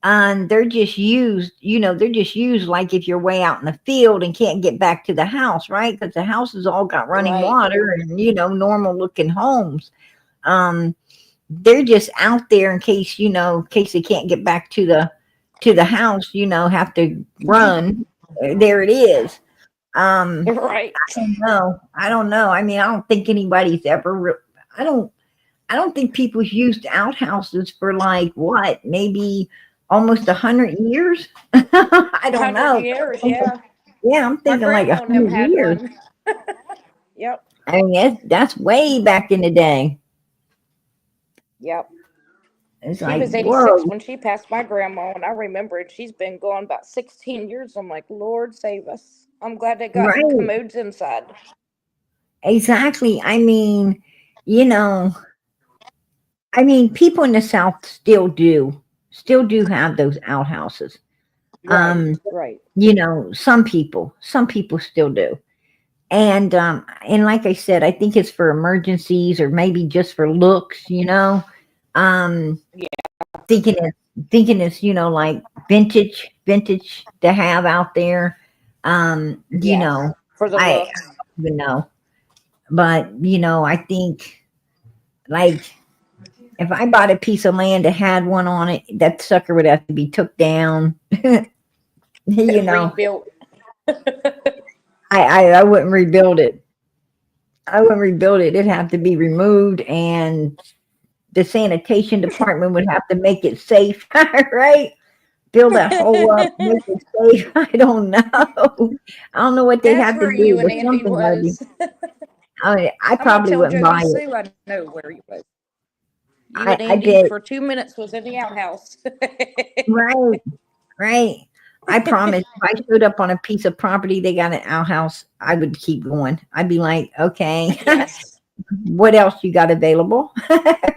and they're just used like if you're way out in the field and can't get back to the house, right? Because the houses all got running Right. water and, normal looking homes. Um, they're just out there in case, in case they can't get back to the house, have to run. There it is. Right. No, I don't know. I mean, I don't think anybody's ever. I don't think people's used outhouses for like what, maybe almost 100 years. I don't 100 know. years, yeah. Yeah, I'm My thinking like grandma and them 100 had years. one. Yep. I mean, that's way back in the day. Yep. It's She like, was 86 whoa, when she passed, my grandma, and I remember it. She's been gone about 16 years. I'm like, Lord save us. I'm glad they got right? commodes inside. Exactly. You know, people in the South still do have those outhouses. Right, Um, right. some people still do. And like I said, I think it's for emergencies or maybe just for looks. Um, Yeah, thinking it's, like vintage to have out there. yes. For the I looks. don't even know. But, I think like if I bought a piece of land that had one on it, that sucker would have to be took down. you know, Rebuilt. I wouldn't rebuild it. I wouldn't rebuild it. It'd have to be removed, and the sanitation department would have to make it safe, right? Build that hole up, make it safe. I don't know. I don't know what they'd That's have to where you do, and but Andy something maybe. was. I I'm gonna probably tell wouldn't Jodi buy it. Sue I know where you was. You and I Andy did. for 2 minutes was in the outhouse. Right, right. I promise if I showed up on a piece of property, they got an outhouse, I would keep going. I'd be like, okay, Yes. what else you got available?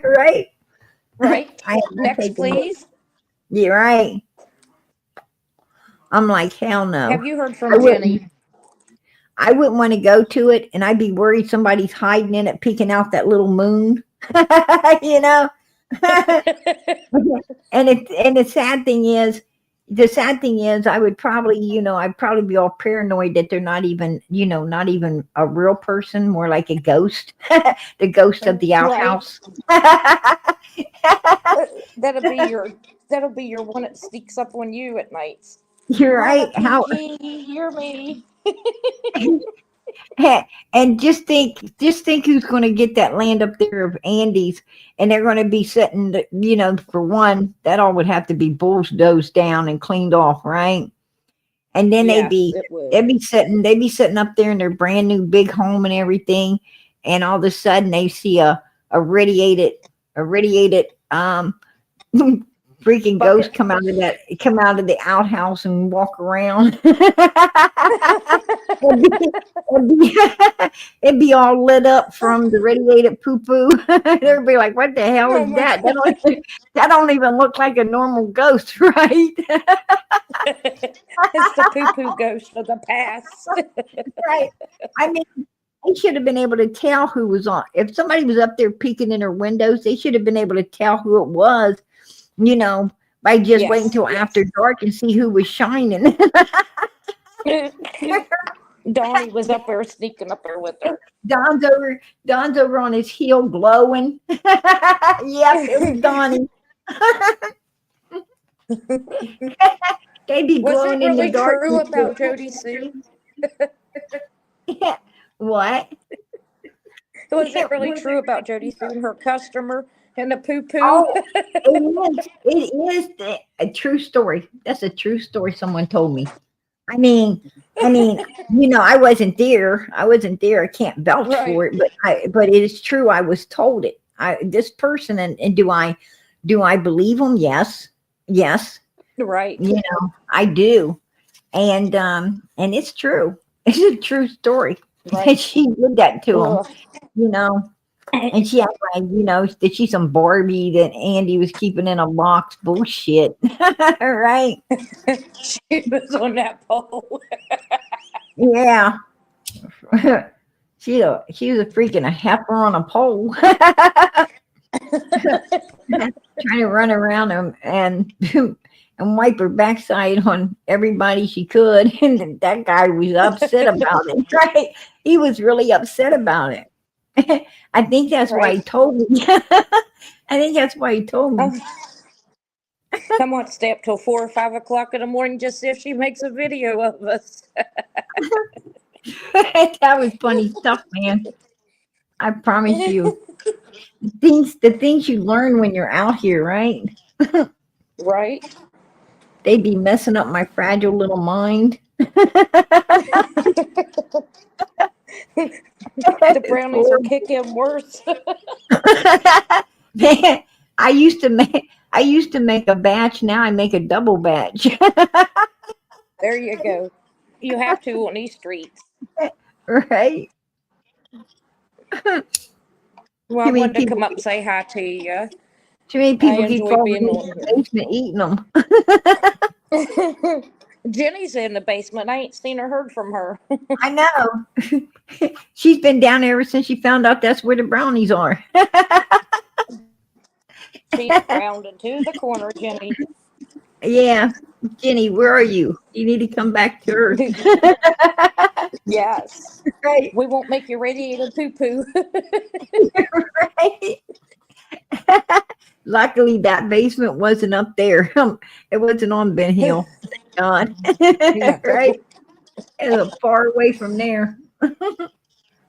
Right? Right. I am not Next, taking it. please. You're right. I'm like, hell no. Have you heard I from wouldn't Jenny? I wouldn't want to go to it, and I'd be worried somebody's hiding in it, peeking out that little moon. you know? And the sad thing is I would probably, I'd probably be all paranoid that they're not even, not even a real person, more like a ghost, the ghost of the Right. outhouse. That'll be your one that sneaks up on you at nights. You're Mama right. How PG, hear me. and just think who's going to get that land up there of Andes, and they're going to be sitting, for one, that all would have to be bulldozed down and cleaned off, right? And then Yes, it would. they'd be sitting up there in their brand new big home and everything, and all of a sudden they see a radiated freaking ghost Bucket. come out of the outhouse and walk around. it'd, be, it'd be all lit up from the radiated poo poo. They'd be like, "What the hell Oh is my that? God. That don't even look like a normal ghost, right?" It's the poo poo ghost of the past. Right. I mean, they should have been able to tell who was on. If somebody was up there peeking in their windows, they should have been able to tell who it was, by just waiting Yes, until after dark and see who was shining. yes. Donnie was up there sneaking up there with her. Don's over on his heel glowing. Yep, it was Donnie. They'd be Was it glowing in the really dark. true about Jodi Sue? What? Was it really true about Jodi Sue and her customer and the poo poo? Oh, it is a true story. That's a true story someone told me. I mean, I wasn't there. I can't vouch for Right, it, but it is true. I was told it. This person, and do I believe them? Yes. Yes. right, I do. And it's true. It's a true story. right. She did that to him, Ugh. and she had like, that she's some Barbie that Andy was keeping in a box. Bullshit. Right. She was on that pole. Yeah. she was a freaking heifer on a pole. Trying to run around him and wipe her backside on everybody she could. And that guy was upset about it. Right? He was really upset about it. I think that's why he Right. told me. I think that's why he told me. I might stay up till 4 or 5 o'clock in the morning just see if she makes a video of us. That was funny stuff, man. I promise you. The things you learn when you're out here, right? Right? They'd be messing up my fragile little mind. The brownies will kick him worse. Man, I used to make a batch. Now I make a double batch. There you go. You have to on these streets. Right? Well, I Too many wanted to people. come up and say hi to you. Too many I people keep enjoy falling being into on the basement eating them. Jenny's in the basement. I ain't seen or heard from her. I know. She's been down there ever since she found out that's where the brownies are. She's round into the corner, Jenny. Yeah. Jenny, where are you? You need to come back to Earth. Yes. Right. We won't make you radiator poo-poo. Right. Luckily, that basement wasn't up there. It wasn't on Ben Hill. Thank God. Right? It was far away from there.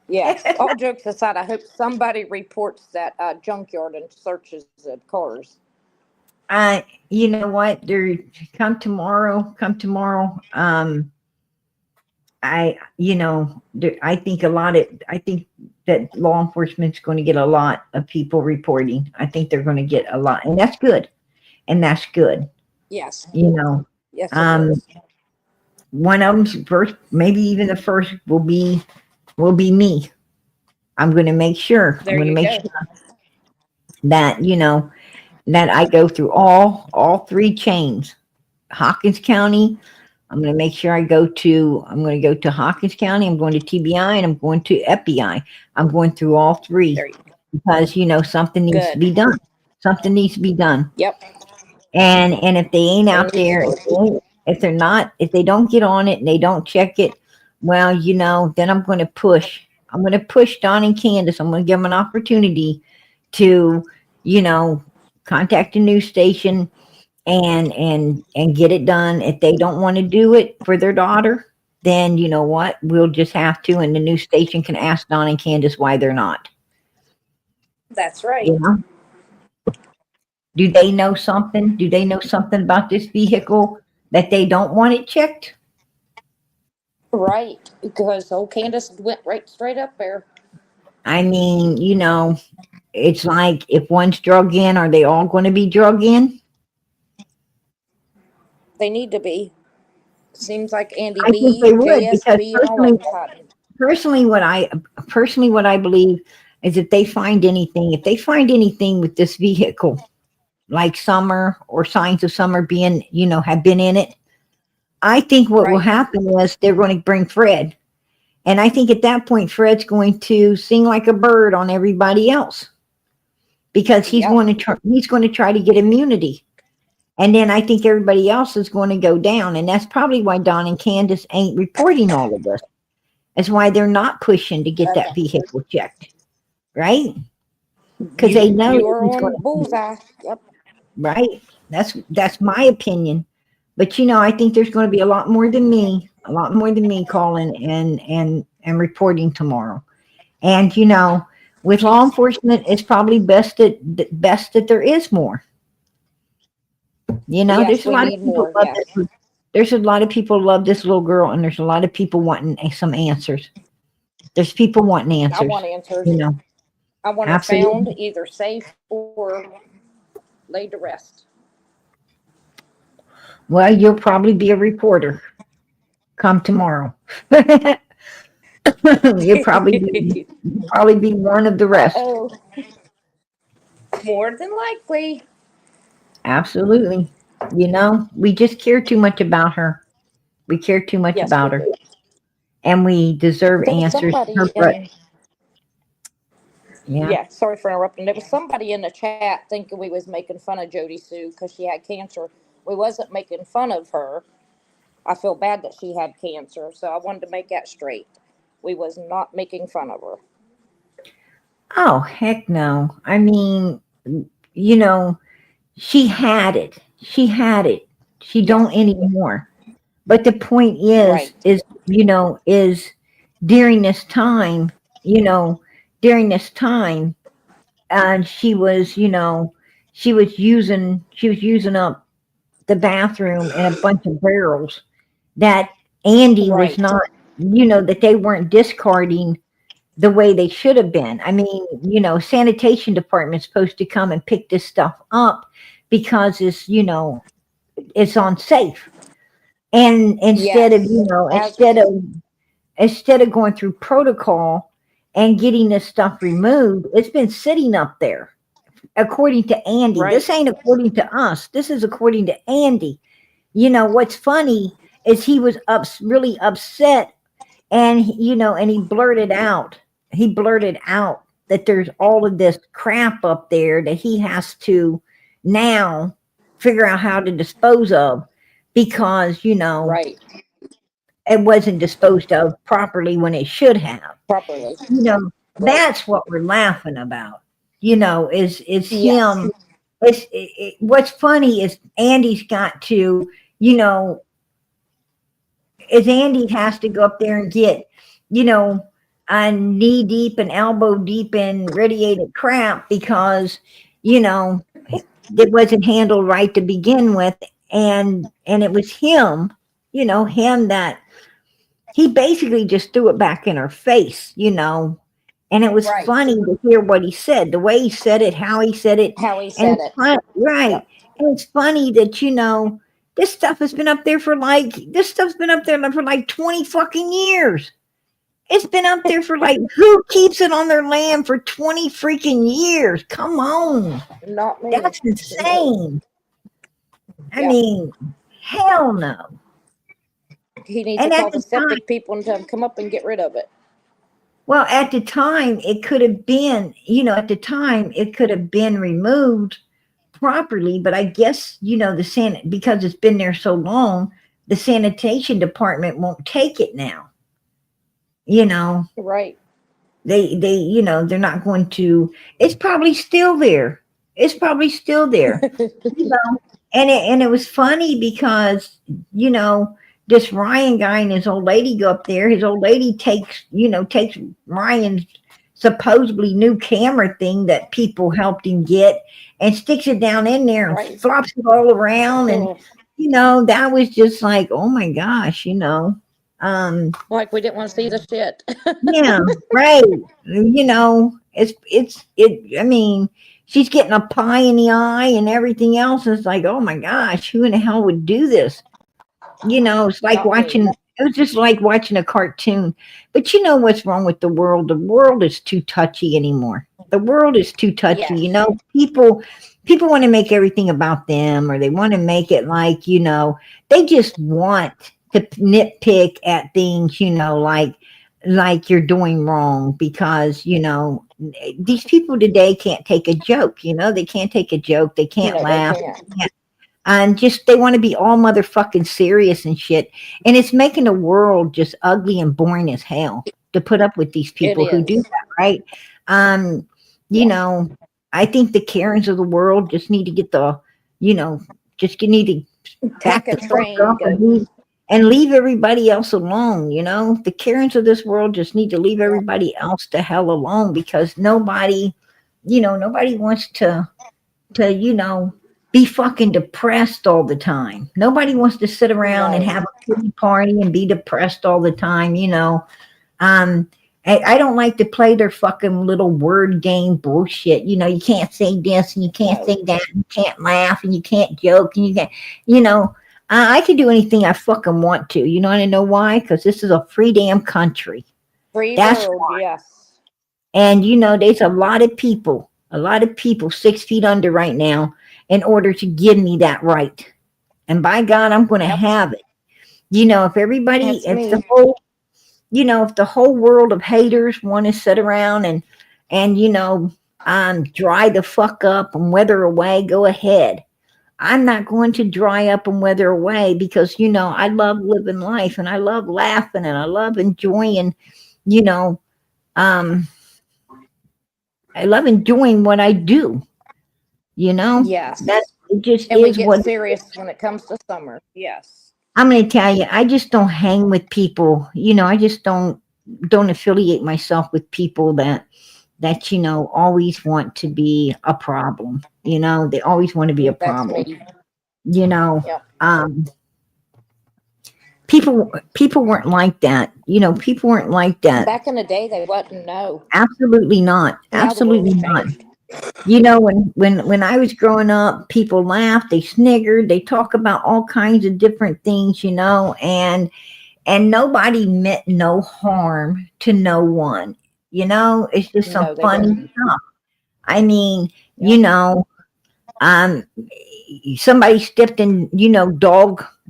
Yes. All jokes aside, I hope somebody reports that junkyard and searches the cars. You know what? Come tomorrow. I think that law enforcement's going to get a lot of people reporting. I think they're going to get a lot, and that's good. Yes. You know, Yes, it um, is. one of them's first, maybe even the first will be me. I'm going to make sure. There I'm going to you make go. sure that that I go through all three chains. Hawkins County. I'm going to make sure I'm going to go to Hawkins County. I'm going to TBI and I'm going to FBI. I'm going through all three There you go. because something needs to Good. be done. Something needs to be done. Yep. And if they ain't They out need there, to. if they don't get on it and they don't check it, well, then I'm going to push. I'm going to push Don and Candace. I'm going to give them an opportunity to, contact a news station and get it done. If they don't want to do it for their daughter, then you know what? We'll just have to, and the news station can ask Don and Candace why they're not. That's right. You know? Do they know something? Do they know something about this vehicle that they don't want it checked? Right. Because old Candace went right straight up there. I mean, it's like if one's drug in, are they all going to be drug in? They need to be. Seems like Andy I think B, they would because JSB, and all of them's hiding. personally, what I believe is if they find anything with this vehicle, like Summer or signs of Summer being, have been in it, I think what will Right. happen is they're going to bring Fred. And I think at that point, Fred's going to sing like a bird on everybody else because he's Yep. going to try to get immunity. And then I think everybody else is going to go down. And that's probably why Don and Candace ain't reporting all of this. That's why they're not pushing to get that vehicle checked. Right? Because they know You are he's on going bullseye. Yep. right. That's my opinion. But I think there's going to be a lot more than me calling and reporting tomorrow. And with law enforcement, it's probably best that there is more. Yes, There's a we lot need of people more. love Yes. this. There's a lot of people love this little girl, and there's a lot of people wanting some answers. There's people wanting I answers. want answers. I want her Absolutely. found either safe or laid to rest. Well, you'll probably be a reporter come tomorrow. You'll probably be one of the rest. Oh, more than likely. Absolutely. We just care too much about her. We care too much Yes, about we her. do. And we deserve There was answers. somebody Yeah. yeah, sorry for interrupting. There was somebody in the chat thinking we was making fun of Jodi Sue because she had cancer. We wasn't making fun of her. I feel bad that she had cancer, so I wanted to make that straight. We was not making fun of her. Oh, heck no. I mean, you know, she had it. She had it. She don't Yes. anymore. But the point Right. is during this time, you know, during this time, and she was using up the bathroom and a bunch of barrels that Andy was Right. not, that they weren't discarding the way they should have been. I mean, sanitation department's supposed to come and pick this stuff up because it's unsafe. And Yes. Hazardous. instead of going through protocol and getting this stuff removed, it's been sitting up there. According to Andy, Right. this ain't according to us. This is according to Andy. What's funny is he was really upset, and and he blurted out. He blurted out that there's all of this crap up there that he has to now figure out how to dispose of because Right. it wasn't disposed of properly when it should have. Properly. Right. That's what we're laughing about. Is Yes. him. What's funny is Andy's got to, you know, is Andy has to go up there and get, you know, knee deep and elbow deep in radiated crap because, you know, it wasn't handled right to begin with, and it was him, him that he basically just threw it back in her face, and it was Right. funny to hear what he said, the way he said it, how he said it, How he and said it's it. fun, right? Yep. And it's funny that this stuff has been up there for this stuff's been up there for like 20 fucking years. It's been up there for like who keeps it on their land for 20 freaking years? Come on, Not me. that's No. insane. I Yep. mean, hell no. He needs to And at call the the time, septic people and tell them come up and get rid of it. well, at the time, it could have been, at the time, it could have been removed properly. But I guess, because it's been there so long, the sanitation department won't take it now. You know, Right. they're not going to, it's probably still there. It's probably still there. You know, and it was funny because this Ryan guy and his old lady go up there. His old lady takes Ryan's supposedly new camera thing that people helped him get and sticks it down in there and Right. flops it all around, and Oh, that was just like, oh my gosh, like we didn't want to see the shit. yeah, right. I mean, she's getting a pie in the eye and everything else. It's like, oh my gosh, who in the hell would do this? It's like Not me. it was just like watching a cartoon. But you know what's wrong with the world? The world is too touchy anymore. The world is too touchy. Yes. People want to make everything about them, or they want to make it like, they just want to nitpick at things, like you're doing wrong because, these people today can't take a joke, they can't take a joke, they can't No, they laugh, can't. and just they want to be all motherfucking serious and shit. And it's making the world just ugly and boring as hell to put up with these It people who do is. that, right? Um, you Yes. know, I think the Karens of the world just need to get need to Take back a the fuck train. up Go. and leave everybody else alone. The Karens of this world just need to leave Yeah. everybody else the hell alone because nobody wants to be fucking depressed all the time. Nobody wants to sit around and No. have a pity party and be depressed all the time. Um, I don't like to play their fucking little word game bullshit. You can't say this and you can't No. say that, and you can't laugh and you can't joke and you can't, I can do anything I fucking want to. You want to know why? Because this is a free damn country. Free That's world. Yes. and there's a lot of people 6 feet under right now in order to give me that right. And by God, I'm going to Yep. have it. If everybody, That's if the me. whole, if the whole world of haters want to sit around and dry the fuck up and weather away, go ahead. I'm not going to dry up and weather away because, I love living life and I love laughing and I love enjoying, you know, um, I love enjoying what I do. You know, Yes. that it just And we is get what. serious when it comes to summer. Yes. I'm going to tell you, I just don't hang with people. You know, I just don't affiliate myself with people that always want to be a problem. You know, they always want to be a That's problem. me. You know, Yep. people weren't like that. You know, people weren't like that. Back in the day, they wouldn't know. Absolutely not. Now the world's Absolutely not. changed. You know, when I was growing up, people laughed, they sniggered, they talk about all kinds of different things, and nobody meant no harm to no one. You know, it's just some No, they funny didn't. stuff. I mean, Yep. um, somebody stepped in,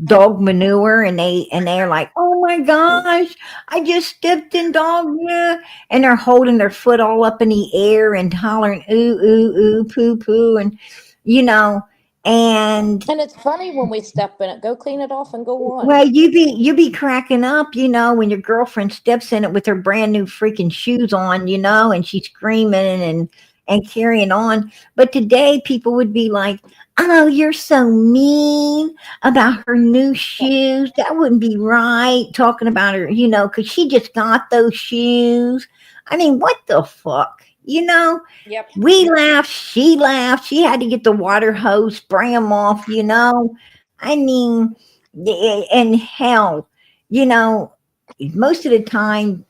dog manure, and they're like, oh my gosh, I just stepped in dog, yeah, and they're holding their foot all up in the air and hollering ooh ooh ooh poo poo, and you know, and And it's funny when we step in it. Go clean it off and go on. well, you be cracking up, when your girlfriend steps in it with her brand new freaking shoes on, and she's screaming and carrying on. But today people would be like, "Oh, you're so mean about her new shoes. That wouldn't be right." Talking about her, because she just got those shoes. I mean, what the fuck, Yep. We laughed, she laughed. She had to get the water hose, spray them off, I mean, and hell, you know, most of the time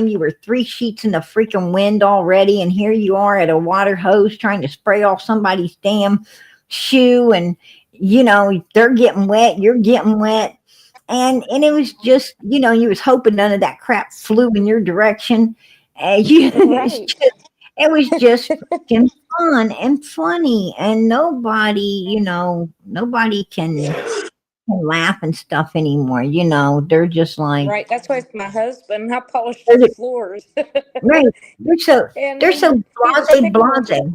you were 3 sheets in the freaking wind already, and here you are at a water hose trying to spray off somebody's damn shoe, and they're getting wet, you're getting wet. And it was just, you was hoping none of that crap flew in your direction. And Right. it was just freaking fun and funny, and nobody can laugh and stuff anymore. They're just like, Right. That's why it's my husband. I polished they're his the- floors. right. They're so And they're so he was blase picking on blase.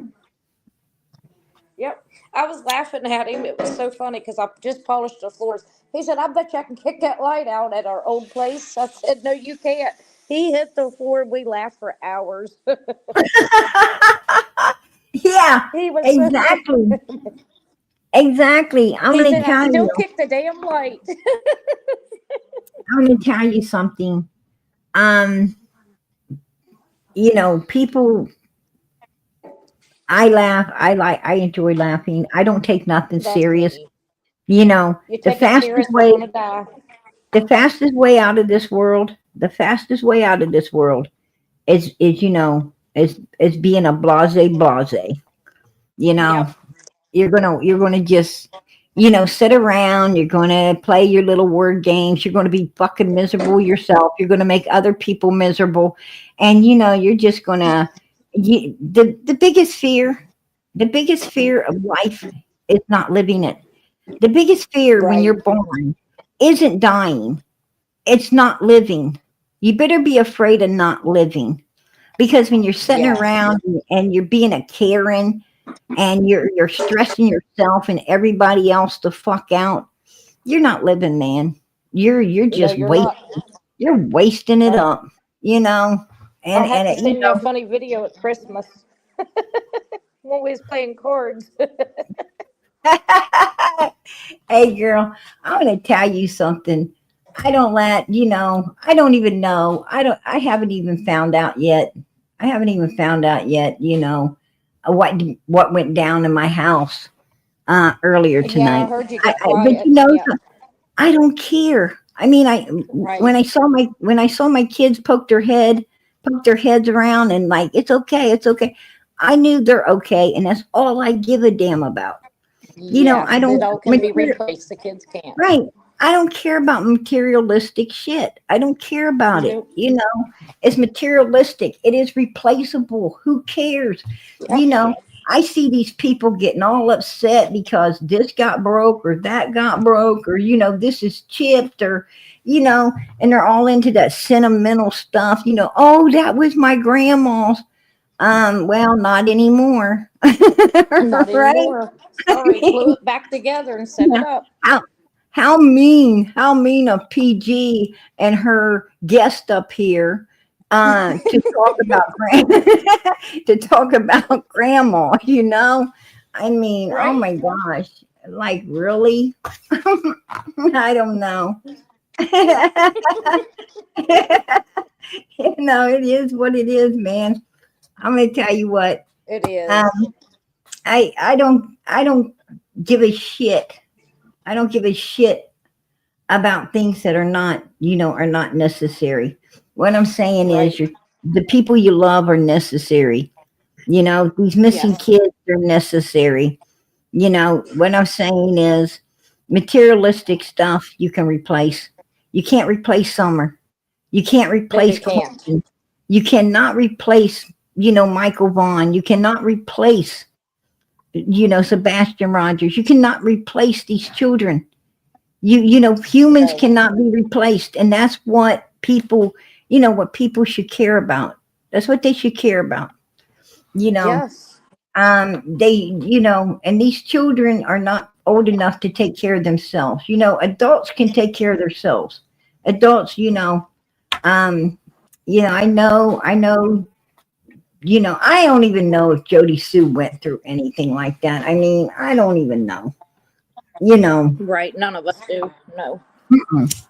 Yep. I was laughing at him. It was so funny because I just polished the floors. He said, I bet you I can kick that light out at our old place. I said, no, you can't. He hit the floor. We laughed for hours. Yeah, He was exactly. Exactly. he said, I still kick the damn light. I'm gonna tell you something. People, I laugh, I enjoy laughing. I don't take nothing That's serious. me. You know, You the take it serious, fastest we're way going to die. the fastest way out of this world is being a blase. You know, Yep. you're gonna just sit around, you're gonna play your little word games, you're gonna be fucking miserable yourself, you're gonna make other people miserable, and you're just gonna the biggest fear of life is not living it. The biggest fear when Right. you're born isn't dying, it's not living. You better be afraid of not living, because when you're sitting Yes. around and you're being a Karen and you're stressing yourself and everybody else the fuck out, you're not living, man. You're No, just you're not. wasting it Right. up, you know. I And have and to it, you send you a know, funny video at Christmas when we was playing cards. hey girl, I'm gonna tell you something. I don't even know. I haven't even found out yet. What went down in my house earlier Yeah, I tonight. heard you I, got I but quiet. Yeah. I don't care. I mean, Right. when I saw my kids poke their heads around, and like, it's okay, it's okay. I knew they're okay, and that's all I give a damn about. I Yes, it don't all can be material, replaced. The kids can't. right. I don't care about materialistic shit. I don't care about it. Nope. It's materialistic. It is replaceable. Who cares? Yep. You know, I see these people getting all upset because this got broke or that got broke, or this is chipped, or and they're all into that sentimental stuff. Oh, that was my grandma's. Well, not anymore. Not Right? anymore. Sorry, glue it back together and set Yeah. it up. How mean of PG and her guest up here to talk about to talk about grandma. I mean, oh Right. my gosh. Like, really? I don't know. It is what it is, man. I'm gonna tell you what. It is. Um, I don't give a shit. I don't give a shit about things that are not necessary. What I'm saying Right. is the people you love are necessary. These missing Yes. kids are necessary. What I'm saying is materialistic stuff you can replace. You can't replace summer. You can't No, you replace can't. Clinton. You cannot replace, Michael Vaughn. You cannot replace, Sebastian Rogers. You cannot replace these children. Humans No. cannot be replaced. And that's what people should care about. That's what they should care about. You know, Yes. and these children are not old enough to take care of themselves. Adults can take care of themselves. Adults, um, I don't even know if Jodi Sue went through anything like that. I mean, I don't even know. You know, Right. None of us do. No. mm-mm.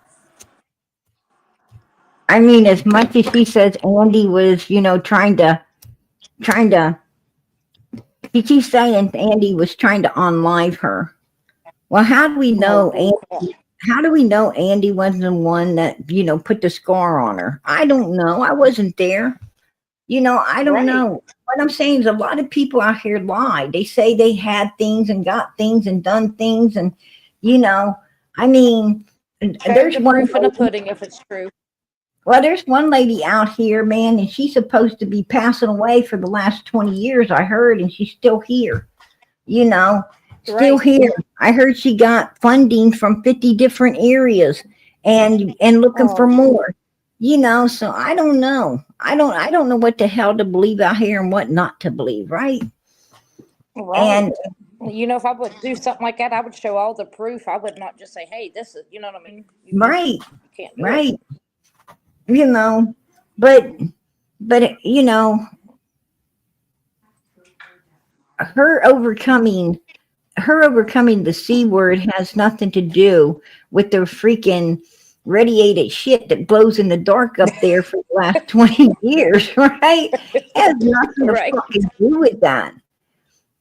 I mean, as much as she says Andy was, trying to, she keeps saying Andy was trying to unlive her. Well, how do we Oh, know? bull crap. How do we know Andy wasn't the one that put the scar on her? I don't know. I wasn't there. I don't Right. know. What I'm saying is a lot of people out here lie. They say they had things and got things and done things, and I mean, Show there's the one proof in the lady, pudding if it's true. well, there's one lady out here, man, and she's supposed to be passing away for the last 20 years, I heard, and she's still here. You know, still Right. here. I heard she got funding from 50 different areas and looking for Oh, more. So I don't know. I don't know what the hell to believe out here and what not to believe, right? right. And If I would do something like that, I would show all the proof. I would not just say, "Hey, this is," you know what I mean? right, You can't do it. right, you know, but but her overcoming the C word has nothing to do with the freaking radiated shit that blows in the dark up there for the last 20 years, right? It has nothing to Right. fucking do with that,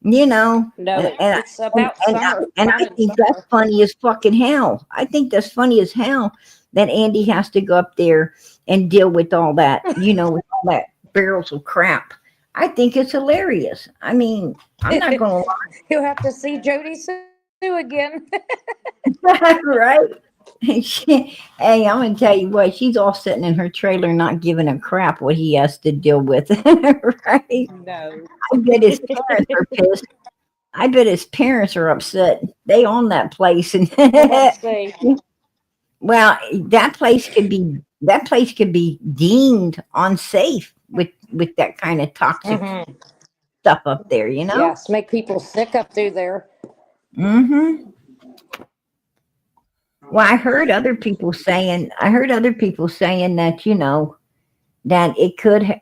you know? No, And, and, it's about summer. and I Finding think that's summer. funny as fucking hell. I think that's funny as hell that Andy has to go up there and deal with all that, with all that barrels of crap. I think it's hilarious. I mean, I'm not going to You'll have to see Jodi Sue again. lie, right? Hey, I'm gonna tell you what, she's all sitting in her trailer not giving a crap what he has to deal with. Right? No. I bet his parents are pissed. I bet his parents are upset. They own that place, and Let's see. well, that place could be deemed unsafe with that kind of toxic Hmm. stuff up there, you know? Yes, make people sick up through there. Mm-hmm. Well, I heard other people saying that, that it could,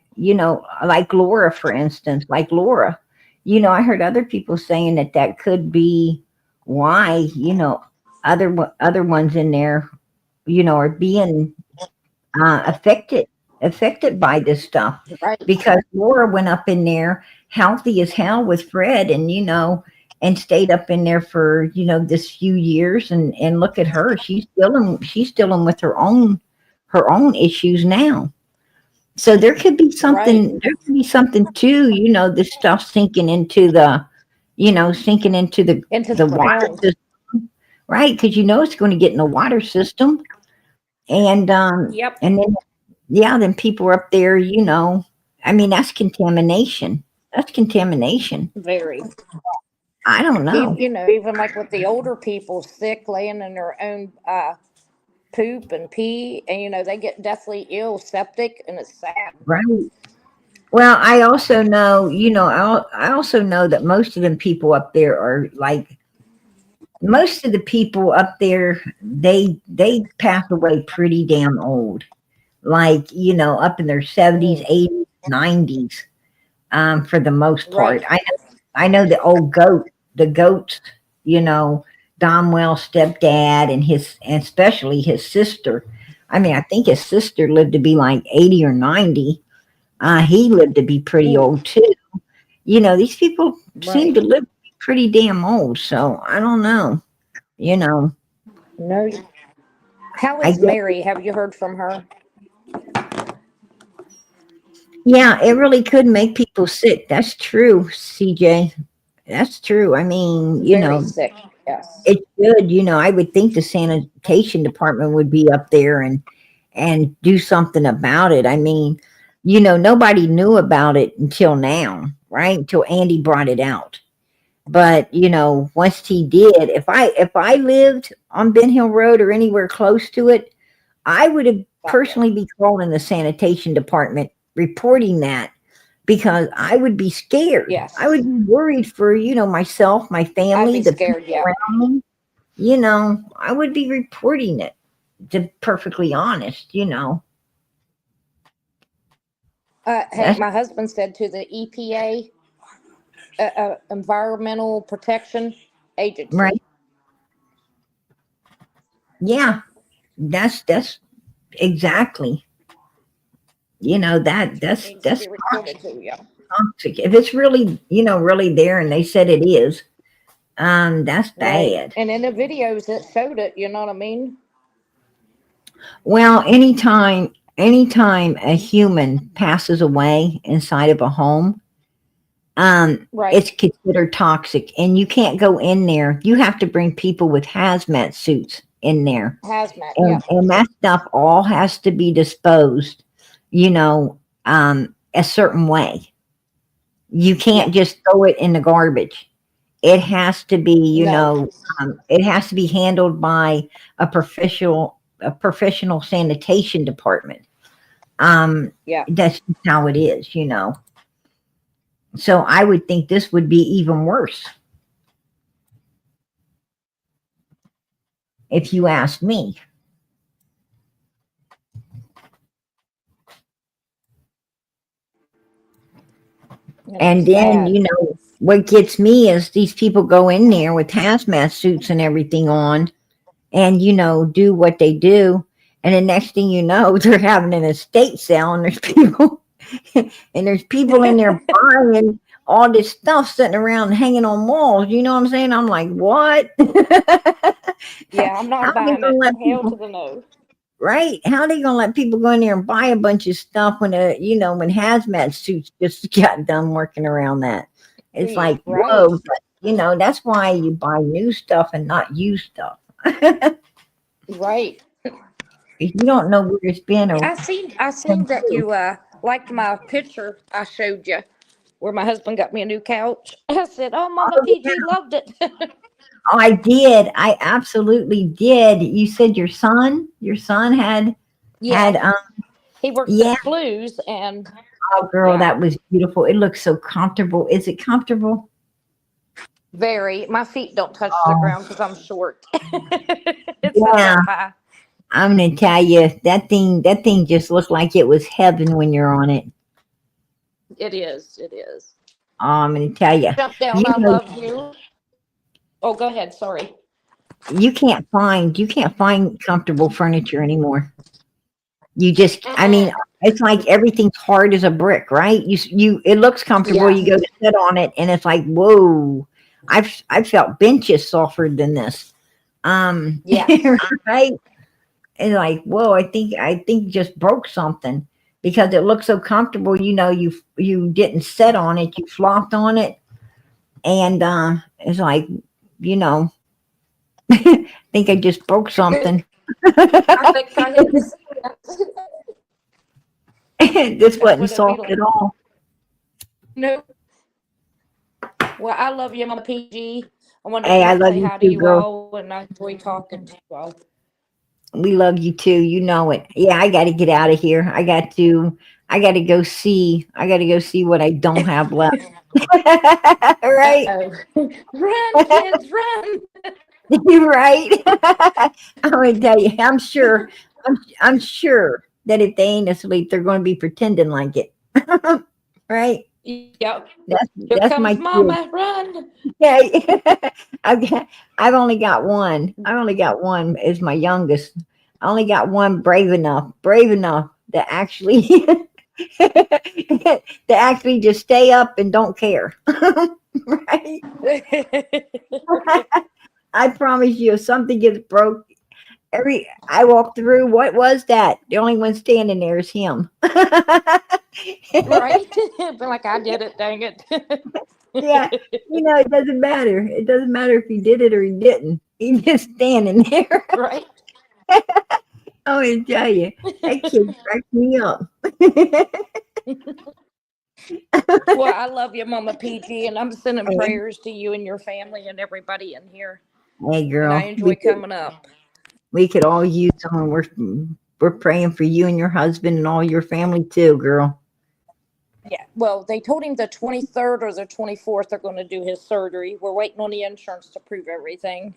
like Laura, for instance, like Laura, I heard other people saying that could be why, other ones in there, are being affected by this stuff Right. because Laura went up in there healthy as hell with Fred and stayed up in there for this few years and look at her, she's dealing with her own issues now. So Right. there could be something too, this stuff sinking into Into the the water ground. system, right? Because it's going to get in the water system, and Yep. and then yeah, then people are up there, I mean, that's contamination. That's contamination. Very. I don't know. Even like with the older people sick, laying in their own poop and pee, and they get deathly ill, septic, and it's sad. Right. Well, I also know, I also know that most of them people up there are like most of the people up there, they pass away pretty damn old. Like, up in their 70s, Mm. 80s, 90s, for the most part. Right. I know the old goat the goats, you know, Domwell's stepdad and especially his sister. I mean, I think his sister lived to be like 80 or 90. He lived to be pretty Ooh, old too. You know, these people seem right. to live pretty damn old. So I don't know. You know, No. How I is guess, Mary? Have you heard from her? yeah, it really could make people sick. That's true, CJ. That's true. I mean, you Very know, sick. Yes. it should, you know, I would think the sanitation department would be up there and do something about it. I mean, you know, nobody knew about it until now, right? Until Andy brought it out. But, you know, once he did, if I lived on Ben Hill Road or anywhere close to it, I would have Gotcha. personally be calling the sanitation department reporting that because I would be scared. I Yes. would be worried for, you know, myself, my I'd family, be the people scared. Yeah. around me. You know, I would be reporting it, to be perfectly honest, you know. Hey, That's my husband said to the EPA, Environmental Protection right. Agency. Yeah, that's exactly. You know, Needs to that's be reported to. Yeah. toxic. If it's really, you know, really there and they said it is, that's Right. bad. And in the videos that showed it, you know what I mean? Well, anytime a human passes away inside of a home, Right. it's considered toxic and you can't go in there. You have to bring people with hazmat suits in there. Hazmat. Yeah. And that stuff all has to be disposed, you know, a certain way. You Yeah. can't just throw it in the garbage. It has to be, you No. know, it has to be handled by a professional sanitation department. Yeah. That's just how it is, you know. So I would think this would be even worse if you ask me. And And it's then, sad. you know, what gets me is these people go in there with hazmat suits and everything on and, you know, do what they do. And the next thing you know, they're having an estate sale and there's people and there's people in there buying all this stuff sitting around hanging on walls. You know what I'm saying? I'm like, what? Yeah. I'm How not are they buying gonna it. let Hell to people the no. right? How are they gonna let people go in there and buy a bunch of stuff when you know, when hazmat suits just got done working around that? It's like, Right. whoa, but you know, that's why you buy new stuff and not used stuff. Right. If you don't know where it's been or I seen been that to. you liked my picture I showed you where my husband got me a new couch. I said, "Oh, Mama Oh, yeah. PG loved it." Oh, I did. I absolutely did. You said your son had Yes, he works yeah. at Flues, and Oh, girl, yeah, that was beautiful. It looks so comfortable. Is it comfortable? very. My feet don't touch the Oh, ground because I'm short. It sits yeah. up high. I'm gonna tell you that thing just looked like it was heaven when you're on it. It is. It is. Oh, I'm gonna tell you, Jump down. you I know, love you. Oh, go ahead. Sorry. you can't find comfortable furniture anymore. You just, I mean, it's like everything's hard as a brick, right? It looks comfortable. Yeah. You go to sit on it, and it's like, whoa. I've felt benches softer than this. Yes. Right? And like, whoa, I think just broke something because it looked so comfortable. You know, you didn't sit on it, you flopped on it, and it's like, you know, I think I just broke something. I think I hit the This That's wasn't what it'd be soft like. at all. No. Well, I love you, Mama PG. I wanted to Hey, come I up and love say you hi to too, you girl. all, and I enjoy talking to you all. We love you too. You know it. Yeah, I got to get out of here. I got to go see. I got to go see what I don't have left. Right? Uh-oh. Run, kids, run. You're right. I'm going to tell you. I'm sure that if they ain't asleep, they're going to be pretending like it. Right? Yep. That's Here that's my comes kid. Mama. Run. Yeah, I've only got one. I only got one is my youngest. I only got one brave enough to actually to actually just stay up and don't care. Right? I promise you, if something gets broke, I walk through. What was that? The only one standing there is him. Right? Be like, I did it, dang it. Yeah, it doesn't matter. It doesn't matter if he did it or he didn't. He's just standing there. Right? I'm gonna tell you, that kid cracked me up. Well, I love you, Mama PG, and I'm sending prayers to you and your family and everybody in here. Hey, And girl, I enjoy coming up. we could all use someone. We're praying for you and your husband and all your family too, girl. Yeah. Well, they told him the 23rd or the 24th they're going to do his surgery. We're waiting on the insurance to prove everything.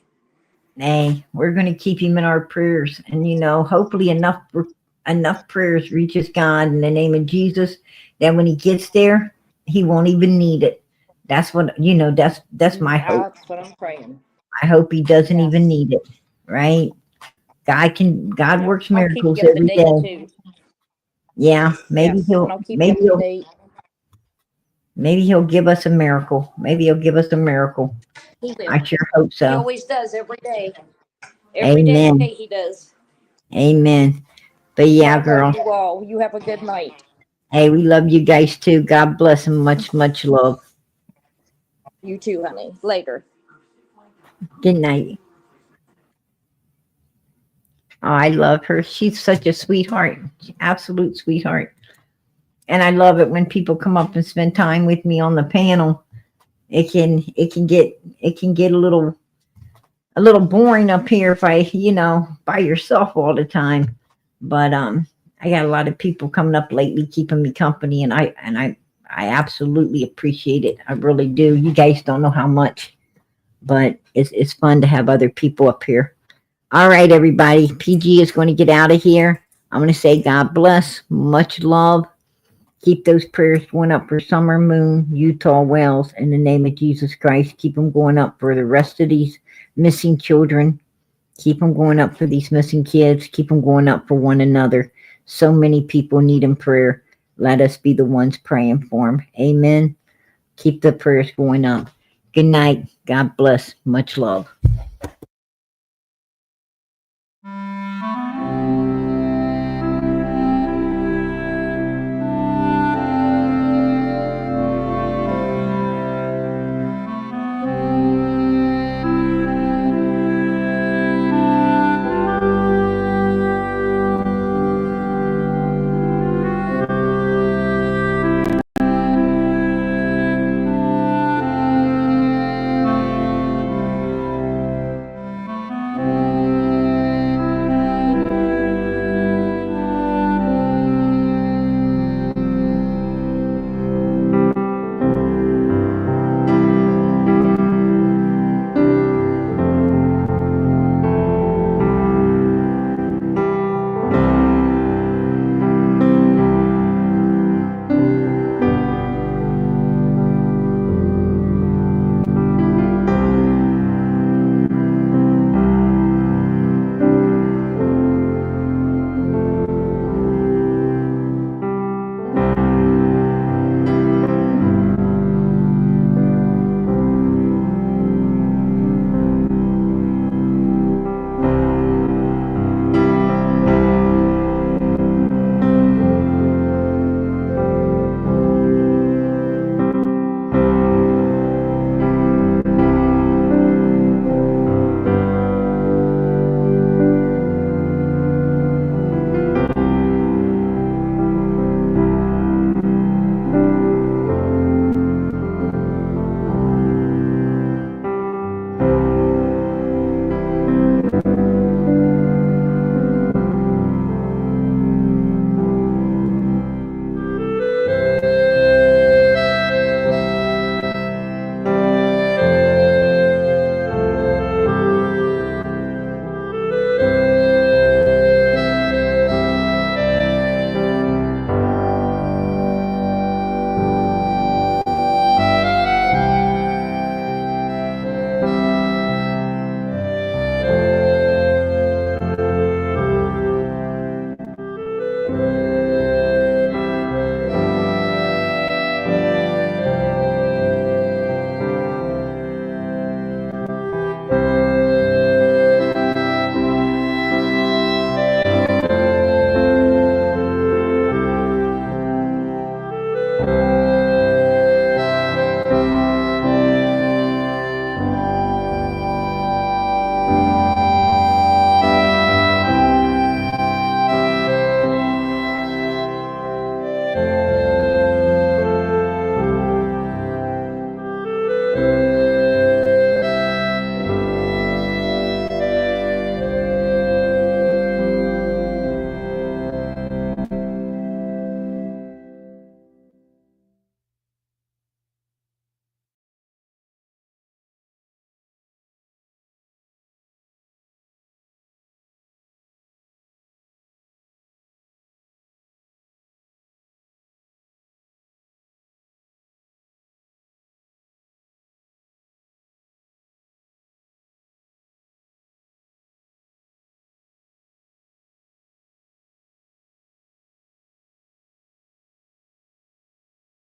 Hey, we're gonna keep him in our prayers, and hopefully enough prayers reaches God in the name of Jesus. That when he gets there, he won't even need it. That's what That's my hope. That's what I'm praying. I hope he doesn't Yes. even need it. Right? God Yep. works I'll keep miracles you up to every date day. too. Yeah, maybe Yes, and I'll keep you up to date. maybe he'll give us a miracle. Maybe he'll give us a miracle. He will. I sure hope He so. always does every day. Every day Amen. he does. Amen. But yeah, I girl. love you all. You have a good night. Hey, we love you guys too. God bless and much, much love. You too, honey. Later. Good night. Oh, I love her. She's such a sweetheart. Absolute sweetheart. And I love it when people come up and spend time with me on the panel. It can get a little boring up here if by yourself all the time. But I got a lot of people coming up lately keeping me company, and I absolutely appreciate it. I really do. You guys don't know how much. But it's fun to have other people up here. All right, everybody. PG is going to get out of here. I'm going to say God bless. Much love. Keep those prayers going up for Summer Moon, Utah Wells, in the name of Jesus Christ. Keep them going up for the rest of these missing children. Keep them going up for these missing kids. Keep them going up for one another. So many people need in prayer. Let us be the ones praying for them. Amen. Keep the prayers going up. Good night. God bless. Much love.